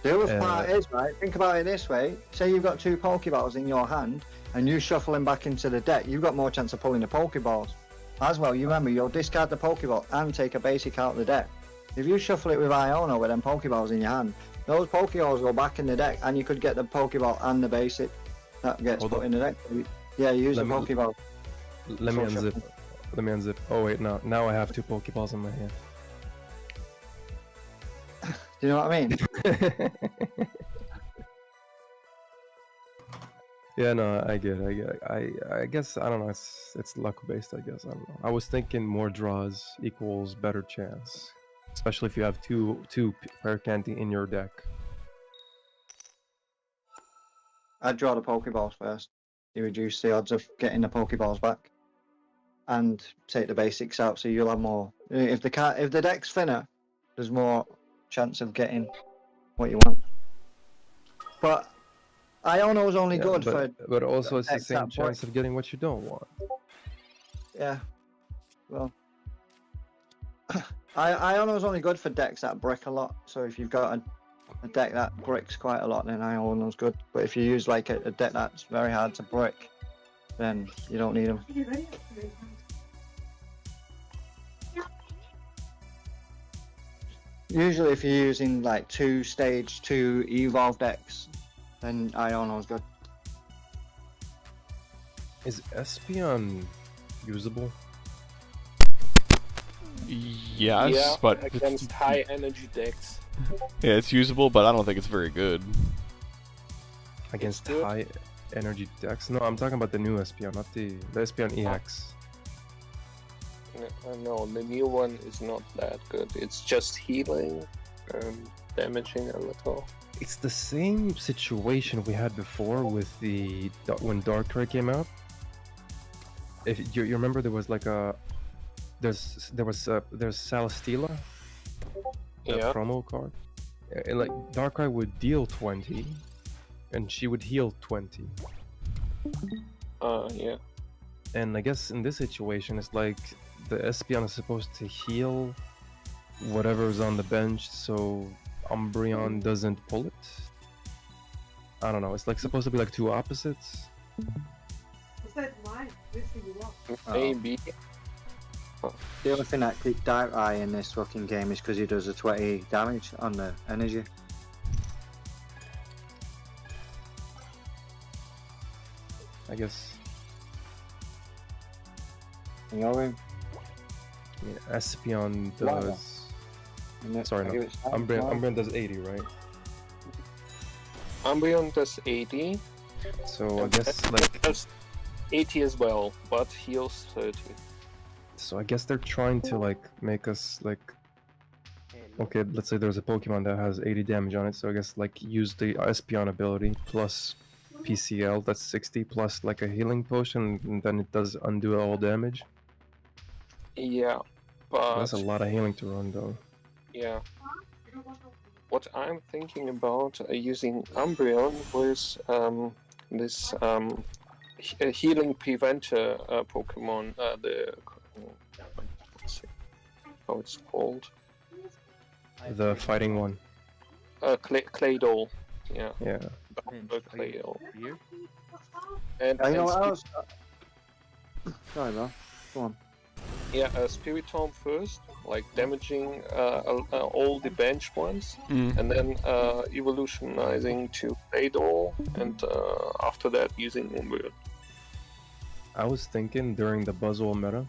The other part is, right, think about it this way. Say you've got 2 Pokeballs in your hand and you shuffle them back into the deck, you've got more chance of pulling the Pokeballs. As well, you remember, you'll discard the Pokeball and take a basic out of the deck. If you shuffle it with Iono with them Pokeballs in your hand, those Pokeballs go back in the deck and you could get the Pokeball and the basic that gets put in the deck. Yeah, use the Pokeball. Let me unzip. Oh wait, no. Now I have 2 Pokeballs in my hand. Do you know what I mean? Yeah, no, I get it. I guess, I don't know, it's luck based, I guess. I don't know. I was thinking more draws equals better chance. Especially if you have two rare candy in your deck. I'd draw the Pokeballs first. You reduce the odds of getting the Pokeballs back. And take the basics out, so you'll have more. If the deck's thinner, there's more chance of getting what you want. But Iono's only good for. But also, it's the same chance of getting what you don't want. Yeah. Well, Iono's only good for decks that brick a lot. So if you've got a deck that bricks quite a lot, then Iono's good. But if you use like a deck that's very hard to brick, then you don't need them. Usually if you're using like 2 stage 2 evolve decks, then Iono's good. Is Espeon usable? Yes, but against high energy decks. Yeah, it's usable, but I don't think it's very good. Against high energy decks? No, I'm talking about the new Espeon, not the Espeon EX. No, the new one is not that good. It's just healing and damaging a little. It's the same situation we had before with when Darkrai came out. If you remember, there was like there's Celesteela, the promo card, and like Darkrai would deal 20, and she would heal 20. Yeah. And I guess in this situation, it's like the Espeon is supposed to heal whatever's on the bench, so Umbreon doesn't pull it. I don't know. It's like supposed to be like 2 opposites. Maybe. The only thing that keeps Dark Eye in this fucking game is because he does a 20 damage on the energy. I guess. In your room. Yeah, Espeon does. Sorry, no. Umbreon does 80, right? Umbreon does 80. So I guess like does 80 as well, but heals 30. So I guess they're trying to like make us like. Okay, let's say there's a Pokemon that has 80 damage on it, so I guess like use the Espeon ability plus PCL, that's 60, plus like a healing potion, and then it does undo all damage. Yeah, but That's a lot of healing to run though. yeah. What I'm thinking about using Umbreon was this healing preventer Pokemon. Let's see how it's called. The fighting one. Claydol. Yeah. Yeah. Claydol. And You know what else? Sorry, bro. Go on. Yeah, Spiritomb first, like damaging all the bench ones, and then evolutionizing to Claydol, and after that using Umbreon. I was thinking during the Buzzwole meta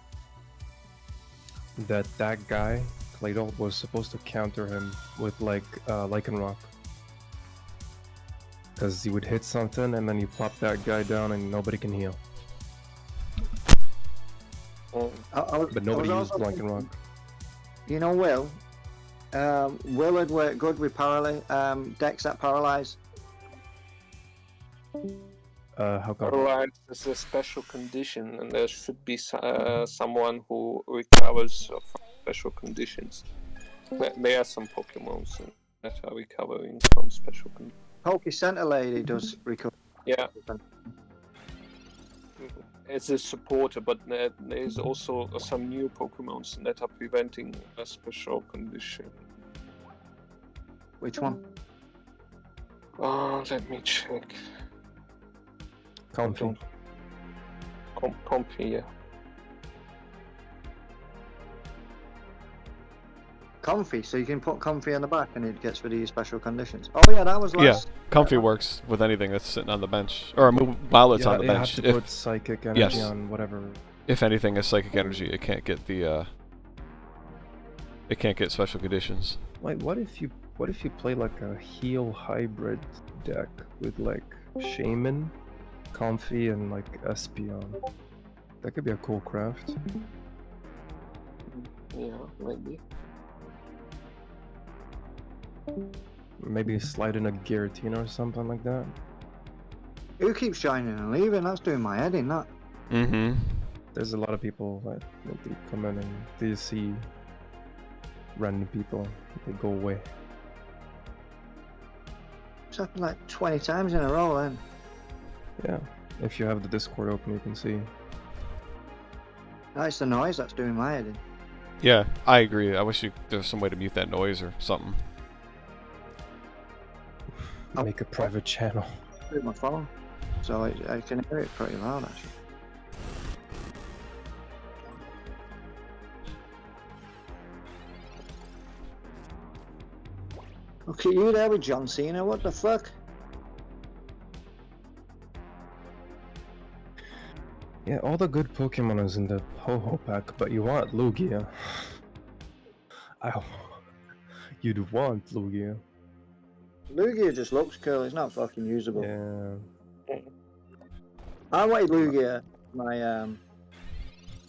that guy, Claydol, was supposed to counter him with like Lycanroc. Because he would hit something and then you pop that guy down and nobody can heal. But nobody used Lycanroc. You know, Will would work good with decks that paralyze. How come? Paralyzed is a special condition, and there should be someone who recovers from special conditions. There are some Pokemon that are recovering from special conditions. Poke Center Lady does recover. Yeah. It's a supporter, but there's also some new Pokemon that are preventing a special condition. Which one? Let me check. Comfy. Comfy, yeah. Comfy, so you can put Comfy on the back and it gets rid of your special conditions. Oh yeah, that was last. Yeah, Comfy works with anything that's sitting on the bench, or while it's on the bench. You have to put Psychic Energy on whatever. If anything is Psychic Energy, it can't get the. It can't get special conditions. Like, what if you play like a heal hybrid deck with like Shaman, Comfy, and like Espeon? That could be a cool craft. Yeah, maybe. Maybe slide in a Giratina or something like that. Who keeps joining and leaving? That's doing my head in, that. Mm-hmm. There's a lot of people that they come in and they see random people, they go away. It's happened like 20 times in a row then. Yeah, if you have the Discord open, you can see. That's the noise that's doing my head in. Yeah, I agree. I wish there was some way to mute that noise or something. Make a private channel. With my phone, so I can hear it pretty loud actually. Okay, you there with John Cena? What the fuck? Yeah, all the good Pokemon is in the Ho-Ho pack, but you want Lugia. You'd want Lugia. Lugia just looks cool, it's not fucking usable. Yeah. I wanted Lugia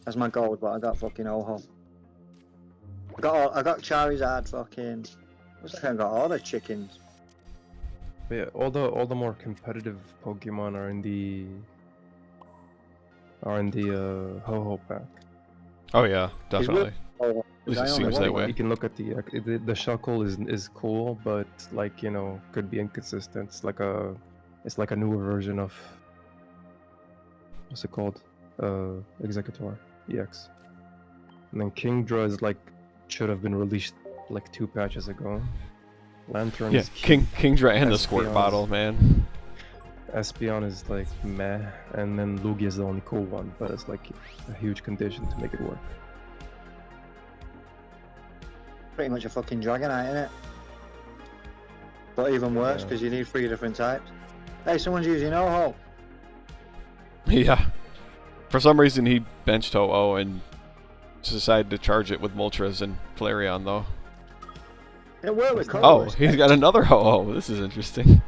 as my gold, but I got fucking Ho-Ho. I got Charizard fucking... Looks like I got all the chickens. But yeah, all the more competitive Pokemon are in the Ho-Ho pack. Oh yeah, definitely. At least it seems that way. You can look at the Shuckle is cool, but like, you know, could be inconsistent. It's like a newer version of what's it called? Executor EX. And then Kingdra is like should have been released like 2 patches ago. Lantern. Yeah, is Kingdra and the Squirt Espeon's- Bottle, man. Espeon is like meh, and then Lugia is the only cool one, but it's like a huge condition to make it work. pretty much a fucking Dragonite, isn't it? But even worse, Yeah. because you need 3 different types. Hey, someone's using Ho-Ho. Yeah. For some reason, he benched Ho-Oh and decided to charge it with Moltres and Flareon, though. It worked with Oh, colors. he's got another Ho-Oh. This is interesting.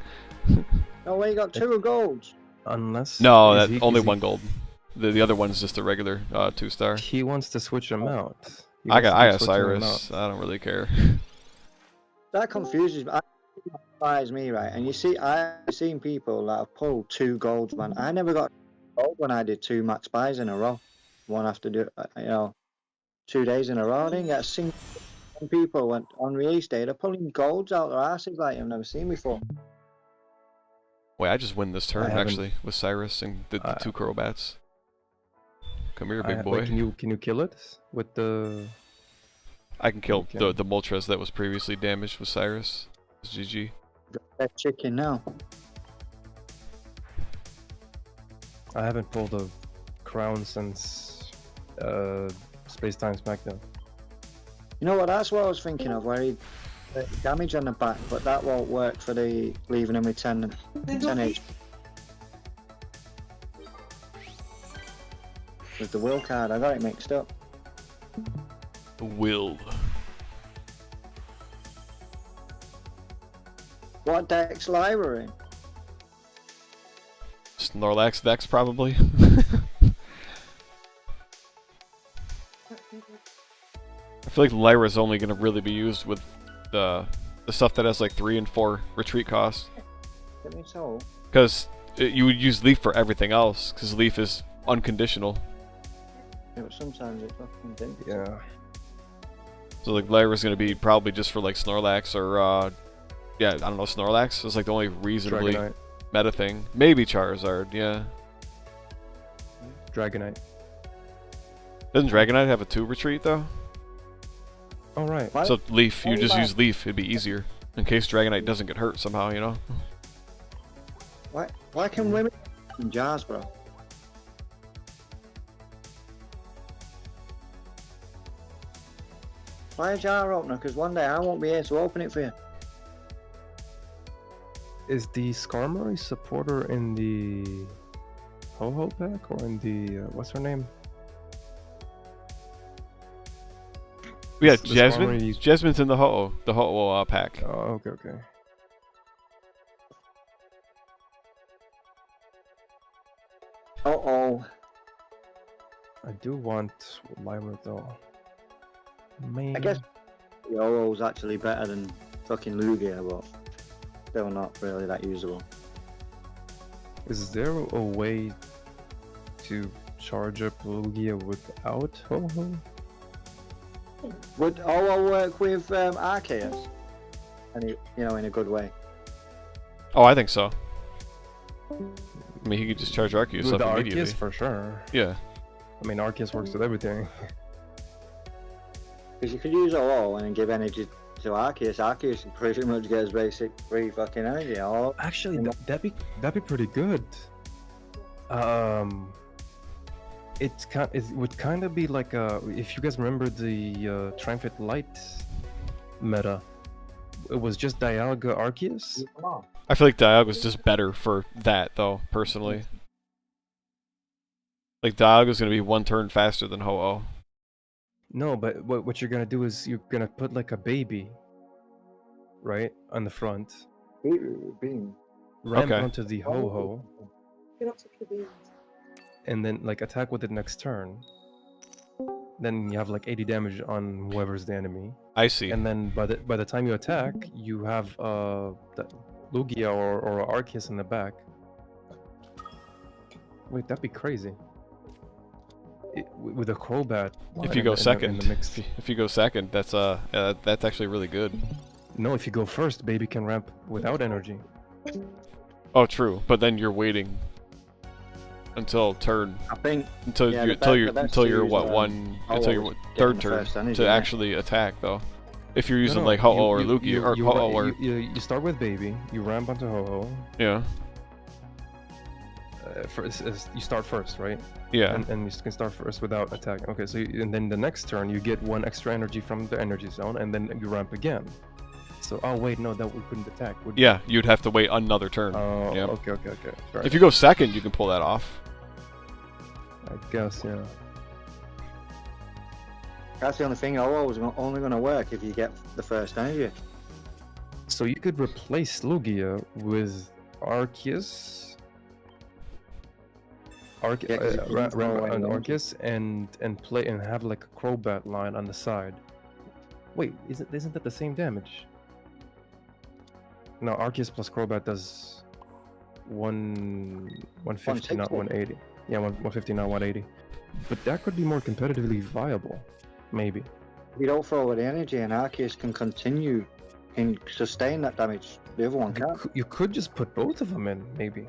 No way, you got 2 golds. Unless No, is that he- only is he- 1 gold. The other one's just a regular 2-star. He wants to switch them out. He I wants got to switch them Cyrus. out. I don't really care. That confuses me. That surprised me, right? And you see, I've seen people that have pulled 2 golds, man. I never got gold when I did 2 max buys in a row. One after, 2 days in a row. I didn't get a single. Some people went on release day, they're pulling golds out their asses like I've never seen before. Wait, I just win this turn, haven't- actually, with Cyrus and the 2 Crowbats. Come here, big boy. Wait, can you kill it with the? I can kill Okay. the Moltres that was previously damaged with Cyrus. It's GG. That chicken now. I haven't pulled a crown since Space Time Smackdown. You know what? That's what I was thinking of, where he damage on the back, but that won't work for the leaving him with 10 HP. With the will card, I got it mixed up. Will. What deck's library? Snorlax Dex, probably. I feel like Lyra's only going to really be used with the stuff that has like 3 and 4 retreat cost. Get me so. Because you would use Leaf for everything else, because Leaf is unconditional. Yeah, but sometimes it fucking didn't. Yeah. So like Lyra's going to be probably just for like Snorlax or, yeah, I don't know, Snorlax is like the only reasonably Dragonite. meta thing. Maybe Charizard, yeah. Dragonite. Doesn't Dragonite have a 2 retreat though? All right. What? So Leaf, you Oh, just wow. use Leaf, it'd be easier. In case Dragonite doesn't get hurt somehow, you know? Why can women in jars, bro? Buy a jar opener, because one day I won't be here to open it for you. Is the Skarmory supporter in the Ho-Ho pack or in the what's her name? Yeah, The Jasmine. Skarmory- Jasmine's in the Ho-Oh pack. Oh, okay. Uh-oh. I do want Lyra though. Man. I guess Yo-Yo's actually better than fucking Lugia, but still not really that usable. Is there a way to charge up Lugia without Ho-Ho? Would OO work with Arceus? And in a good way. Oh, I think so. I mean, he could just charge Arceus With up the immediately. Arceus for sure. Yeah. I mean, Arceus works with everything. Because you could use OO and then give energy to Arceus. Arceus pretty much gets basic free fucking energy. Actually, that'd be pretty good. It would kind of be like if you guys remember the Triumphant Light meta, it was just Dialga Arceus. I feel like Dialga's just better for that, though, personally. Like, Dialga's gonna be 1 turn faster than Ho-Oh. No, but what you're gonna do is you're gonna put like a baby, right, on the front, Beam. ramp Okay. onto the Ho-Ho, You're not such a beast. and then like attack with it next turn. Then you have like 80 damage on whoever's the enemy. I see. And then by the time you attack, you have the Lugia or Arceus in the back. Wait, that'd be crazy. With a Crobat. If you go in second, the mix. if you go second, that's actually really good. No, if you go first, baby can ramp without energy. Oh, true. But then you're waiting until turn. I think Until yeah, you the best until you're use, what until your Ho-Oh third getting the turn first energy, to yeah. actually attack though. If you're using No, like Ho-Oh or Lugia or you, Ho-Oh or you start with baby, you ramp onto Ho-Oh, yeah. you start first, right? Yeah. And you can start first without attacking. Okay, so and then the next turn you get 1 extra energy from the energy zone, and then you ramp again. So oh wait, no, that we couldn't attack. Yeah, you'd have to wait another turn. Oh, Yep. okay. Fair If you go second, you can pull that off. I guess, yeah. That's the only thing. Oh, was only going to work if you get the first energy. So you could replace Lugia with Arceus. Yeah, 'cause it doesn't throw away energy. Arceus and play and have like a Crobat line on the side. Wait, isn't that the same damage? No, Arceus plus Crobat does 150, not 180. Yeah, 150, not 180. But that could be more competitively viable, maybe. You don't throw away the energy, and Arceus can continue and sustain that damage. The other one can't. You could just put both of them in, maybe.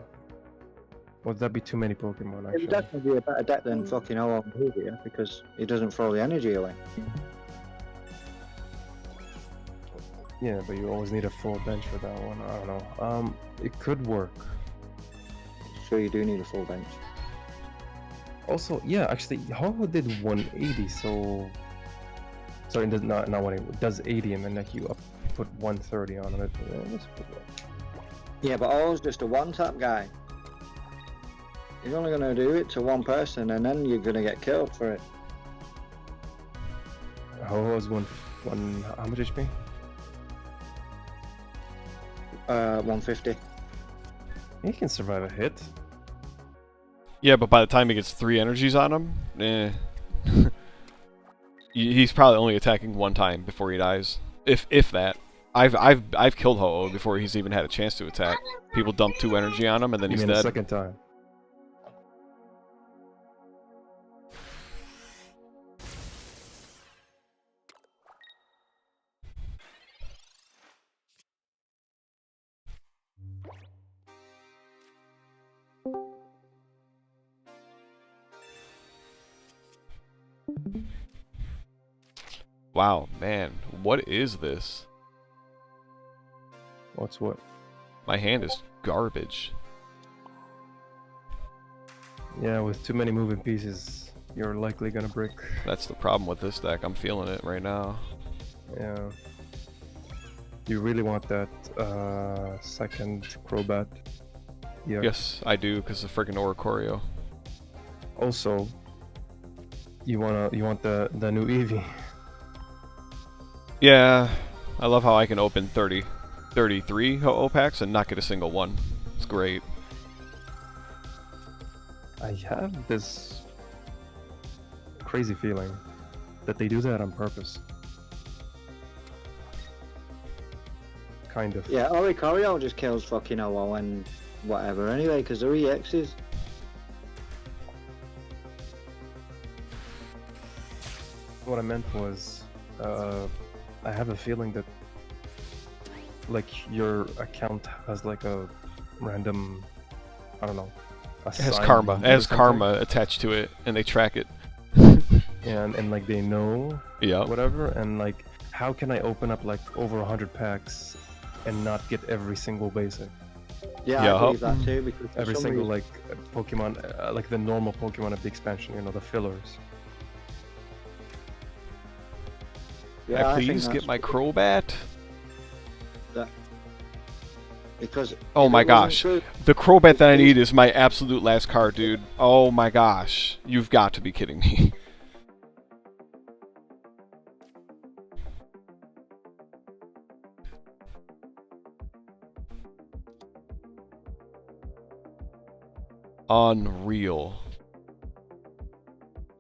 Would that be too many Pokemon, It actually? would definitely be a better deck than fucking Olo and Lugia because it doesn't throw the energy away. Yeah, but you always need a full bench for that one. I don't know. It could work. So you do need a full bench. Also, yeah, actually, Ho-Oh did 180, so... Sorry, it does not 180. It does 80, and then like you put 130 on it. Yeah, that's pretty good. Yeah, but Olo's just a one-tap guy. He's only going to do it to one person, and then you're going to get killed for it. Ho-Oh's one... How much HP? 150. He can survive a hit. Yeah, but by the time he gets 3 energies on him, he's probably only attacking one time before he dies, if that. I've killed Ho-Oh before he's even had a chance to attack. People dump 2 energy on him and then he's dead. dead. The second time. Wow, man, what is this? What's what? My hand is garbage. Yeah, with too many moving pieces, you're likely gonna break. That's the problem with this deck. I'm feeling it right now. Yeah. You really want that second Crobat? Yeah. Yes, I do, because of freaking Oricorio. Also, you want the new Eevee. Yeah, I love how I can open 33 Ho-Oh packs and not get a single one. It's great. I have this crazy feeling that they do that on purpose. Kind of. Yeah, Oricorio just kills fucking Olo and whatever anyway, because they're EXs. What I meant was, I have a feeling that, like, your account has like a random, I don't know, It has karma. It has karma attached to it, and they track it. and like they know, yeah, whatever. And like, how can I open up like over 100 packs and not get every single basic? Yeah, I believe that too. Because every single like Pokemon, like the normal Pokemon of the expansion, you know, the fillers. Yeah, I please get my Crobat? Because oh my gosh, the Crobat that I need is my absolute last card, dude. Oh my gosh, you've got to be kidding me. Unreal.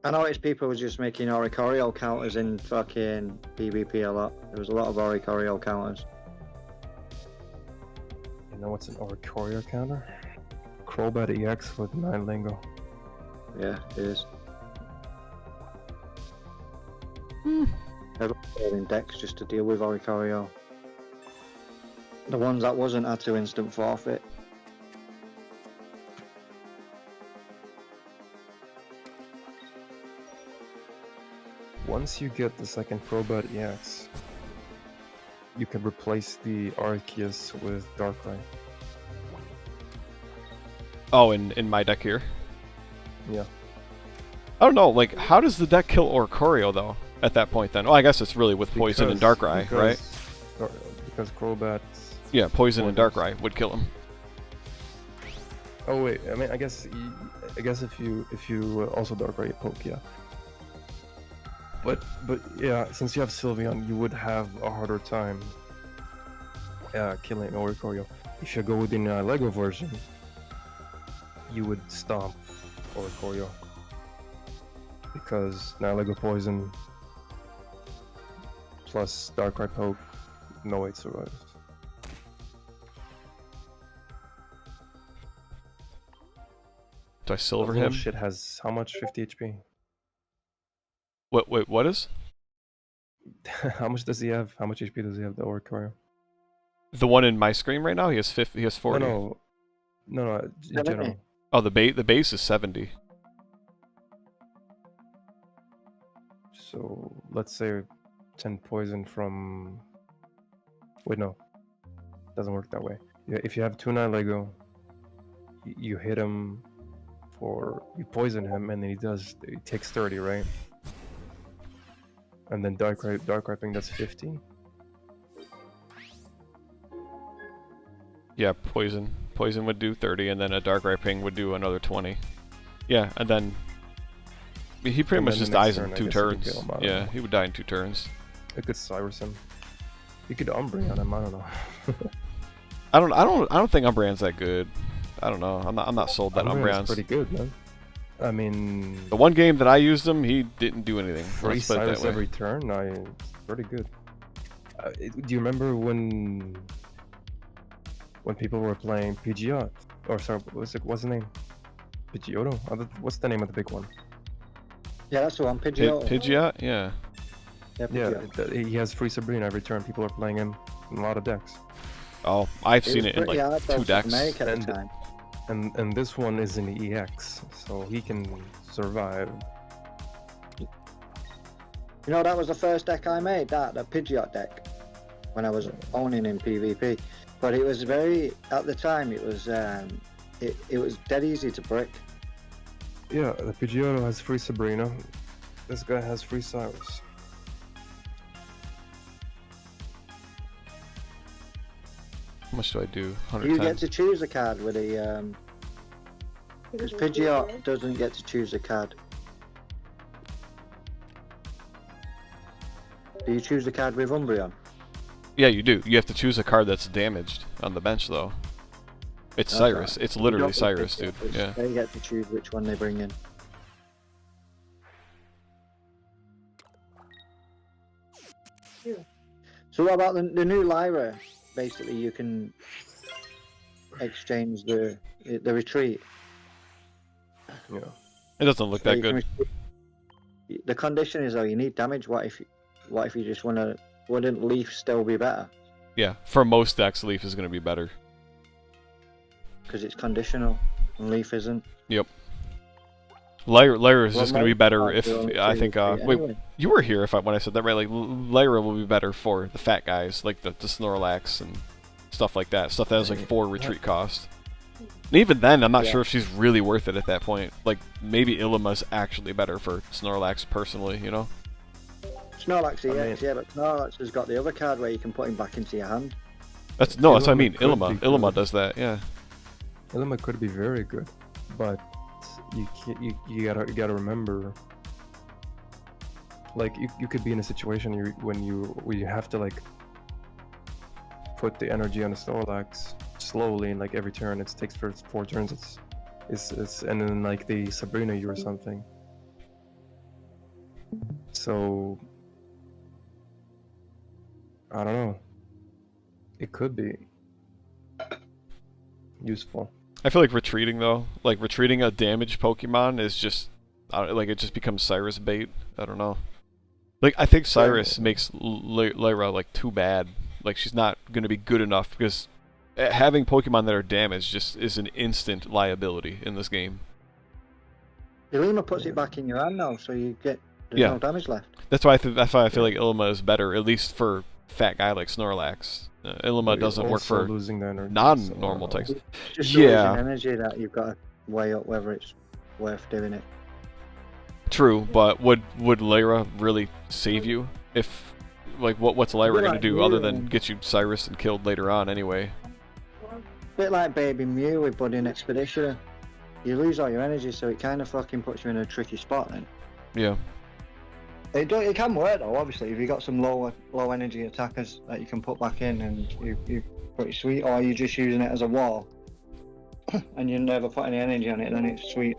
I noticed people were just making Oricorio counters in fucking PvP a lot. There was a lot of Oricorio counters. You know what's an Oricorio counter? Crobat EX with 9 lingo. Yeah, it is. Everyone's building decks just to deal with Oricorio. The ones that wasn't had to instant forfeit. Once you get the second Crobat EX, you can replace the Arceus with Darkrai. Oh, in my deck here. Yeah. I don't know. Like, how does the deck kill Oricorio though? At that point, then. Oh, I guess it's really with poison and Darkrai, right? Because Crobat. Yeah, poison and Darkrai would kill him. Oh wait, I mean, I guess if you also Darkrai poke, yeah. But yeah, since you have Sylveon, you would have a harder time killing Oricorio. If you go with the Lego version, you would stomp Oricorio because Lego poison plus Darkrai poke, no way it survives. Do I silver That little him? shit has how much? 50 HP. What? Wait, what is? How much does he have? How much HP does he have, the Oricorio? The one in my screen right now, he has 50. He has 40. No, in general. Oh, the base is 70. So let's say 10 poison from. Wait, no, doesn't work that way. Yeah, if you have 2-9 Lego, you hit him you poison him, and then he takes 30, right? And then dark wrapping, that's 50. Yeah, poison would do 30, and then a dark wrapping would do another 20. Yeah, and then he pretty much just dies in 2 turns. Yeah, he would die in 2 turns. I could Cyrus him. You could Umbreon him. I don't know. I don't think Umbreon's that good. I don't know. I'm not sold that Umbreon's pretty good, man. I mean, the one game that I used him, he didn't do anything. Free Cyrus every turn. It's pretty good. Do you remember when people were playing Pidgeot? Or sorry, what's the name? Pidgeotto? What's the name of the big one? Yeah, that's the one. Pidgeot. Pidgeot? Yeah. Yeah, he has free Sabrina every turn. People are playing him in a lot of decks. Oh, I've seen it in like 2 decks. And this one is in the EX, so he can survive. You know, that was the first deck I made, the Pidgeot deck, when I was owning in PvP. But it was at the time, it was dead easy to brick. Yeah, the Pidgeotto has free Sabrina. This guy has free Cyrus. How much do I do? 110. You get to choose a card with a because Pidgeot doesn't get to choose a card. Do you choose a card with Umbreon? Yeah, you do. You have to choose a card that's damaged on the bench, though. It's Cyrus. It's literally Cyrus, dude. Yeah. They get to choose which one they bring in. Yeah. So what about the new Lyra? Basically, you can exchange the retreat. Yeah. It doesn't look that good. The condition is though you need damage. What if you just wouldn't Leaf still be better? Yeah, for most decks, Leaf is going to be better. Because it's conditional, and Leaf isn't. Yep. Lyra is just going to be better if I think. Wait, you were here when I said that, right? Like Lyra will be better for the fat guys, like the Snorlax and stuff like that. Stuff that has like 4 retreat cost. And even then, I'm not sure if she's really worth it at that point. Like maybe Illima's actually better for Snorlax personally, you know? Snorlax EX, yeah, but Snorlax has got the other card where you can put him back into your hand. That's what I mean. Illima does that, yeah. Illima could be very good, but you gotta remember, like you could be in a situation where you have to like put the energy on the Snorlax slowly, and like every turn it takes for 4 turns. It's and then like they Sabrina you or something. So I don't know. It could be useful. I feel like retreating though, like retreating a damaged Pokemon is just like it just becomes Cyrus bait. I don't know. Like I think Cyrus makes Lyra like too bad. Like she's not gonna be good enough because having Pokemon that are damaged just is an instant liability in this game. Illima puts it back in your hand now, so you get no damage left. That's why I feel like Illima is better, at least for fat guy like Snorlax. Ilima You're doesn't work also for losing the energy, non-normal so- types. Just Yeah. losing energy that you've got to weigh up whether it's worth doing it. True, but would Lyra really save you? If like what's Lyra Bit gonna like do other Mew. than get you Cyrus and killed later on anyway? Bit like Baby Mew with Budding Expeditioner. You lose all your energy, so it kind of fucking puts you in a tricky spot then. Yeah. It can work though, obviously, if you got some low energy attackers that you can put back in and you pretty sweet, or you're just using it as a wall and you never put any energy on it, then it's sweet.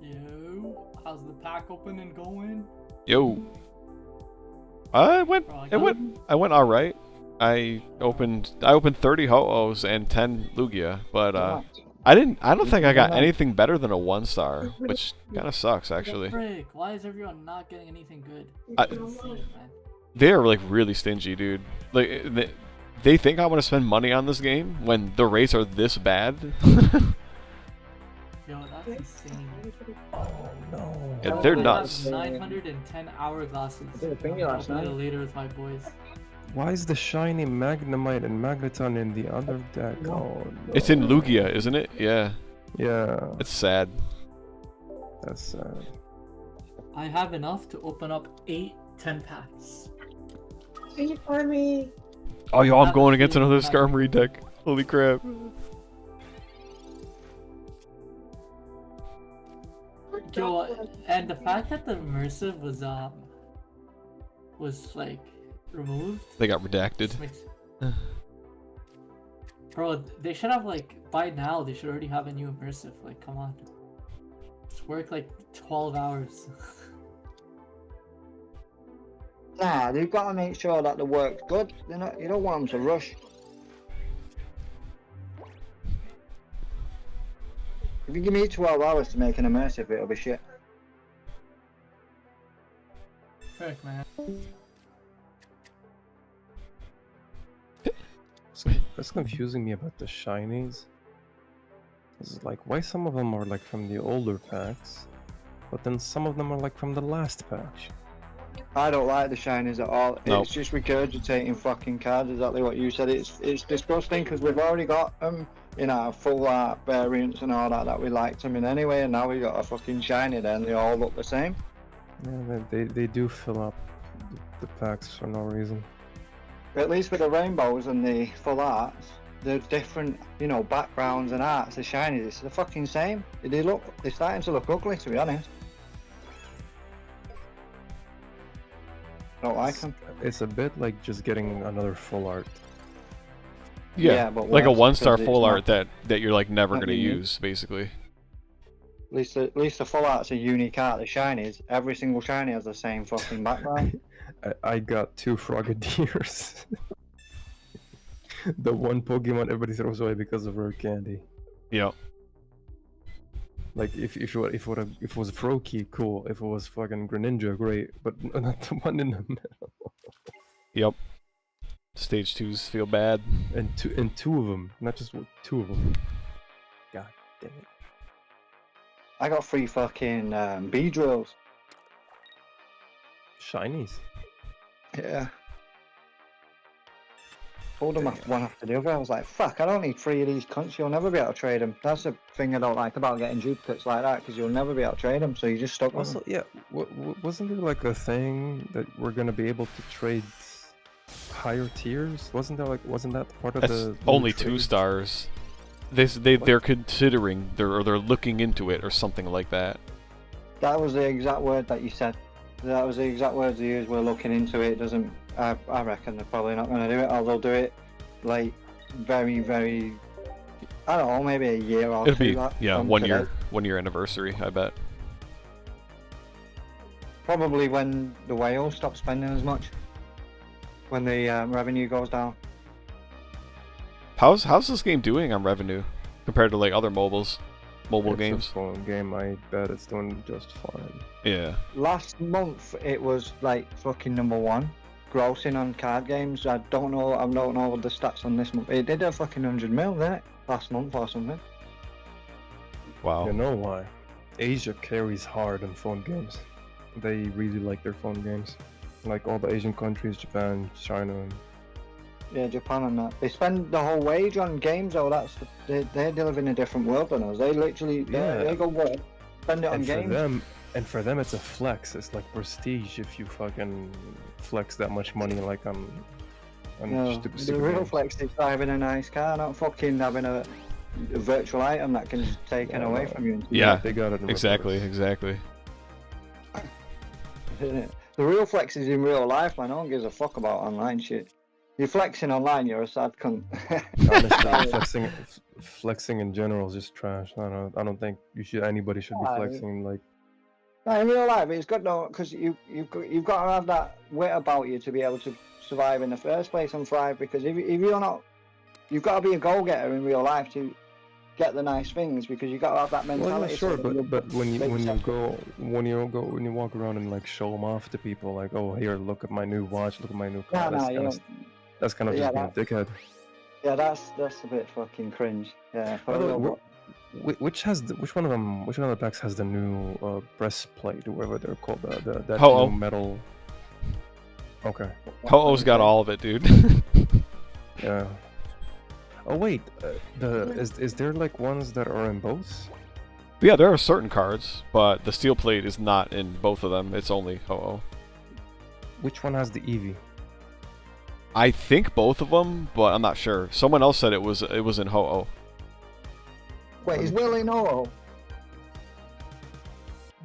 Yo, how's the pack opening going? Yo. I went all right. I opened 30 Ho-Ohs and 10 Lugia, but I don't think I got anything better than a 1-star, which kind of sucks actually. Frick, why is everyone not getting anything good? They're like really stingy, dude. Like they think I want to spend money on this game when the rates are this bad. Yo, that's insane. Oh no. Yeah, they're I nuts. have 910 hourglasses. I did a finger last I'll play night. later with my boys. Why is the shiny Magnemite and Magneton in the other deck? Oh, no. It's in Lugia, isn't it? Yeah. Yeah. It's sad. That's sad. I have enough to open up 10 packs. Can you find me? Oh, yo, I'm going against another Skarmory deck. Holy crap. Yo, and the fact that the immersive was like removed. They got redacted. just makes- Bro, they should have like by now. They should already have a new immersive. Like, come on, it's worked like 12 hours. Nah, they've got to make sure that the work's good. You don't want them to rush. If you give me 12 hours to make an immersive, it'll be shit. Frick, man. What's confusing me about the shinies is like why some of them are like from the older packs, but then some of them are like from the last patch. I don't like the shinies at all. Nope. It's just regurgitating fucking cards. Exactly what you said. It's disgusting because we've already got them in our full art variants and all that we liked them in anyway, and now we got a fucking shiny there and they all look the same. Yeah, they do fill up the packs for no reason. But at least with the rainbows and the full arts, they're different, backgrounds and arts. The shinies, they're fucking same. They're starting to look ugly, to be honest. Don't like them. It's a bit like just getting another full art. Yeah, but like a worse, 1-star because full it's art that you're like never not gonna unique. use, basically. At least the full art's a unique art. The shinies, every single shiny has the same fucking background. I got 2 Frogadiers. The one Pokemon everybody throws away because of rare candy. Yep. Like if it was Froakie, cool. If it was fucking Greninja, great. But not the one in the middle. Yep. Stage 2s feel bad. And two of them, not just 2 of them. God damn it. I got 3 fucking Beedrills. Shinies. Yeah. Pulled them one after the other. I was like, fuck, I don't need 3 of these cunts. You'll never be able to trade them. That's the thing I don't like about getting duplicates like that, because you'll never be able to trade them, so you just stuck with Also, them. yeah, wasn't there like a thing that we're gonna be able to trade higher tiers? Wasn't that part of That's the only trade? 2 stars. They're considering they're looking into it or something like that. That was the exact word that you said. That was the exact words you used. We're looking into it. It doesn't. I reckon they're probably not going to do it, or they'll do it like very, very. I don't know, maybe a year or It'll two. be from 1 today. year 1 year anniversary, I bet. Probably when the whales stop spending as much. When the revenue goes down. How's this game doing on revenue compared to like other mobile It's games? a phone game. I bet it's doing just fine. Yeah. Last month it was like fucking number 1 grossing on card games. I don't know the stats on this month. It did a fucking 100 mil, didn't it? Last month or something. Wow. You know why? Asia carries hard on phone games. They really like their phone games. Like all the Asian countries, Japan, China. Yeah, Japan and that. They spend the whole wage on games, though. They live in a different world than us. They literally they go work, spend it on And games. for them, it's a flex. It's like prestige if you fucking flex that much money, like on No, stupid the stupid real games. flex is driving a nice car, not fucking having a virtual item that can just taken away from you. Yeah, they got it in exactly, reverse. exactly. The real flex is in real life, man. No one gives a fuck about online shit. You're flexing online, you're a sad cunt. Honestly, flexing in general is just trash. I don't think anybody should be Aye. flexing like. No, in real life, it's good though, because you've got to have that wit about you to be able to survive in the first place and thrive. Because if you're not, you've got to be a goal-getter in real life to get the nice things. Because you've got to have that mentality. Well, yeah, sure, so that but when you go, walk around and like show them off to people, like, oh, here, look at my new watch, look at my new car. That's kind of just being a dickhead. Yeah, that's a bit fucking cringe. Yeah. By the way, which one of the packs has the new breastplate, or whatever they're called, that Ho-Oh. new metal? Okay. Ho-Oh's got all of it, dude. Yeah. Oh wait, is there like ones that are in both? Yeah, there are certain cards, but the steel plate is not in both of them. It's only Ho-Oh. Which one has the Eevee? I think both of them, but I'm not sure. Someone else said it was in Ho-Oh. Wait, is Will in Ho-Oh?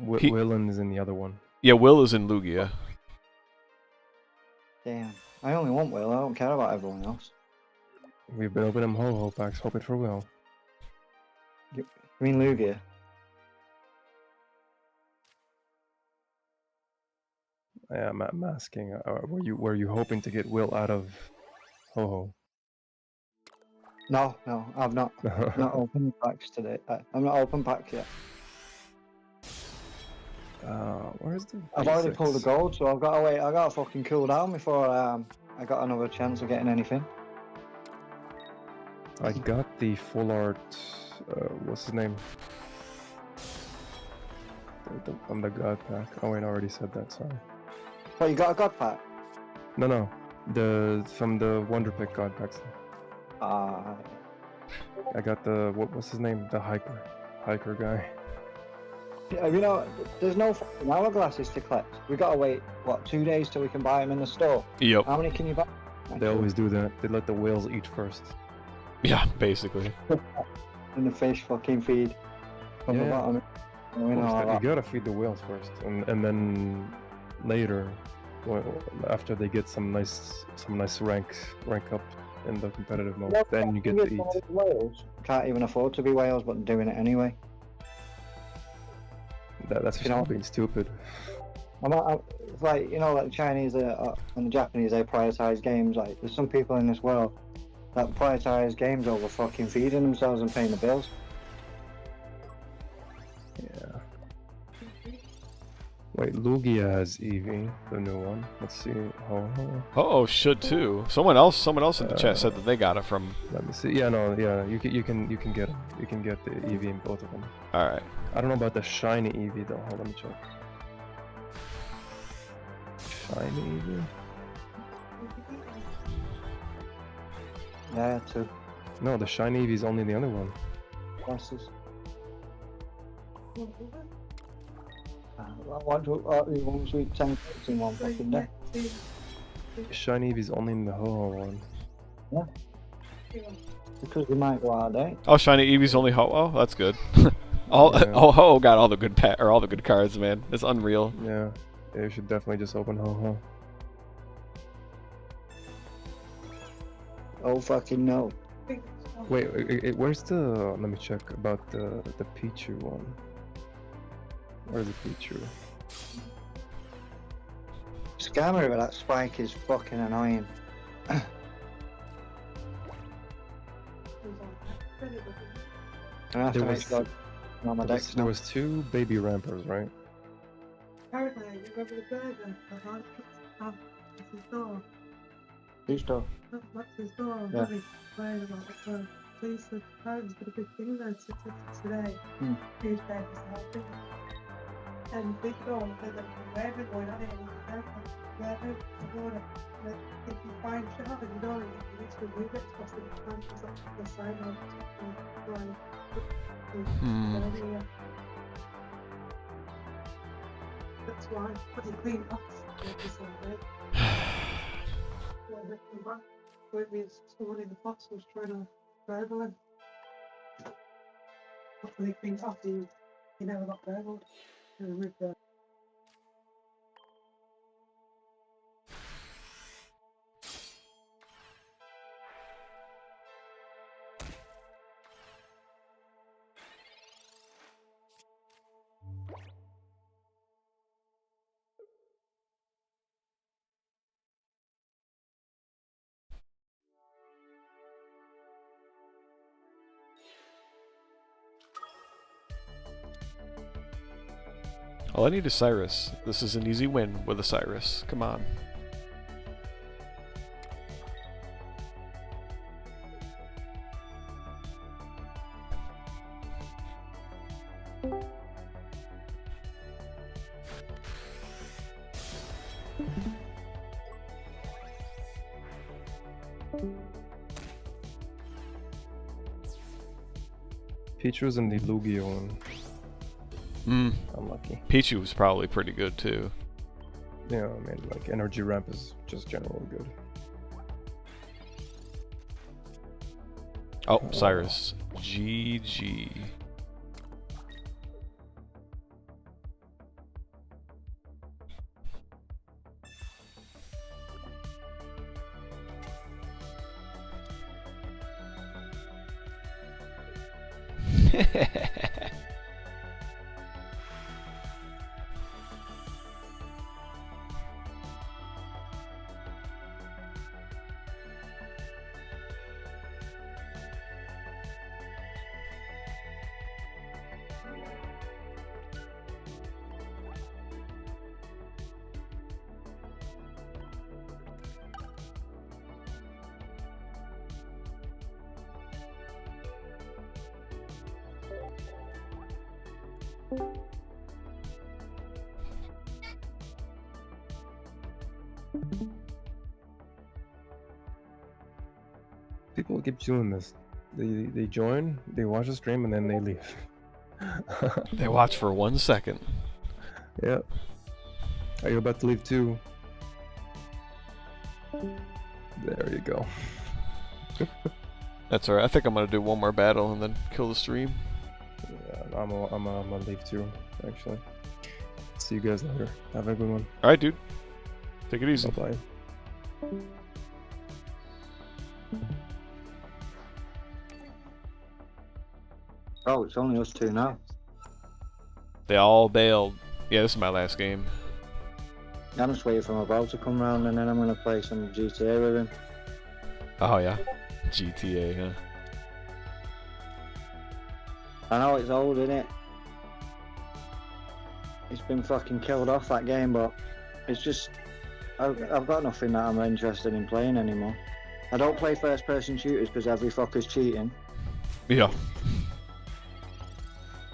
Willen is in the other one. Yeah, Will is in Lugia. Damn, I only want Will. I don't care about everyone else. We've been opening Ho-Oh packs, hoping for Will. You mean Lugia? Yeah, I'm asking. Were you hoping to get Will out of Ho-Oh? No, I've not opened packs today. I'm not open packs yet. Where's the? I've already pulled the gold, so I've got to wait. I got to fucking cool down before I got another chance of getting anything. I got the full art. What's his name? From the God pack. Oh wait, I already said that. Sorry. What, you got a God pack? No. From the Wonder Pick God packs. I got the what's his name? The hiker guy. Yeah, you know, there's no fucking hourglasses to collect. We gotta wait 2 days till we can buy them in the store. Yep. How many can you buy? They always do that. They let the whales eat first. Yeah, basically. And the fish fucking feed from the bottom. You gotta feed the whales first, and then later, after they get some nice rank up in the competitive mode, then you get to eat. Whales can't even afford to be whales, but doing it anyway. That's just being stupid. It's like, you know, like the Chinese and the Japanese, they prioritize games. Like, there's some people in this world that prioritize games over fucking feeding themselves and paying the bills. Yeah. Wait, Lugia has Eevee, the new one. Let's see. Oh, should too. Someone else in the chat said that they got it from. Let me see. Yeah, you can get them. You can get the Eevee in both of them. All right. I don't know about the shiny Eevee though. Hold on, let me check. Shiny Eevee. Yeah, too. No, the shiny Eevee is only the other one. Glasses. One sweet 10 clicks in one fucking day. Shiny Eevee is only in the Ho-Oh one. Yeah. Because we might go out there. Oh, shiny Eevee's only Ho-Oh. That's good. Ho-Oh got all the good all the good cards, man. It's unreal. Yeah, you should definitely just open Ho-Oh. Oh fucking no. Wait, where's the? Let me check about the Pichu one. Where's the Pichu? Scammer with that spike is fucking annoying. I have to make sure on my decks There was 2 baby rampers, right? Apparently, you go to the burger. That's his door. Whose door? That's his door. Yeah. Really worried about it. So he said, apparently, it's been a big thing though today. Hmm. Tuesday was the whole thing. And they go and say that wherever going on it, wherever you go to, like, if you find shit happen, you know, you need to remove it, especially if you find it's the sign of yeah. That's why, but you clean up, it's like, when they come back, so it means someone in the box was trying to burgle him. After they cleaned up, he never got burgled. They removed the All I need is Cyrus. This is an easy win with a Cyrus. Come on. Pichu's in the Lugia one. Unlucky. Pichu was probably pretty good too. Yeah, I mean, like, energy ramp is just generally good. Oh, Cyrus. GG. People keep doing this. They join, they watch the stream, and then they leave. They watch for 1 second. Yep. Are you about to leave too? There you go. That's alright. I think I'm gonna do one more battle and then kill the stream. Yeah, I'm gonna leave too, actually. See you guys later. Have a good one. Alright, dude. Take it easy. Bye-bye. Oh, it's only us two now. They all bailed. Yeah, this is my last game. I'm just waiting for my bro to come round and then I'm gonna play some GTA with him. Oh yeah. GTA, huh? I know it's old, isn't it? It's been fucking killed off, that game, but it's just... I've got nothing that I'm interested in playing anymore. I don't play first person shooters because every fucker's cheating. Yeah.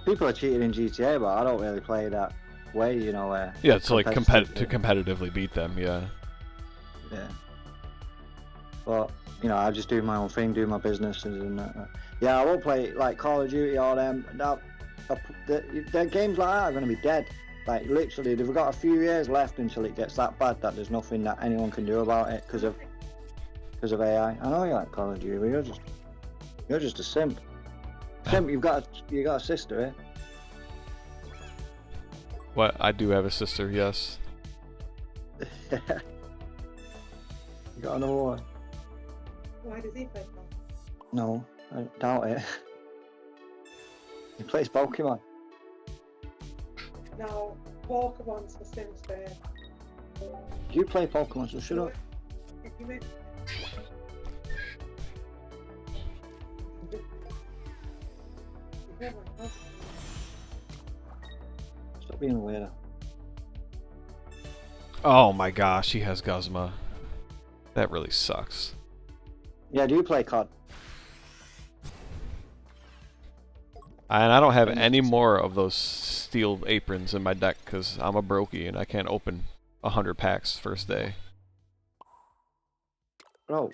People are cheating in GTA, but I don't really play that way, you know, where... Yeah, it's like to competitively beat them, yeah. Yeah. But, you know, I just do my own thing, do my businesses and that. Yeah, I won't play, like, Call of Duty or them. The games like that are going to be dead. Like, literally, they've got a few years left until it gets that bad that there's nothing that anyone can do about it because of AI. I know you like Call of Duty, but you're just a simp. Simp, you got a sister, eh? What? I do have a sister, yes. You got another one? Why does he play that? No, I doubt it. He plays Pokemon. No, Pokemon's for Sims Fair. You play Pokemon, so shut up. Stop being a weirdo. Oh my gosh, he has Guzma. That really sucks. Yeah, do you play COD? And I don't have any more of those steel aprons in my deck because I'm a brokey and I can't open 100 packs first day. Bro,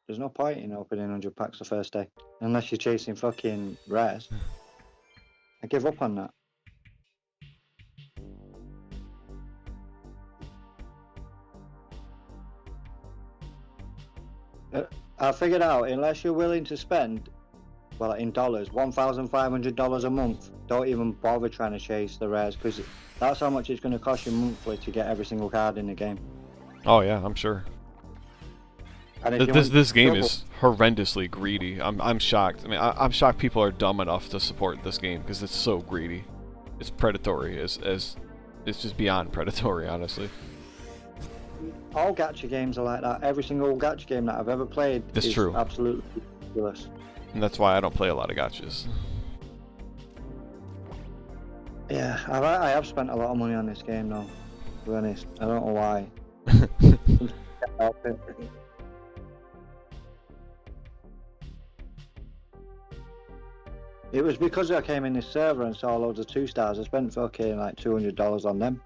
there's no point in opening 100 packs the first day. Unless you're chasing fucking rares. I give up on that. I figured out, unless you're willing to spend, well, in dollars, $1,500 a month, don't even bother trying to chase the rares, because that's how much it's going to cost you monthly to get every single card in the game. Oh yeah, I'm sure. And if you This want game double- is horrendously greedy. I'm shocked. I mean, I'm shocked people are dumb enough to support this game because it's so greedy. It's predatory. As it's just beyond predatory, honestly. all gacha games are like that. Every single gacha game that I've ever played That's is true. absolutely ridiculous. And that's why I don't play a lot of gachas. Yeah, I have spent a lot of money on this game though, to be honest. I don't know why. It was because I came in this server and saw loads of 2-stars. I spent fucking like $200 on them.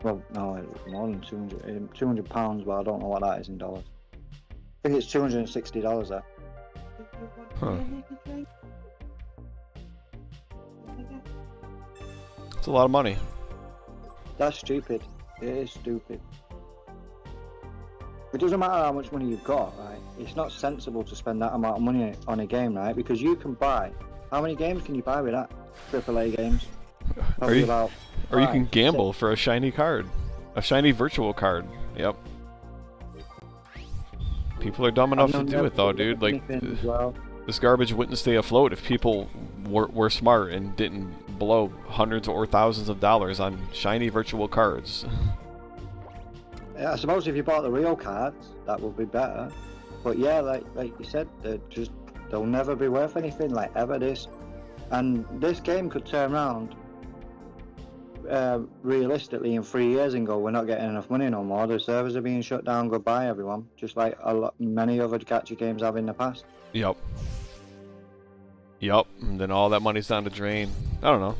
Well, no, it was more than 200 pounds, but I don't know what that is in dollars. I think it's $260 there. Huh. It's a lot of money. That's stupid. It is stupid. It doesn't matter how much money you've got, right? It's not sensible to spend that amount of money on a game, right? Because you can buy. How many games can you buy with that? AAA games. Or you can 5, gamble for a shiny card. A shiny virtual card. Yep. People are dumb enough to do it though, dude. Like, this garbage wouldn't stay afloat if people were smart and didn't blow hundreds or thousands of dollars on shiny virtual cards. Yeah, I suppose if you bought the real cards, that would be better. But yeah, like you said, they'll never be worth anything, like ever this. And this game could turn around realistically in 3 years and go, we're not getting enough money no more. The servers are being shut down. Goodbye, everyone. Just like many other gacha games have in the past. Yep. Yep. And then all that money's down the drain. I don't know.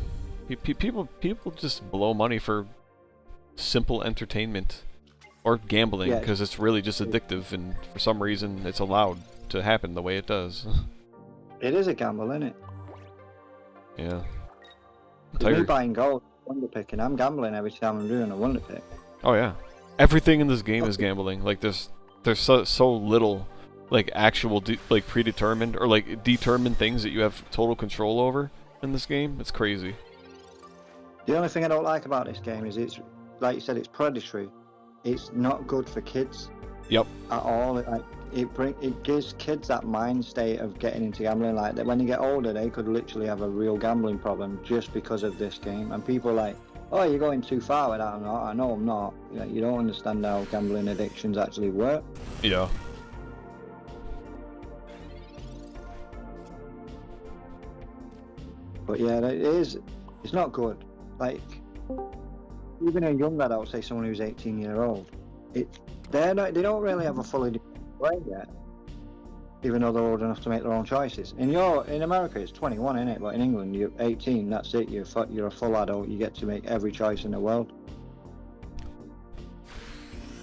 People just blow money for simple entertainment or gambling because it's really just addictive, and for some reason it's allowed to happen the way it does. It is a gamble, isn't it? Yeah. It's me buying gold, wonder picking. I'm gambling every time I'm doing a wonder pick. Oh yeah. Everything in this game is gambling. Like there's so little like actual like predetermined or like determined things that you have total control over in this game. It's crazy. The only thing I don't like about this game is it's, like you said, it's predatory. It's not good for kids. Yep. At all. It gives kids that mind state of getting into gambling. Like that when they get older, they could literally have a real gambling problem just because of this game. And people are like, oh, you're going too far with that. I'm not. I know I'm not. You don't understand how gambling addictions actually work. Yeah. But yeah, it's not good. Like, even a young lad, I would say someone who's 18 years old, they don't really have a fully developed brain yet, even though they're old enough to make their own choices. In America, it's 21, isn't it? But in England, you're 18. That's it. You're a full adult. You get to make every choice in the world.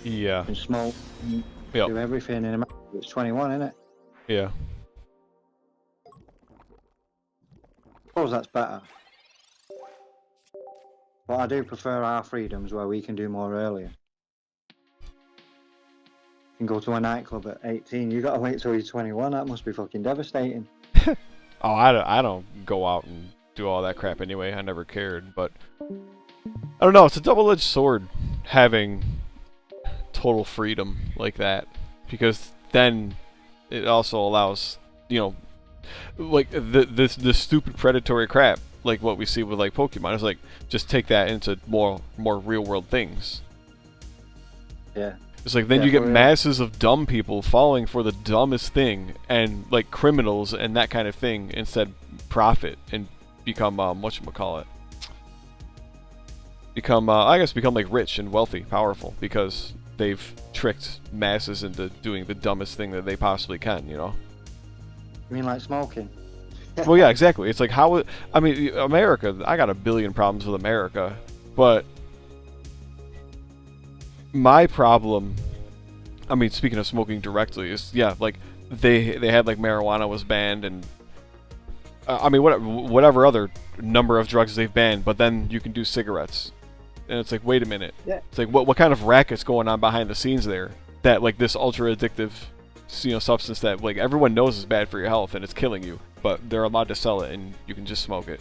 Yeah. You can smoke, do everything. In America, it's 21, isn't it? Yeah. I suppose that's better. But I do prefer our freedoms where we can do more earlier. You can go to a nightclub at 18. You gotta wait till you're 21. That must be fucking devastating. Oh, I don't go out and do all that crap anyway. I never cared, but I don't know. It's a double-edged sword having total freedom like that, because then it also allows, you know, like the stupid predatory crap, like what we see with like Pokemon. It's like just take that into more real-world things. Yeah. It's like then you get masses of dumb people falling for the dumbest thing, and like criminals and that kind of thing instead profit and become whatchamacallit. Become like rich and wealthy, powerful, because they've tricked masses into doing the dumbest thing that they possibly can, you know? You mean like smoking? Well, yeah, exactly. It's like how I mean, America. I got a billion problems with America, but my problem. I mean, speaking of smoking directly, is yeah, like they had like marijuana was banned and I mean whatever other number of drugs they've banned, but then you can do cigarettes, and it's like wait a minute, Yeah. it's like what kind of racket's going on behind the scenes there that like this ultra addictive substance that like everyone knows is bad for your health and it's killing you, but they're allowed to sell it and you can just smoke it.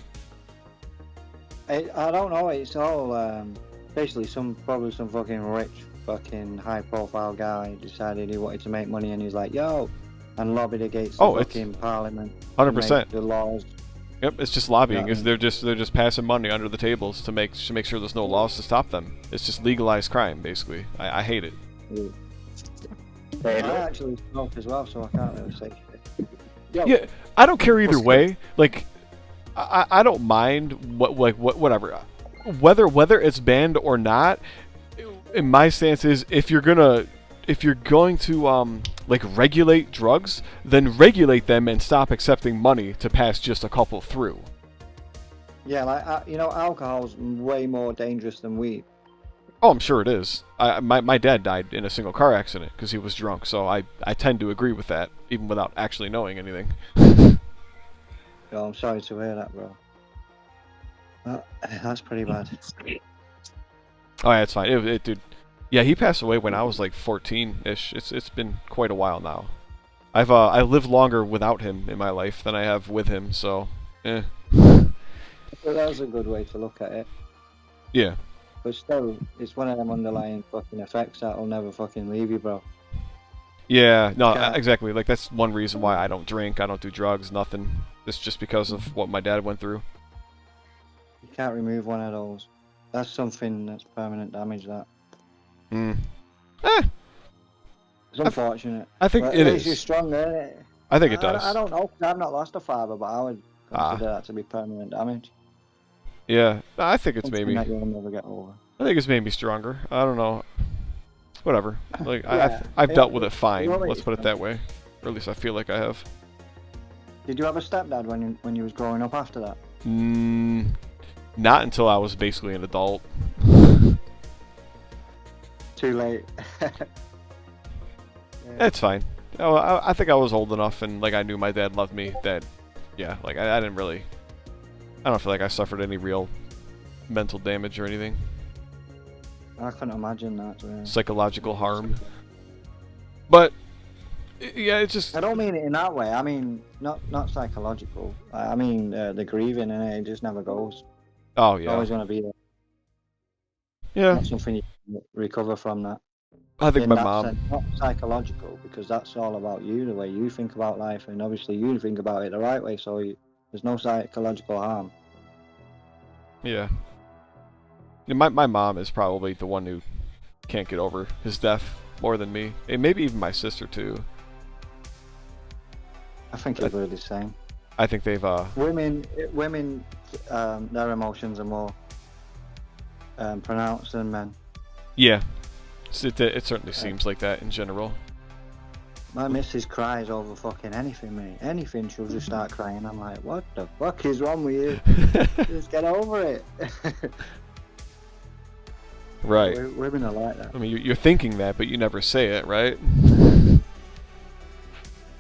I don't know. It's all basically probably some fucking rich, fucking high-profile guy decided he wanted to make money, and he's like, "Yo," and lobbied against the fucking parliament. 100%. The laws. Yep, it's just lobbying. Yeah. They're just passing money under the tables to make sure there's no laws to stop them. It's just legalized crime, basically. I hate it. I actually smoke as well, so I can't really say shit. Yo, Yeah, I don't care either way. Like, I don't mind whatever, whether it's banned or not. In my stance is if you're going to like regulate drugs, then regulate them and stop accepting money to pass just a couple through. Yeah, like alcohol's way more dangerous than weed. Oh, I'm sure it is. My dad died in a single car accident because he was drunk, so I tend to agree with that, even without actually knowing anything. Oh, I'm sorry to hear that, bro. That's pretty bad. Oh yeah, it's fine. Dude, yeah, he passed away when I was like 14-ish. It's been quite a while now. I lived longer without him in my life than I have with him, so Well, that was a good way to look at it. yeah. But still, it's one of them underlying fucking effects that'll never fucking leave you, bro. Yeah, no, Yeah. exactly. Like that's one reason why I don't drink, I don't do drugs, nothing. It's just because of what my dad went through. You can't remove one of those. That's something that's permanent damage, that. Hmm. It's unfortunate. I think But it makes is. you stronger, innit? I think it does. I don't know, 'cause I've not lost a father, but I would consider that to be permanent damage. Yeah, I think it's Something maybe. that you'll never get over. I think it's made me stronger. I don't know. Whatever. Like Yeah. I've dealt with it fine. You're Let's put it that way. Or at least I feel like I have. Did you have a stepdad when you was growing up after that? Not until I was basically an adult. Too late. It's fine. Oh, I think I was old enough and like I knew my dad loved me that, yeah, like I didn't really, I don't feel like I suffered any real mental damage or anything. I couldn't imagine that. Yeah. Psychological harm. But, yeah, it's just... I don't mean it in that way. I mean, not psychological. I mean, the grieving, and it just never goes. Oh, It's yeah. always going to be there. Yeah. Not something you can recover from that. I think In my that mom... sense, not psychological, because that's all about you, the way you think about life, and obviously you think about it the right way, so there's no psychological harm. Yeah. Yeah, my mom is probably the one who can't get over his death more than me. And maybe even my sister, too. I think it's really the same. I think they've, Women, their emotions are more pronounced than men. Yeah. It certainly seems like that in general. My missus cries over fucking anything, mate. Anything, she'll just start crying. I'm like, what the fuck is wrong with you? Just get over it. Right. Women are like that. I mean, you're thinking that, but you never say it, right?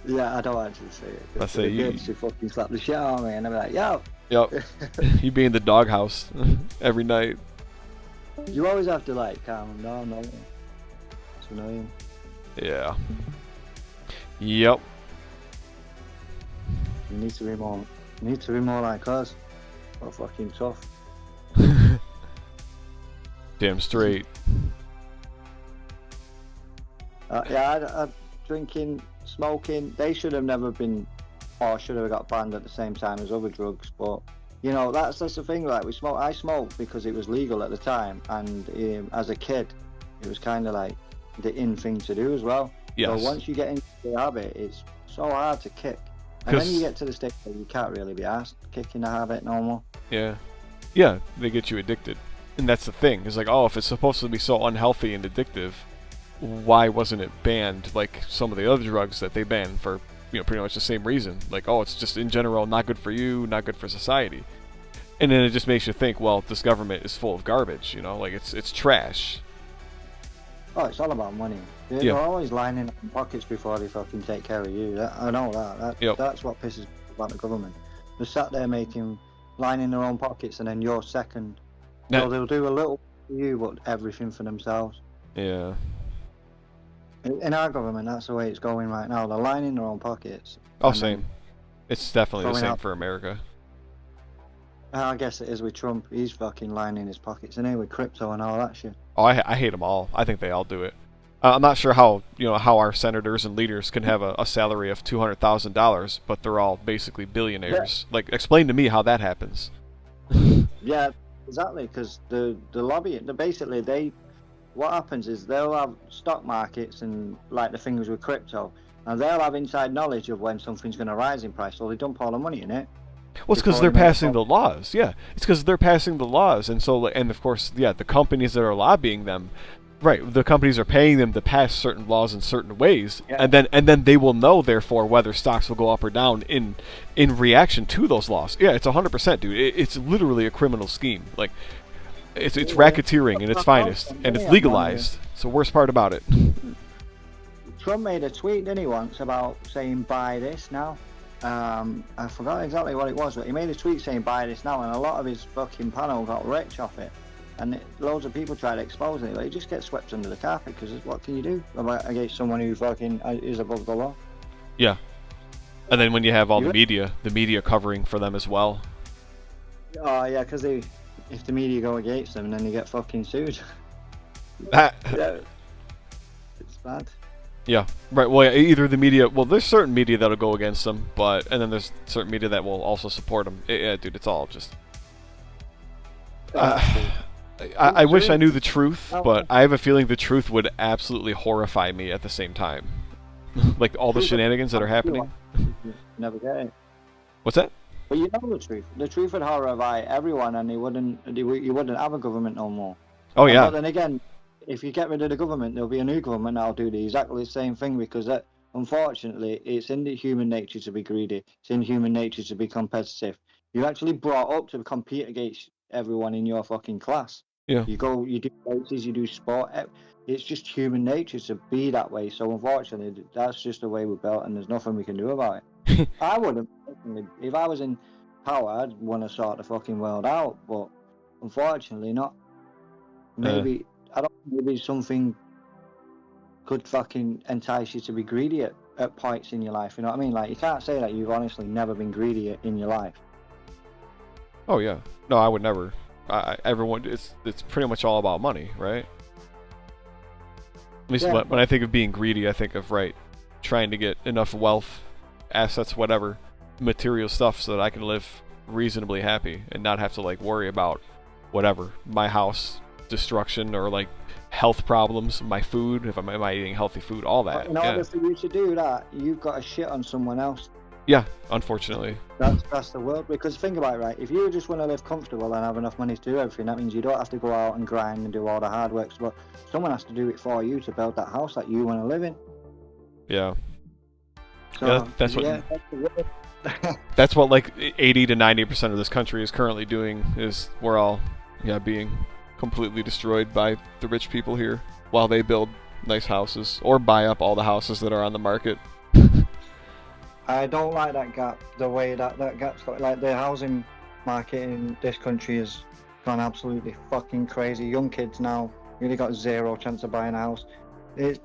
Yeah, I don't actually say it. I say you... She fucking slap the shit out of me, and I'm like, yo. Yep. You be in the doghouse every night. You always have to like calm them down, don't you? It's annoying. Yeah. Yep. You need to be more like us. We're fucking tough. Damn straight. Yeah, drinking, smoking, they should have never been, or should have got banned at the same time as other drugs. But you know, that's the thing. Like I smoked because it was legal at the time, and as a kid, it was kind of like the in thing to do as well. Yes. So once you get into the habit, it's so hard to kick. And then you get to the stage where you can't really be asked kicking the habit no more. Yeah. Yeah, they get you addicted. And that's the thing. It's like, oh, if it's supposed to be so unhealthy and addictive, why wasn't it banned like some of the other drugs that they banned for pretty much the same reason. Like, oh, it's just in general not good for you, not good for society. And then it just makes you think, well, this government is full of garbage, like it's trash. Oh, it's all about money. They're always lining up in pockets before they fucking take care of you. I know that. That's what pisses me about the government. They're sat there lining their own pockets, and then you're second. So they'll do a little for you, but everything for themselves. Yeah. In our government, that's the way it's going right now. They're lining their own pockets. Oh, same. It's definitely the same for America. I guess it is with Trump. He's fucking lining his pockets, and with crypto and all that shit. Oh, I hate them all. I think they all do it. I'm not sure how how our senators and leaders can have a salary of $200,000, but they're all basically billionaires. Yeah. Like, explain to me how that happens. Yeah, exactly. Because the lobby, what happens is they'll have stock markets and like the things with crypto, and they'll have inside knowledge of when something's going to rise in price, so they dump all the money in it. Well, it's because they're passing the laws. Yeah, it's because they're passing the laws, and of course, the companies that are lobbying them, right? The companies are paying them to pass certain laws in certain ways, and then they will know, therefore, whether stocks will go up or down in reaction to those laws. Yeah, it's 100%, dude. It's literally a criminal scheme. Like, it's racketeering in its finest, and it's legalized. It's the worst part about it. Trump made a tweet, didn't he, once about saying buy this now. I forgot exactly what it was, but he made a tweet saying buy this now, and a lot of his fucking panel got rich off it, and loads of people tried to expose it, but it just gets swept under the carpet, because what can you do against someone who fucking is above the law? Yeah. And then when you have all the media covering for them as well. Oh yeah, because if the media go against them, then they get fucking sued. Yeah. It's bad. Yeah, right. Well, either the media. Well, there's certain media that'll go against them, and then there's certain media that will also support them. Yeah, dude, it's all just. I wish I knew the truth, but I have a feeling the truth would absolutely horrify me at the same time. Like all the shenanigans that are happening. Never get it. What's that? But you know the truth. The truth would horrify everyone, and you wouldn't have a government no more. Oh yeah. But then again, if you get rid of the government, there'll be a new government that'll do exactly the same thing, because unfortunately, it's in the human nature to be greedy. It's in human nature to be competitive. You're actually brought up to compete against everyone in your fucking class. Yeah. You do races, you do sport. It's just human nature to be that way. So unfortunately, that's just the way we're built, and there's nothing we can do about it. I wouldn't. If I was in power, I'd want to sort the fucking world out, but unfortunately not. Maybe... I don't know, maybe something could fucking entice you to be greedy at points in your life, you know what I mean? Like, you can't say that you've honestly never been greedy in your life. Oh yeah. No, I would never. Everyone, it's pretty much all about money, right? At least when I think of being greedy, I think of, trying to get enough wealth, assets, whatever, material stuff so that I can live reasonably happy and not have to, worry about whatever, my house, destruction, or health problems, my food, if am I eating healthy food, all that. In order for you to do that, you've got to shit on someone else. Yeah, unfortunately. That's the world. Because think about it, right? If you just want to live comfortable and have enough money to do everything, that means you don't have to go out and grind and do all the hard work. But someone has to do it for you to build that house that you want to live in. Yeah. So, yeah, that's what. That's what 80 to 90% of this country is currently doing. Is we're all being completely destroyed by the rich people here while they build nice houses or buy up all the houses that are on the market. I don't like that gap, the way that gap's got, the housing market in this country has gone absolutely fucking crazy. Young kids now really got zero chance of buying a house. It's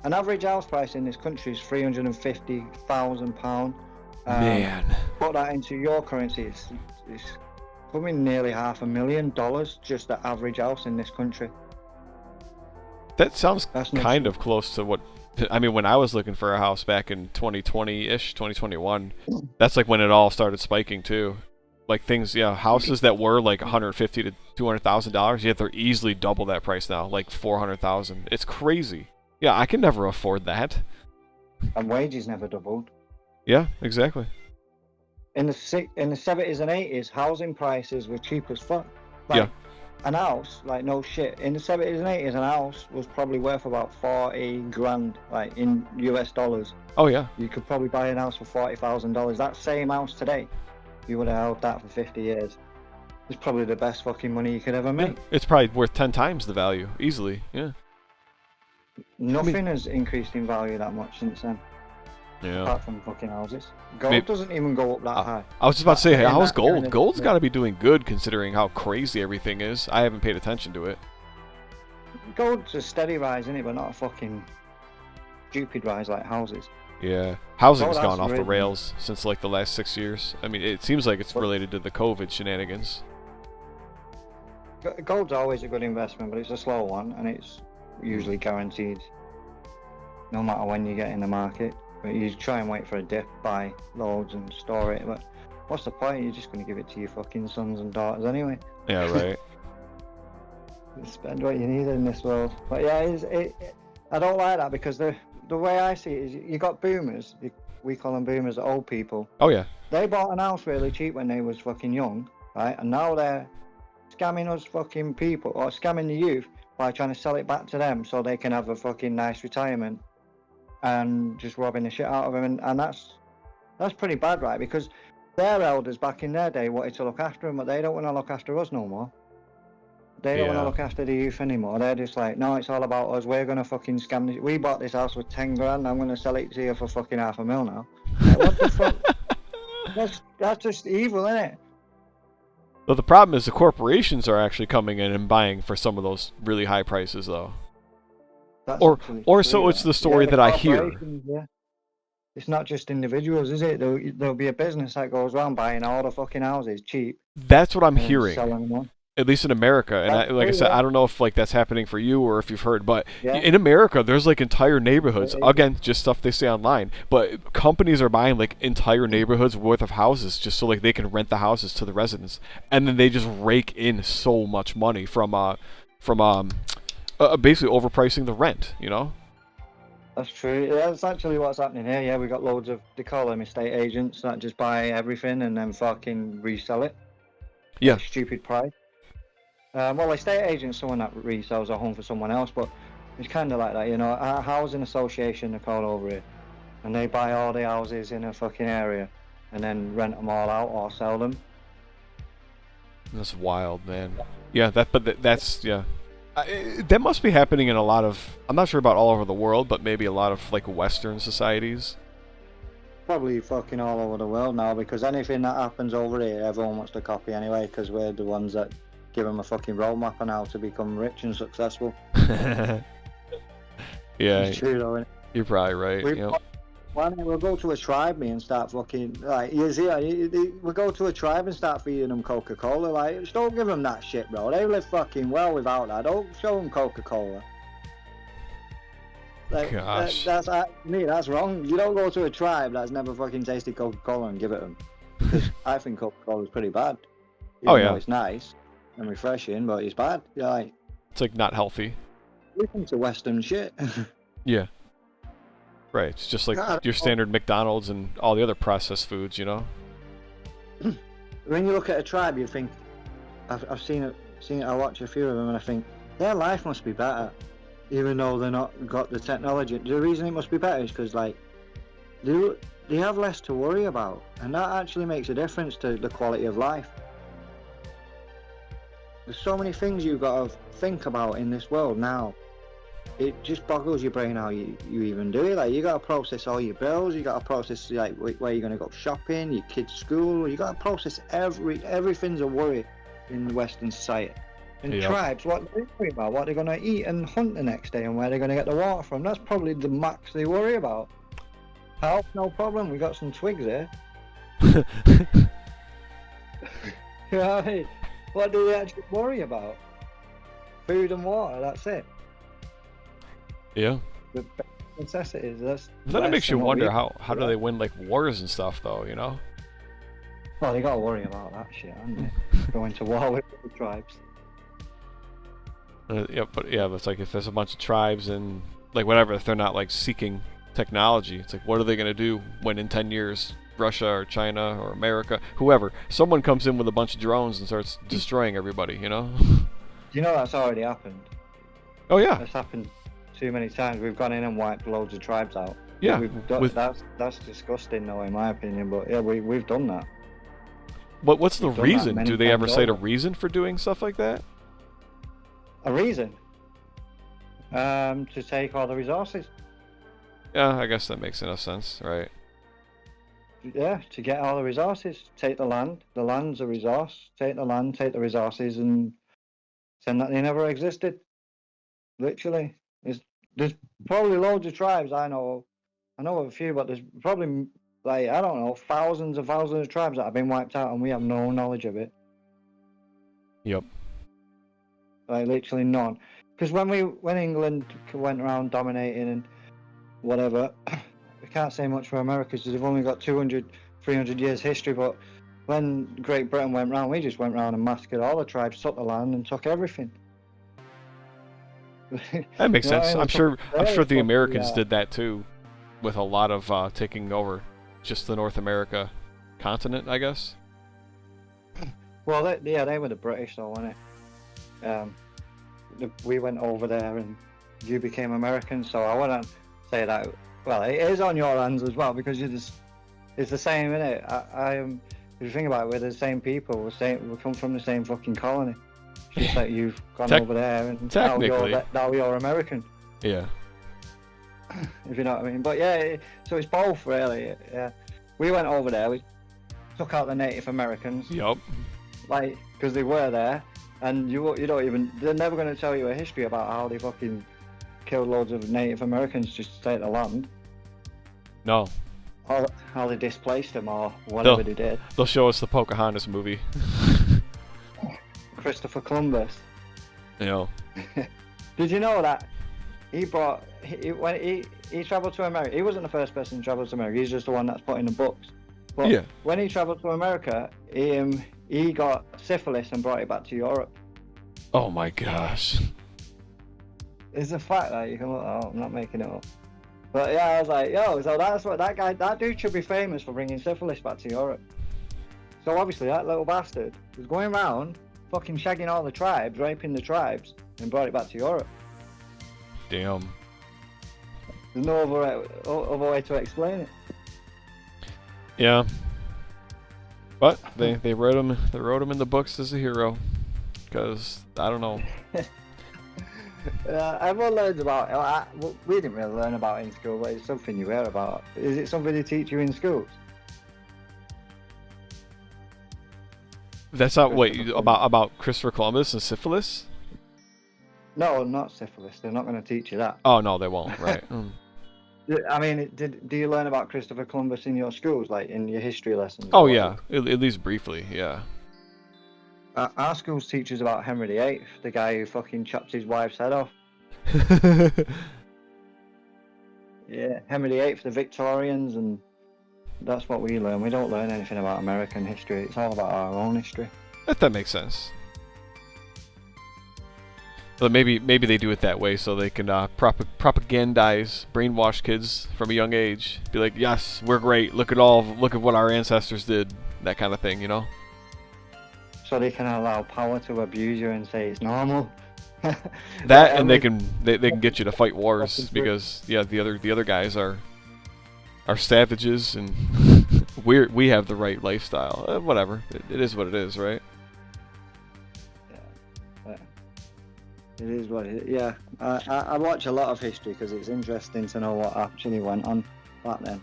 an average house price in this country is £350,000. Man. Put that into your currency, it's coming nearly $500,000 just the average house in this country. That sounds kind of close to what, I mean, when I was looking for a house back in 2020-ish, 2021, that's when it all started spiking too. Houses that were $150,000 to $200,000, yet they're easily double that price now, $400,000. It's crazy. Yeah, I can never afford that. And wages never doubled. Yeah, exactly. In the 70s and 80s, housing prices were cheap as fuck. an house, like no shit, in the 70s and 80s, an house was probably worth about 40 grand, like in US dollars. Oh yeah. You could probably buy an house for $40,000. That same house today, you would have held that for 50 years. It's probably the best fucking money you could ever make. Yeah, it's probably worth 10 times the value, easily. Yeah. Nothing has increased in value that much since then. Yeah. Apart from fucking houses. Gold doesn't even go up that high. I was just about to say, how's gold? kind of- Gold's got to be doing good considering how crazy everything is. I haven't paid attention to it. Gold's a steady rise, isn't it? But not a fucking stupid rise like houses. Yeah. Housing's Gold gone has off the risen. rails since like the last 6 years. I mean, it seems like it's related to the COVID shenanigans. Gold's always a good investment, but it's a slow one, and it's usually guaranteed no matter when you get in the market. But you try and wait for a dip, buy loads and store it. But what's the point? You're just going to give it to your fucking sons and daughters anyway. Yeah, right. Spend what you need in this world. But yeah, I don't like that because the way I see it is you got boomers. We call them boomers, old people. Oh yeah. They bought an house really cheap when they was fucking young, right? And now they're scamming us fucking people, or scamming the youth by trying to sell it back to them so they can have a fucking nice retirement, and just robbing the shit out of them. And that's pretty bad, right? Because their elders back in their day wanted to look after them, but they don't want to look after us no more. They don't want to look after the youth anymore. They're just like, no, it's all about us. We're going to fucking scam this. We bought this house with 10 grand. I'm going to sell it to you for fucking $500,000 now. Like, what the fuck? That's just evil, isn't it? But the problem is the corporations are actually coming in and buying for some of those really high prices, though. That's Or true, so it's the story the that I hear. corporations, yeah. It's not just individuals, is it? There'll be a business that goes around buying all the fucking houses cheap. That's what I'm and hearing. selling them on. At least in America, and That's like I true, said, yeah. I don't know if like that's happening for you or if you've heard, but Yeah. in America, there's like entire neighborhoods. It is. Again, just stuff they say online, but companies are buying like entire neighborhoods worth of houses just so like they can rent the houses to the residents, and then they just rake in so much money from basically overpricing the rent. You know? That's true. Yeah, that's actually what's happening here. Yeah, we got loads of, they call them estate agents that just buy everything and then fucking resell it. Yeah. At a stupid price. Well, estate agent's someone that resells a home for someone else, but it's kind of like that, you know. A housing association, they're called over here, and they buy all the houses in a fucking area and then rent them all out or sell them. That's wild, man. Yeah, that's yeah. That must be happening in a lot of. I'm not sure about all over the world, but maybe a lot of like Western societies. Probably fucking all over the world now, because anything that happens over here, everyone wants to copy anyway, because we're the ones that give them a fucking roadmap on how to become rich and successful. Yeah, It's true though, innit? you're probably right. Yep. Why don't we go to a tribe, me, and start fucking, like, you see, we go to a tribe and start feeding them Coca-Cola, like, just don't give them that shit, bro. They live fucking well without that. Don't show them Coca-Cola. Like, Gosh. That's me, that's wrong. You don't go to a tribe that's never fucking tasted Coca-Cola and give it them. Because I think Coca-Cola's pretty bad. Oh, Even yeah. though it's nice and refreshing, but it's bad. You're like, It's like not healthy. listen to Western shit. Yeah. Right. It's just like God, your standard McDonald's and all the other processed foods, you know? When you look at a tribe, you think, I've seen it. I watch a few of them, and I think their life must be better, even though they're not got the technology. The reason it must be better is because like they have less to worry about, and that actually makes a difference to the quality of life. There's so many things you've got to think about in this world now. It just boggles your brain how you even do it. Like, you got to process all your bills, you got to process like where you're going to go shopping, your kids' school. You got to process everything's a worry in Western society. In Yep. tribes, what do they worry about? What they're going to eat and hunt the next day, and where they're going to get the water from. That's probably the max they worry about. Health, no problem. We got some twigs here. Right. What do they actually worry about? Food and water. That's it. Yeah. The necessities. That's. Then it less makes you than what wonder we- how do they win like wars and stuff though, you know? Well, they got to worry about that shit, haven't they? Going to war with the tribes. But it's like if there's a bunch of tribes and like whatever, if they're not like seeking technology, it's like what are they gonna do when in 10 years Russia or China or America, whoever, someone comes in with a bunch of drones and starts destroying everybody, you know? you know that's already happened? Oh yeah. That's happened too many times. We've gone in and wiped loads of tribes out. Yeah. We've done, that's disgusting, though, in my opinion. But yeah, we've done that. What's the We've done that reason? many Do they ever times cite a over. reason for doing stuff like that? A reason? To take all the resources. Yeah, I guess that makes enough sense, right? Yeah, to get all the resources. Take the land. The land's a resource. Take the land, take the resources, and pretend that they never existed. Literally. There's probably loads of tribes I know. I know of a few, but there's probably, like, I don't know, thousands of tribes that have been wiped out and we have no knowledge of it. Yep. Like, literally none. Because when England went around dominating and whatever, we can't say much for America because they've only got 200, 300 years history, but when Great Britain went round, we just went round and massacred all the tribes, took the land and took everything. That makes You know what I sense. mean? I'm sure the Fucking, Americans did that too, with a lot of taking over just the North America continent, I guess. Well, they were the British, though, weren't it? We went over there and you became American, so I wouldn't say that. Well, it is on your hands as well because it's the same, isn't it? If you think about it, we're the same people. We come from the same fucking colony. It's just that you've gone over there and now you're American. Yeah. If you know what I mean. But yeah, so it's both really. Yeah, we went over there. We took out the Native Americans. Yup. Like, because they were there, and you don't even. They're never going to tell you a history about how they fucking killed loads of Native Americans just to take the land. No. Or how they displaced them or whatever they did. They'll show us the Pocahontas movie. Christopher Columbus. You know. Did you know that when he travelled to America? He wasn't the first person to travel to America. He's just the one that's put in the books. But yeah. When he travelled to America, he got syphilis and brought it back to Europe. Oh my gosh. It's a fact that you can look. Oh, I'm not making it up. But yeah, I was like, yo, so that's what that dude should be famous for bringing syphilis back to Europe. So obviously that little bastard was going around fucking shagging all the tribes, raping the tribes, and brought it back to Europe. Damn. There's no other way to explain it. Yeah. But they wrote him in the books as a hero, because I don't know. Everyone learns about it. We didn't really learn about it in school, but it's something you hear about. Is it something they teach you in schools? That's not about Christopher Columbus and syphilis? No, not syphilis. They're not going to teach you that. Oh no, they won't. Right. I mean, do you learn about Christopher Columbus in your schools, like in your history lessons? Oh yeah, at least briefly, yeah. Our schools teach us about Henry VIII, the guy who fucking chopped his wife's head off. Yeah, Henry VIII, the Victorians, and that's what we learn. We don't learn anything about American history. It's all about our own history. That makes sense. But maybe they do it that way so they can propagandize, brainwash kids from a young age. Be like, yes, we're great. Look at what our ancestors did. That kind of thing, you know. So they can allow power to abuse you and say it's normal. That and they can get you to fight wars because yeah, the other guys are savages and we have the right lifestyle. Whatever, it is what it is, right? It is what it is. Yeah, I watch a lot of history because it's interesting to know what actually went on back then.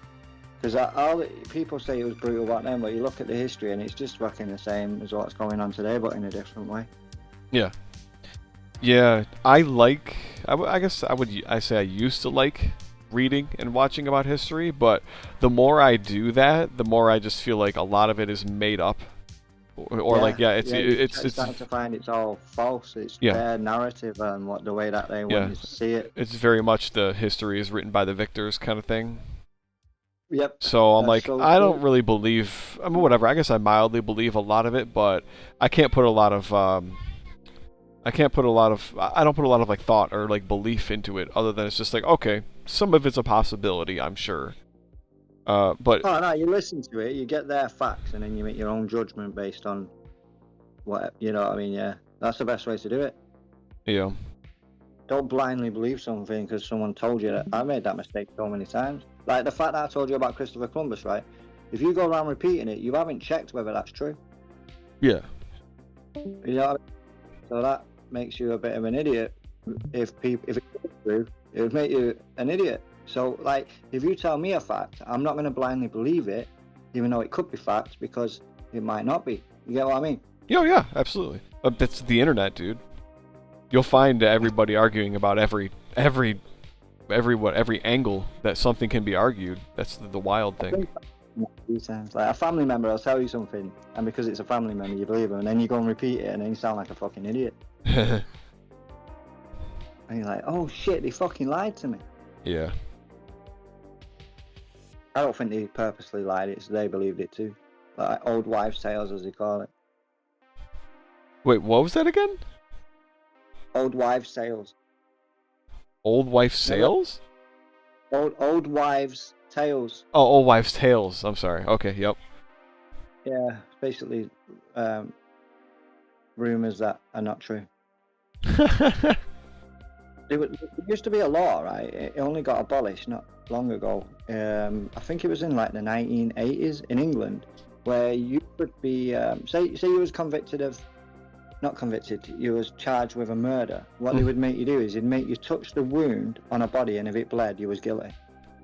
Because all the people say it was brutal back then, but you look at the history and it's just fucking the same as what's going on today, but in a different way. Yeah. Yeah, I guess I say I used to like reading and watching about history, but the more I do that, the more I just feel like a lot of it is made up. Or like it's starting to find it's all false. It's yeah. their narrative and the way that they want you to see it. It's very much the history is written by the victors kind of thing. Yep. So I'm like, I don't really believe. I mean, whatever. I guess I mildly believe a lot of it, but I can't put a lot of. I don't put a lot of like thought or like belief into it, other than it's just like, okay, some of it's a possibility, I'm sure. But oh no, you listen to it, you get their facts, and then you make your own judgment based on what you know. What I mean, yeah, that's the best way to do it. Yeah. Don't blindly believe something because someone told you that. I made that mistake so many times. Like the fact that I told you about Christopher Columbus, right? If you go around repeating it, you haven't checked whether that's true. Yeah. You know what I mean? So that makes you a bit of an idiot. If it's true, it would make you an idiot. So, like, if you tell me a fact, I'm not going to blindly believe it, even though it could be fact, because it might not be. You get what I mean? Yeah, absolutely. That's the internet, dude. You'll find everybody arguing about every angle that something can be argued. That's the wild thing. Like a family member will tell you something, and because it's a family member, you believe them, and then you go and repeat it, and then you sound like a fucking idiot. And you're like, oh shit, they fucking lied to me. Yeah. I don't think they purposely lied, it's they believed it too. Like old wives' tales, as they call it. Wait, what was that again? Old wives' tales. Old wife sales? Old wives' tales. Oh, old wives' tales. I'm sorry. Okay, yep. Yeah, basically rumors that are not true. There used to be a law, right? It only got abolished not long ago. I think it was in like the 1980s in England, where you could be, say you was convicted of, not convicted, you was charged with a murder. What they would make you do is they'd make you touch the wound on a body, and if it bled, you was guilty.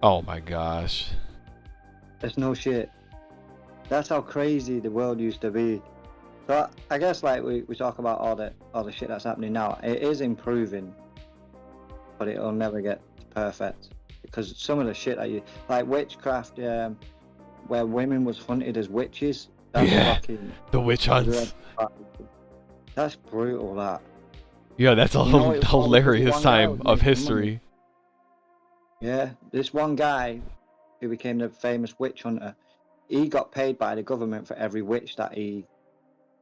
Oh my gosh. There's no shit. That's how crazy the world used to be. So I guess like we talk about all the shit that's happening now. It is improving, but it'll never get perfect because some of the shit that you like witchcraft, where women was hunted as witches. That's fucking the witch hunts. That's brutal. That. Yeah, that's a hilarious time of history. Yeah, this one guy who became the famous witch hunter, he got paid by the government for every witch that he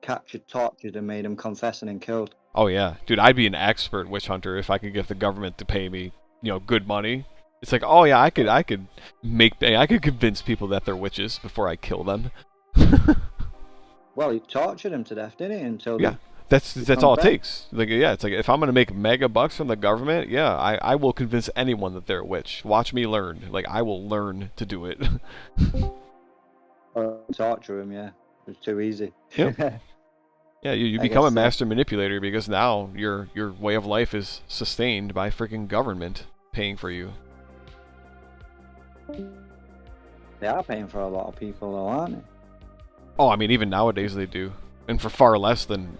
captured, tortured, and made him confess and then killed. Oh yeah, dude, I'd be an expert witch hunter if I could get the government to pay me, good money. It's like, oh yeah, I could convince people that they're witches before I kill them. Well, he tortured them to death, didn't he? Until that's all it takes. Like, yeah, it's like if I'm gonna make mega bucks from the government, yeah, I will convince anyone that they're a witch. Watch me learn. Like, I will learn to do it. Torture him, yeah. It's too easy. Yep. Yeah, you become a master manipulator because now your way of life is sustained by freaking government paying for you. They are paying for a lot of people, though, aren't they? Oh, I mean, even nowadays they do, and for far less than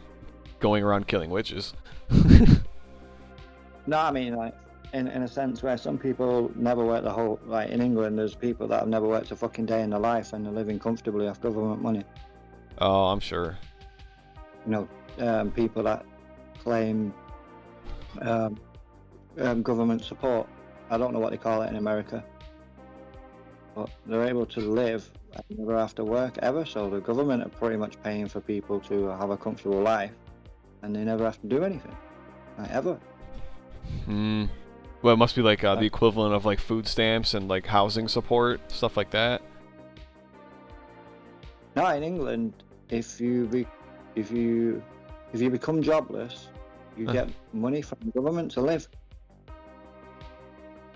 going around killing witches. No, I mean, like, in a sense where some people never work the whole, like in England, there's people that have never worked a fucking day in their life and they're living comfortably off government money. Oh, I'm sure. People that claim government support. I don't know what they call it in America, but they're able to live and never have to work ever. So the government are pretty much paying for people to have a comfortable life, and they never have to do anything, like ever. Well, it must be like the equivalent of like food stamps and like housing support, stuff like that. No, in England, if you become jobless, you get money from the government to live.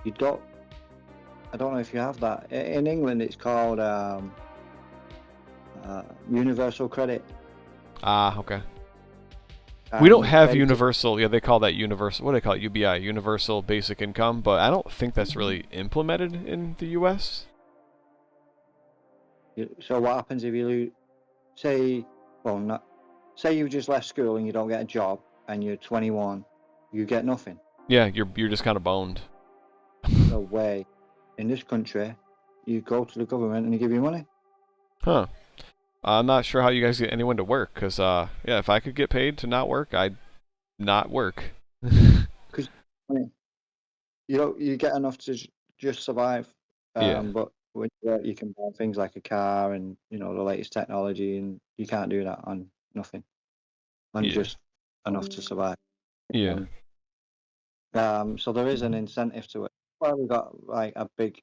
You don't. I don't know if you have that. In England, it's called universal credit. Ah, okay. We don't have universal. Yeah, they call that universal. What do they call it? UBI, universal basic income. But I don't think that's really implemented in the U.S. So what happens if you say you just left school and you don't get a job and you're 21, you get nothing? Yeah, you're just kind of boned. No way. In this country, you go to the government and they give you money. Huh. I'm not sure how you guys get anyone to work, because, yeah, if I could get paid to not work, I'd not work. Because you get enough to just survive. But when you work, you can buy things like a car and, the latest technology, and you can't do that on nothing. On just enough to survive. Yeah. So there is an incentive to it. Well, we've got, like, a big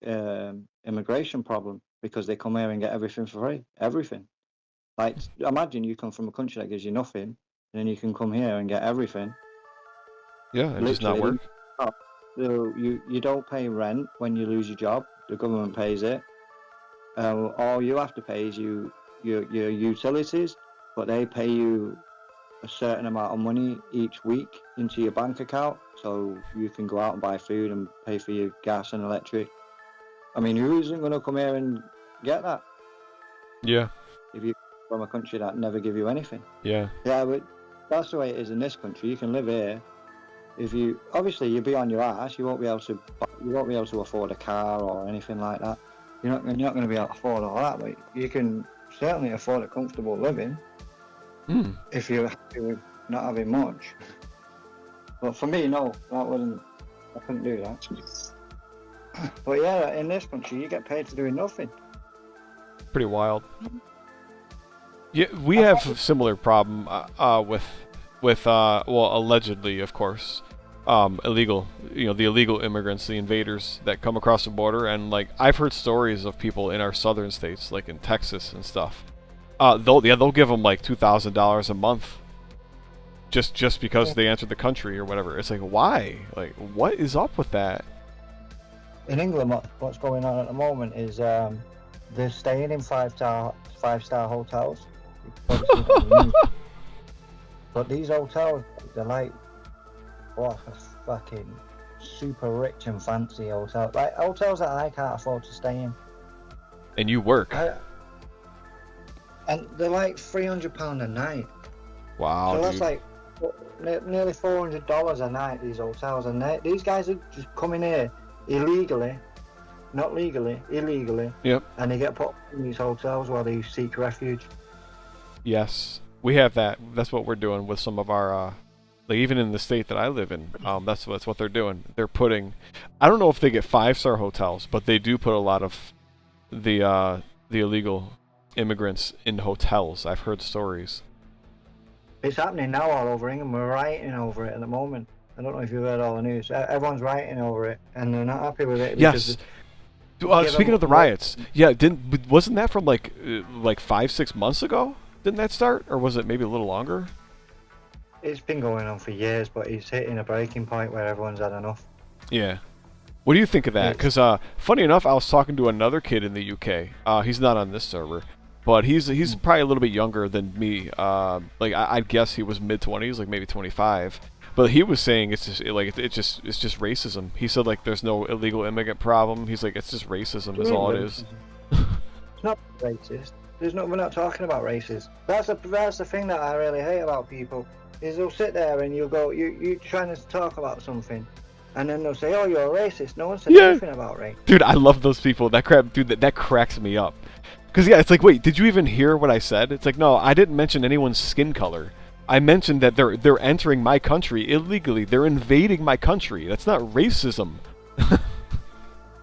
immigration problem, because they come here and get everything for free. Everything. Like, imagine you come from a country that gives you nothing, and then you can come here and get everything. Yeah, and just not Literally, work. So you don't pay rent when you lose your job. The government pays it. All you have to pay is your utilities, but they pay you a certain amount of money each week into your bank account, so you can go out and buy food and pay for your gas and electric. I mean, who isn't going to come here and get that Yeah. if you're from a country that never give you anything? Yeah. Yeah, but that's the way it is in this country. You can live here. If you obviously you'll be on your ass, you won't be able to afford a car or anything like that. You're not going to be able to afford all that, but you can certainly afford a comfortable living if you're happy with not having much. But for me, no, I couldn't do that. But yeah, in this country, you get paid for doing nothing. Pretty wild. Yeah, we have a similar problem with well, allegedly, of course, illegal, the illegal immigrants, the invaders that come across the border, and like I've heard stories of people in our southern states, like in Texas and stuff. They'll give them like $2,000 a month, just because they entered the country or whatever. It's like, why? Like, what is up with that? In England, what's going on at the moment is they're staying in five-star hotels. But these hotels, they're like, what a fucking super rich and fancy hotel. Like hotels that I can't afford to stay in. And you work. And they're like £300 a night. Wow, so that's dude. like nearly $400 a night, these hotels. And these guys are just coming here illegally, not legally, illegally. Yep. And they get put in these hotels while they seek refuge. Yes, we have that. That's what we're doing with some of our, like even in the state that I live in. That's what they're doing. They're putting, I don't know if they get 5-star hotels, but they do put a lot of the illegal immigrants in hotels. I've heard stories. It's happening now all over England. We're writing over it at the moment. I don't know if you've heard all the news. Everyone's writing over it, and they're not happy with it. Yes. Speaking of the riots, yeah, wasn't that from like 5-6 months ago? Didn't that start, or was it maybe a little longer? It's been going on for years, but it's hitting a breaking point where everyone's had enough. Yeah. What do you think of that? Because funny enough, I was talking to another kid in the UK. He's not on this server, but he's probably a little bit younger than me. Like I'd guess he was mid-20s, like maybe 25. But he was saying it's just it's just racism. He said like there's no illegal immigrant problem. He's like it's just racism is all it is. It's not racist. We're not talking about races. That's the thing that I really hate about people is they'll sit there and you're trying to talk about something, and then they'll say, "Oh, you're a racist." No one said anything about race. Dude, I love those people. That cracks me up. Because yeah, it's like, wait, did you even hear what I said? It's like, no, I didn't mention anyone's skin color. I mentioned that they're entering my country illegally. They're invading my country. That's not racism.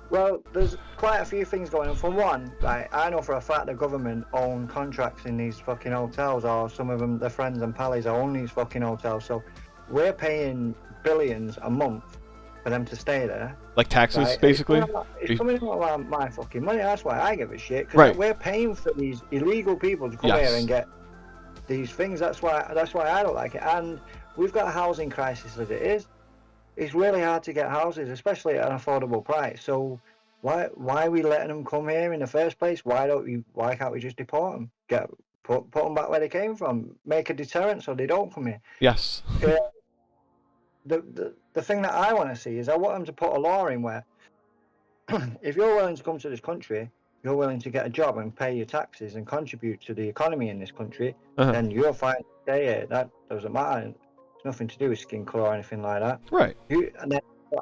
Well, there's quite a few things going on. For one, right, I know for a fact the government own contracts in these fucking hotels, or some of them, their friends and pals own these fucking hotels. So we're paying billions a month for them to stay there. Like taxes, right? Basically? It's coming out of my fucking money. That's why I give a shit. Because we're paying for these illegal people to come here and get these things. That's why I don't like it. And we've got a housing crisis as it is. It's really hard to get houses, especially at an affordable price. So why are we letting them come here in the first place? Why can't we just deport them? Put them back where they came from. Make a deterrent so they don't come here. Yes. The thing that I want to see is I want them to put a law in where if you're willing to come to this country, you're willing to get a job and pay your taxes and contribute to the economy in this country, then you're fine to stay here. That doesn't matter. It's nothing to do with skin colour or anything like that. Right.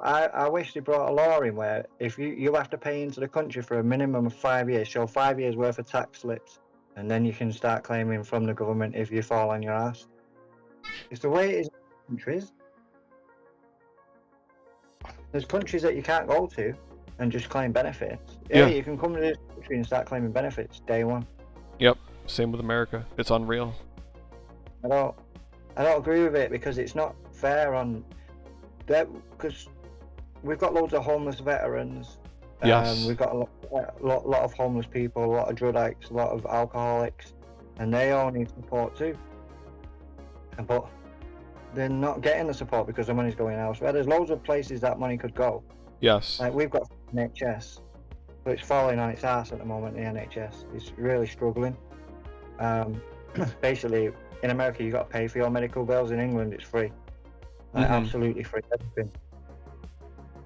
I wish they brought a law in where if you have to pay into the country for a minimum of 5 years, show 5 years worth of tax slips, and then you can start claiming from the government if you fall on your ass. It's the way it is in countries. There's countries that you can't go to and just claim benefits. Yeah, you can come to this country and start claiming benefits day one. Yep. Same with America. It's unreal. I don't agree with it because it's not fair on that. Because we've got loads of homeless veterans. Yes. We've got a lot of homeless people, a lot of drug addicts, a lot of alcoholics, and they all need support too. But they're not getting the support because the money's going elsewhere. There's loads of places that money could go. Yes. Like we've got NHS, but it's falling on its ass at the moment. The NHS is really struggling. Basically, in America, you got to pay for your medical bills. In England, it's free, like absolutely free. Everything.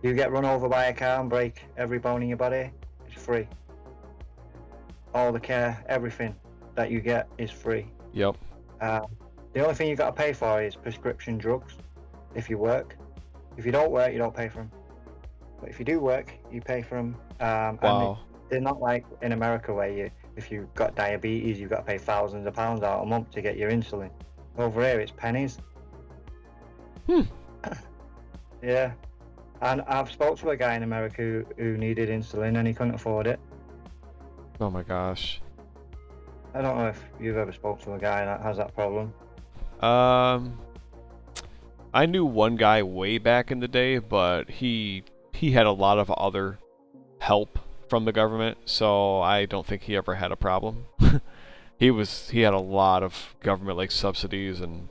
You get run over by a car and break every bone in your body, it's free. All the care, everything that you get is free. Yep. The only thing you got to pay for is prescription drugs. If you work, if you don't work, you don't pay for them. But if you do work, you pay for them. Wow. And they're not like in America where if you've got diabetes, you've got to pay thousands of pounds out a month to get your insulin. Over here, it's pennies. Yeah. And I've spoke to a guy in America who needed insulin and he couldn't afford it. Oh my gosh. I don't know if you've ever spoke to a guy that has that problem. I knew one guy way back in the day, but he had a lot of other help from the government, so I don't think he ever had a problem. He had a lot of government like subsidies and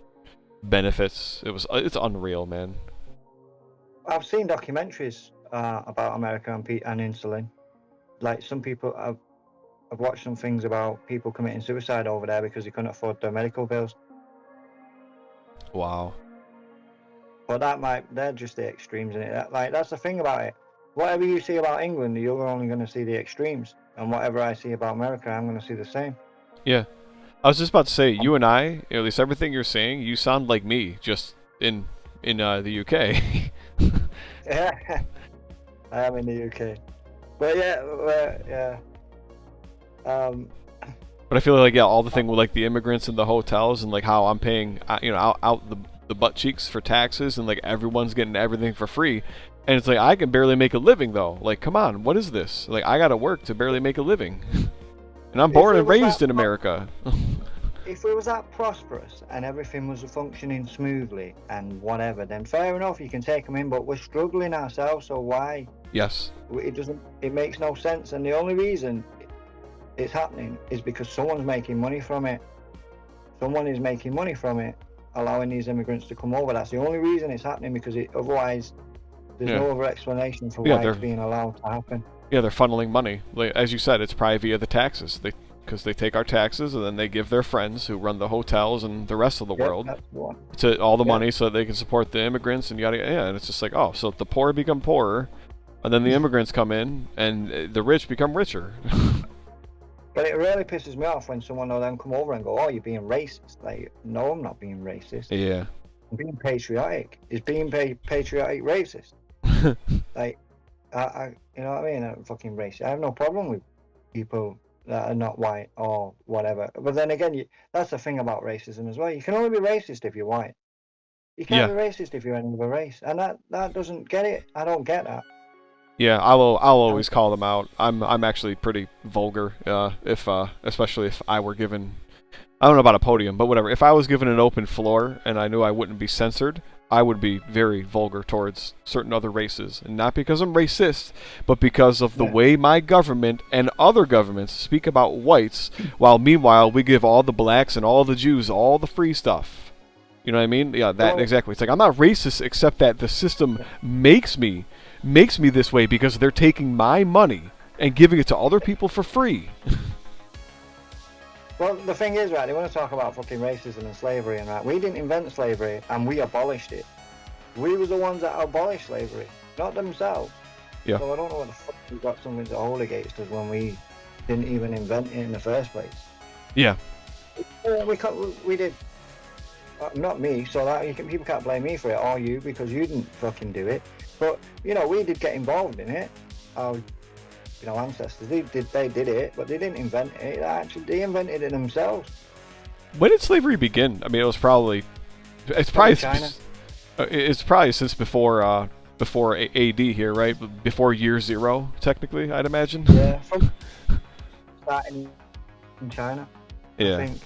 benefits. It's unreal, man. I've seen documentaries about America and insulin. Like some people, I've watched some things about people committing suicide over there because they couldn't afford their medical bills. Wow. But they're just the extremes in it. That's the thing about it. Whatever you see about England, you're only going to see the extremes. And whatever I see about America, I'm going to see the same. Yeah. I was just about to say, you and I, at least everything you're saying, you sound like me, just in the UK. Yeah, I am in the UK. But yeah. But I feel like, yeah, all the thing with like the immigrants and the hotels and like how I'm paying, out the butt cheeks for taxes and like everyone's getting everything for free. And it's like, I can barely make a living though. Like, come on, what is this? Like, I gotta work to barely make a living. And I'm born and raised in America. If we was that prosperous and everything was functioning smoothly and whatever, then fair enough, you can take them in, but we're struggling ourselves, so why? Yes. It makes no sense, and the only reason it's happening is because someone's making money from it. Someone is making money from it, allowing these immigrants to come over. That's the only reason it's happening, because otherwise there's no other explanation for why it's being allowed to happen. Yeah, they're funneling money. Like, as you said, it's probably via the taxes. Because they take our taxes and then they give their friends who run the hotels and the rest of the world to all the money so that they can support the immigrants and yada yada. Yeah, and it's just like, oh, so the poor become poorer, and then the immigrants come in and the rich become richer. But it really pisses me off when someone will then come over and go, "Oh, you're being racist." Like, no, I'm not being racist. Yeah. I'm being patriotic. Is being patriotic racist? Like, you know what I mean? I'm fucking racist. I have no problem with people that are not white or whatever. But then again, that's the thing about racism as well. You can only be racist if you're white. You can't be racist if you're any other race. And that doesn't get it. I don't get that. Yeah, I'll always call them out. I'm actually pretty vulgar, especially if I were given, I don't know about a podium, but whatever. If I was given an open floor and I knew I wouldn't be censored, I would be very vulgar towards certain other races. And not because I'm racist, but because of the way my government and other governments speak about whites, while meanwhile we give all the blacks and all the Jews all the free stuff. You know what I mean? Yeah, exactly. It's like, I'm not racist except that the system makes me this way because they're taking my money and giving it to other people for free. Well, the thing is, right, they want to talk about fucking racism and slavery, and we didn't invent slavery, and we abolished it. We were the ones that abolished slavery, not themselves. Yeah. So I don't know what the fuck we got something to hold against us when we didn't even invent it in the first place. Yeah. We did. Not me, so that people can't blame me for it, or you, because you didn't fucking do it. But, we did get involved in it. Our ancestors, they did it, but they didn't invent it. They invented it themselves. When did slavery begin? I mean, it's probably China. It's probably since before AD here, right? Before year 0, technically, I'd imagine. Yeah, from starting in China. Yeah. I think.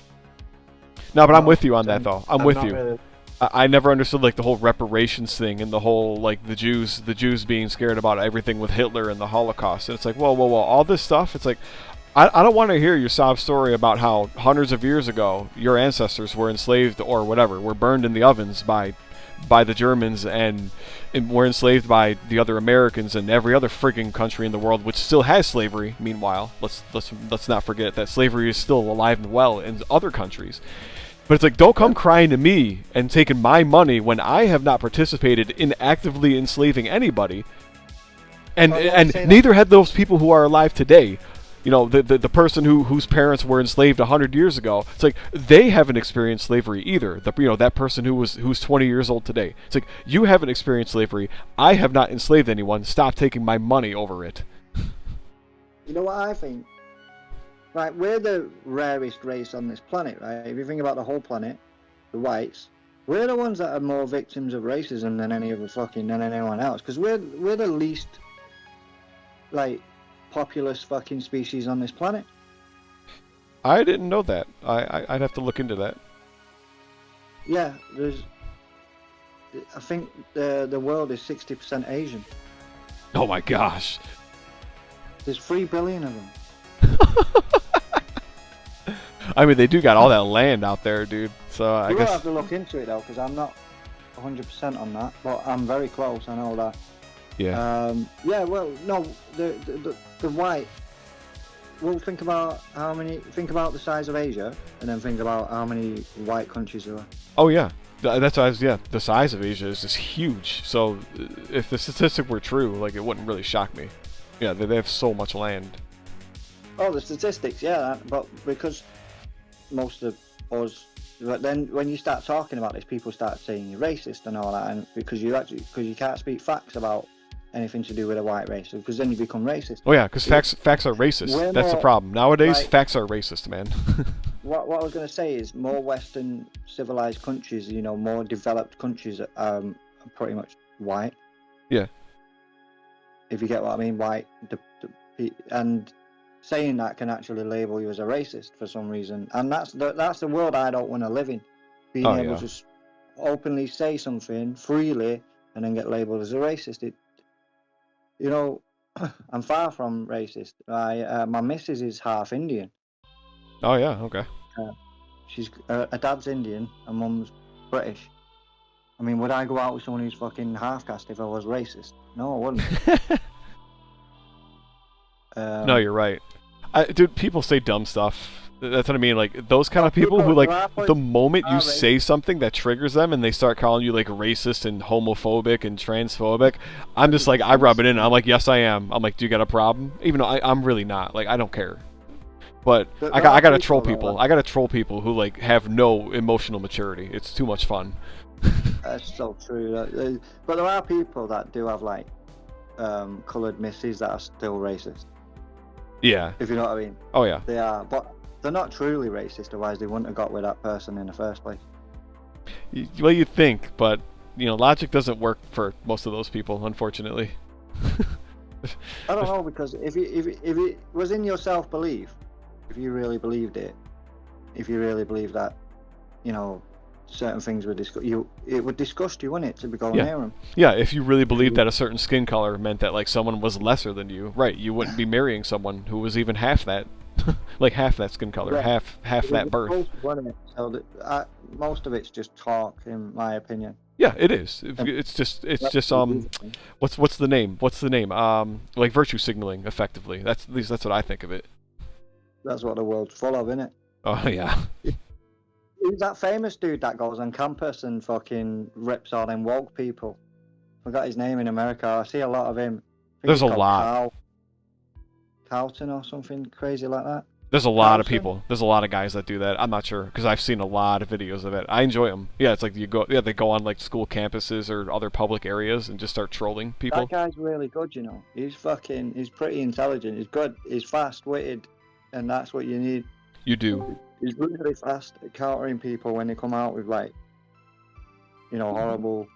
No, but I'm with you on that, though. I'm with you. Really... I never understood like the whole reparations thing and the whole like the Jews being scared about everything with Hitler and the Holocaust. And it's like, whoa, all this stuff. It's like, I don't want to hear your sob story about how hundreds of years ago your ancestors were enslaved or whatever, were burned in the ovens by the Germans and were enslaved by the other Americans and every other frigging country in the world which still has slavery. Meanwhile, let's not forget that slavery is still alive and well in other countries. But it's like, don't come crying to me and taking my money when I have not participated in actively enslaving anybody. And neither had those people who are alive today. You know, the person whose parents were enslaved 100 years ago. It's like they haven't experienced slavery either. That person who's 20 years old today. It's like, you haven't experienced slavery. I have not enslaved anyone. Stop taking my money over it. You know what I think? Right, we're the rarest race on this planet, right? If you think about the whole planet, the whites, we're the ones that are more victims of racism than anyone else. Because we're the least, like, populous fucking species on this planet. I didn't know that. I'd have to look into that. Yeah, I think the world is 60% Asian. Oh my gosh. There's 3 billion of them. I mean, they do got all that land out there, dude. So I We'll guess have to look into it though, because I'm not 100% on that, but I'm very close. I know that. yeah. Yeah. Well, no, the white. Well, think about the size of Asia, and then think about how many white countries there are. Oh yeah. That's why the size of Asia is just huge. So if the statistic were true, like, it wouldn't really shock me. Yeah, they have so much land. Oh, the statistics, yeah, but because most of us, but then when you start talking about this, people start saying you're racist and all that, and because you can't speak facts about anything to do with a white race, because then you become racist. Oh yeah, because facts are racist. That's the problem. Nowadays, facts are racist, man. What I was going to say is more Western civilized countries, you know, more developed countries are pretty much white. Yeah. If you get what I mean, white, and saying that can actually label you as a racist for some reason, and that's the world I don't want to live in. Being able to just openly say something freely and then get labeled as a racist. You know, I'm far from racist. My missus is half Indian. Oh yeah, okay. She's her dad's Indian and mum's British. I mean, would I go out with someone who's fucking half caste if I was racist? No, I wouldn't. No, you're right. Dude, people say dumb stuff. That's what I mean. Like, those kind of people who, like, the moment you say something that triggers them and they start calling you, like, racist and homophobic and transphobic, I'm just like, I rub it in. I'm like, yes, I am. I'm like, do you got a problem? Even though I'm really not. Like, I don't care. But I gotta troll people. I gotta troll people who, like, have no emotional maturity. It's too much fun. That's so true. But there are people that do have, like, coloured misses that are still racist. Yeah. If you know what I mean. Oh, yeah. They are. But they're not truly racist, otherwise they wouldn't have got with that person in the first place. Well, you'd think, but, you know, logic doesn't work for most of those people, unfortunately. I don't know, because if it was in your self-belief, if you really believed it, if you really believed that, you know, certain things would it would disgust you, wouldn't it, to be going near them? Yeah, if you really believed that a certain skin color meant that, like, someone was lesser than you, right? You wouldn't be marrying someone who was even half that, like half that skin color, Yeah. half that birth. So most of it's just talk, in my opinion. Yeah, it is. It's just what's the name? Like virtue signaling, effectively. At least that's what I think of it. That's what the world's full of, isn't it? Oh yeah. Who's that famous dude that goes on campus and fucking rips all them woke people? Forgot his name in America. I see a lot of him. There's a lot. Carlton or something crazy like that. There's a lot of people. There's a lot of guys that do that. I'm not sure because I've seen a lot of videos of it. I enjoy them. Yeah, it's like they go on like school campuses or other public areas and just start trolling people. That guy's really good, you know. He's pretty intelligent. He's good. He's fast-witted, and that's what you need. You do. He's really fast at countering people when they come out with, like, you know, horrible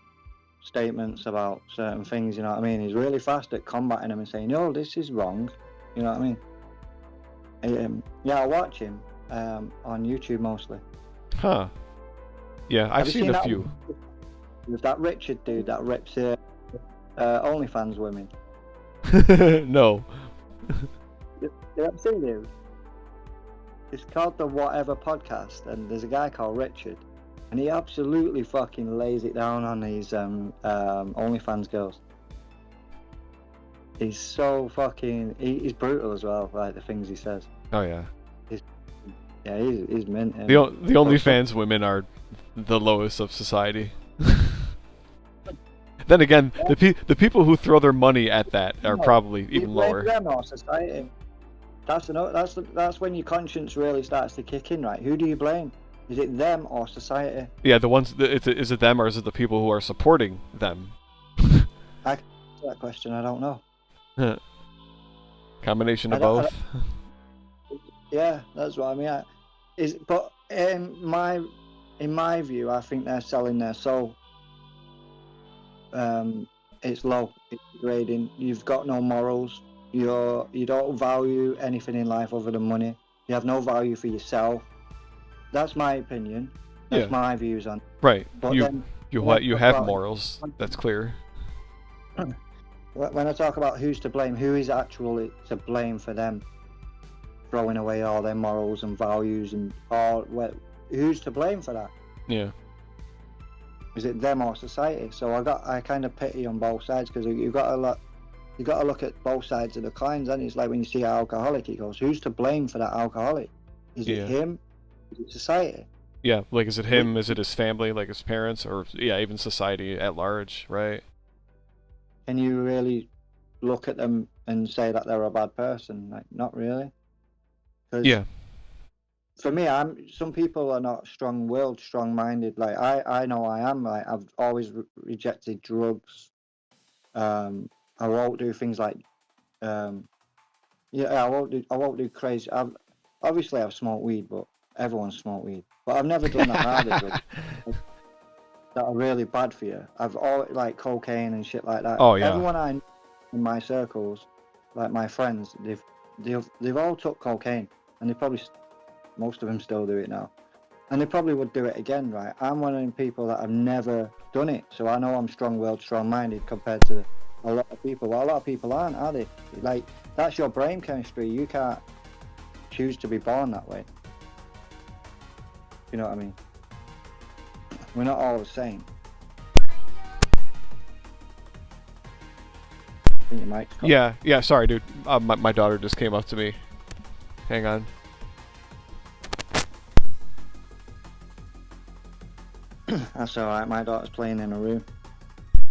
statements about certain things, you know what I mean? He's really fast at combating them and saying, no, this is wrong, you know what I mean? Yeah, I watch him on YouTube mostly. Huh. Yeah, I've seen a few. There's that Richard dude that rips OnlyFans women. No. You haven't seen him? It's called the Whatever Podcast, and there's a guy called Richard, and he absolutely fucking lays it down on these OnlyFans girls. He's so fucking. He's brutal as well, like the things he says. Oh yeah. He's mint. The OnlyFans women are the lowest of society. Then again, the people who throw their money at that are probably even lower. Them or society. That's when your conscience really starts to kick in, right? Who do you blame? Is it them or society? Yeah, the ones. Is it them or is it the people who are supporting them? That question, I don't know. Combination of both. Yeah, that's what I mean. But in my view, I think they're selling their soul. It's low. It's degrading. You've got no morals. You don't value anything in life other than money. You have no value for yourself. That's my opinion. That's my views on it. Right. But you have morals. That's clear. When I talk about who's to blame, who is actually to blame for them throwing away all their morals and values and all? Who's to blame for that? Yeah. Is it them or society? So I kind of pity on both sides, because you got to look at both sides of the coins. And it's like when you see an alcoholic, he goes, "Who's to blame for that alcoholic? Is it him? Is it society?" Yeah, like is it him? Is it his family, like his parents, or even society at large, right? Can you really look at them and say that they're a bad person? Like, not really. Yeah. For me, some people are not strong-willed, strong-minded. Like I know I am. Like I've always rejected drugs. I won't do things like, I won't do crazy. Obviously I've smoked weed, but everyone's smoked weed. But I've never done the harder drugs that are really bad for you. I've all like cocaine and shit like that. Oh yeah. Everyone I know in my circles, like my friends, they've all took cocaine, and they probably. Most of them still do it now. And they probably would do it again, right? I'm one of them people that have never done it. So I know I'm strong-willed, strong-minded compared to a lot of people. Well, a lot of people aren't, are they? Like, that's your brain chemistry. You can't choose to be born that way. You know what I mean? We're not all the same. I think your mic's cut. Yeah, sorry, dude. My daughter just came up to me. Hang on. That's alright, my daughter's playing in a room.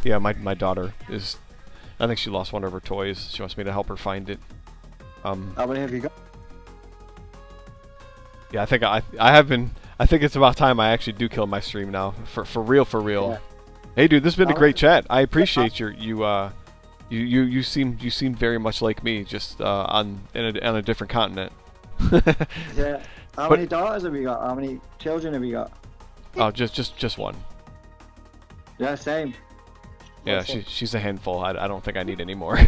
Yeah, my daughter is... I think she lost one of her toys. She wants me to help her find it. How many have you got? Yeah, I think I have been... I think it's about time I actually do kill my stream now. For real. Yeah. Hey dude, this has been a great chat. I appreciate you seem very much like me, just on a different continent. Yeah. How many daughters have you got? How many children have you got? Oh, just one. Yeah, same. Yeah, she's a handful. I don't think I need any more.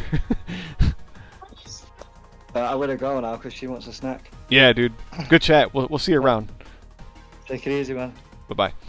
I'm gonna go now because she wants a snack. Yeah, dude. Good chat. We'll see you around. Take it easy, man. Bye-bye.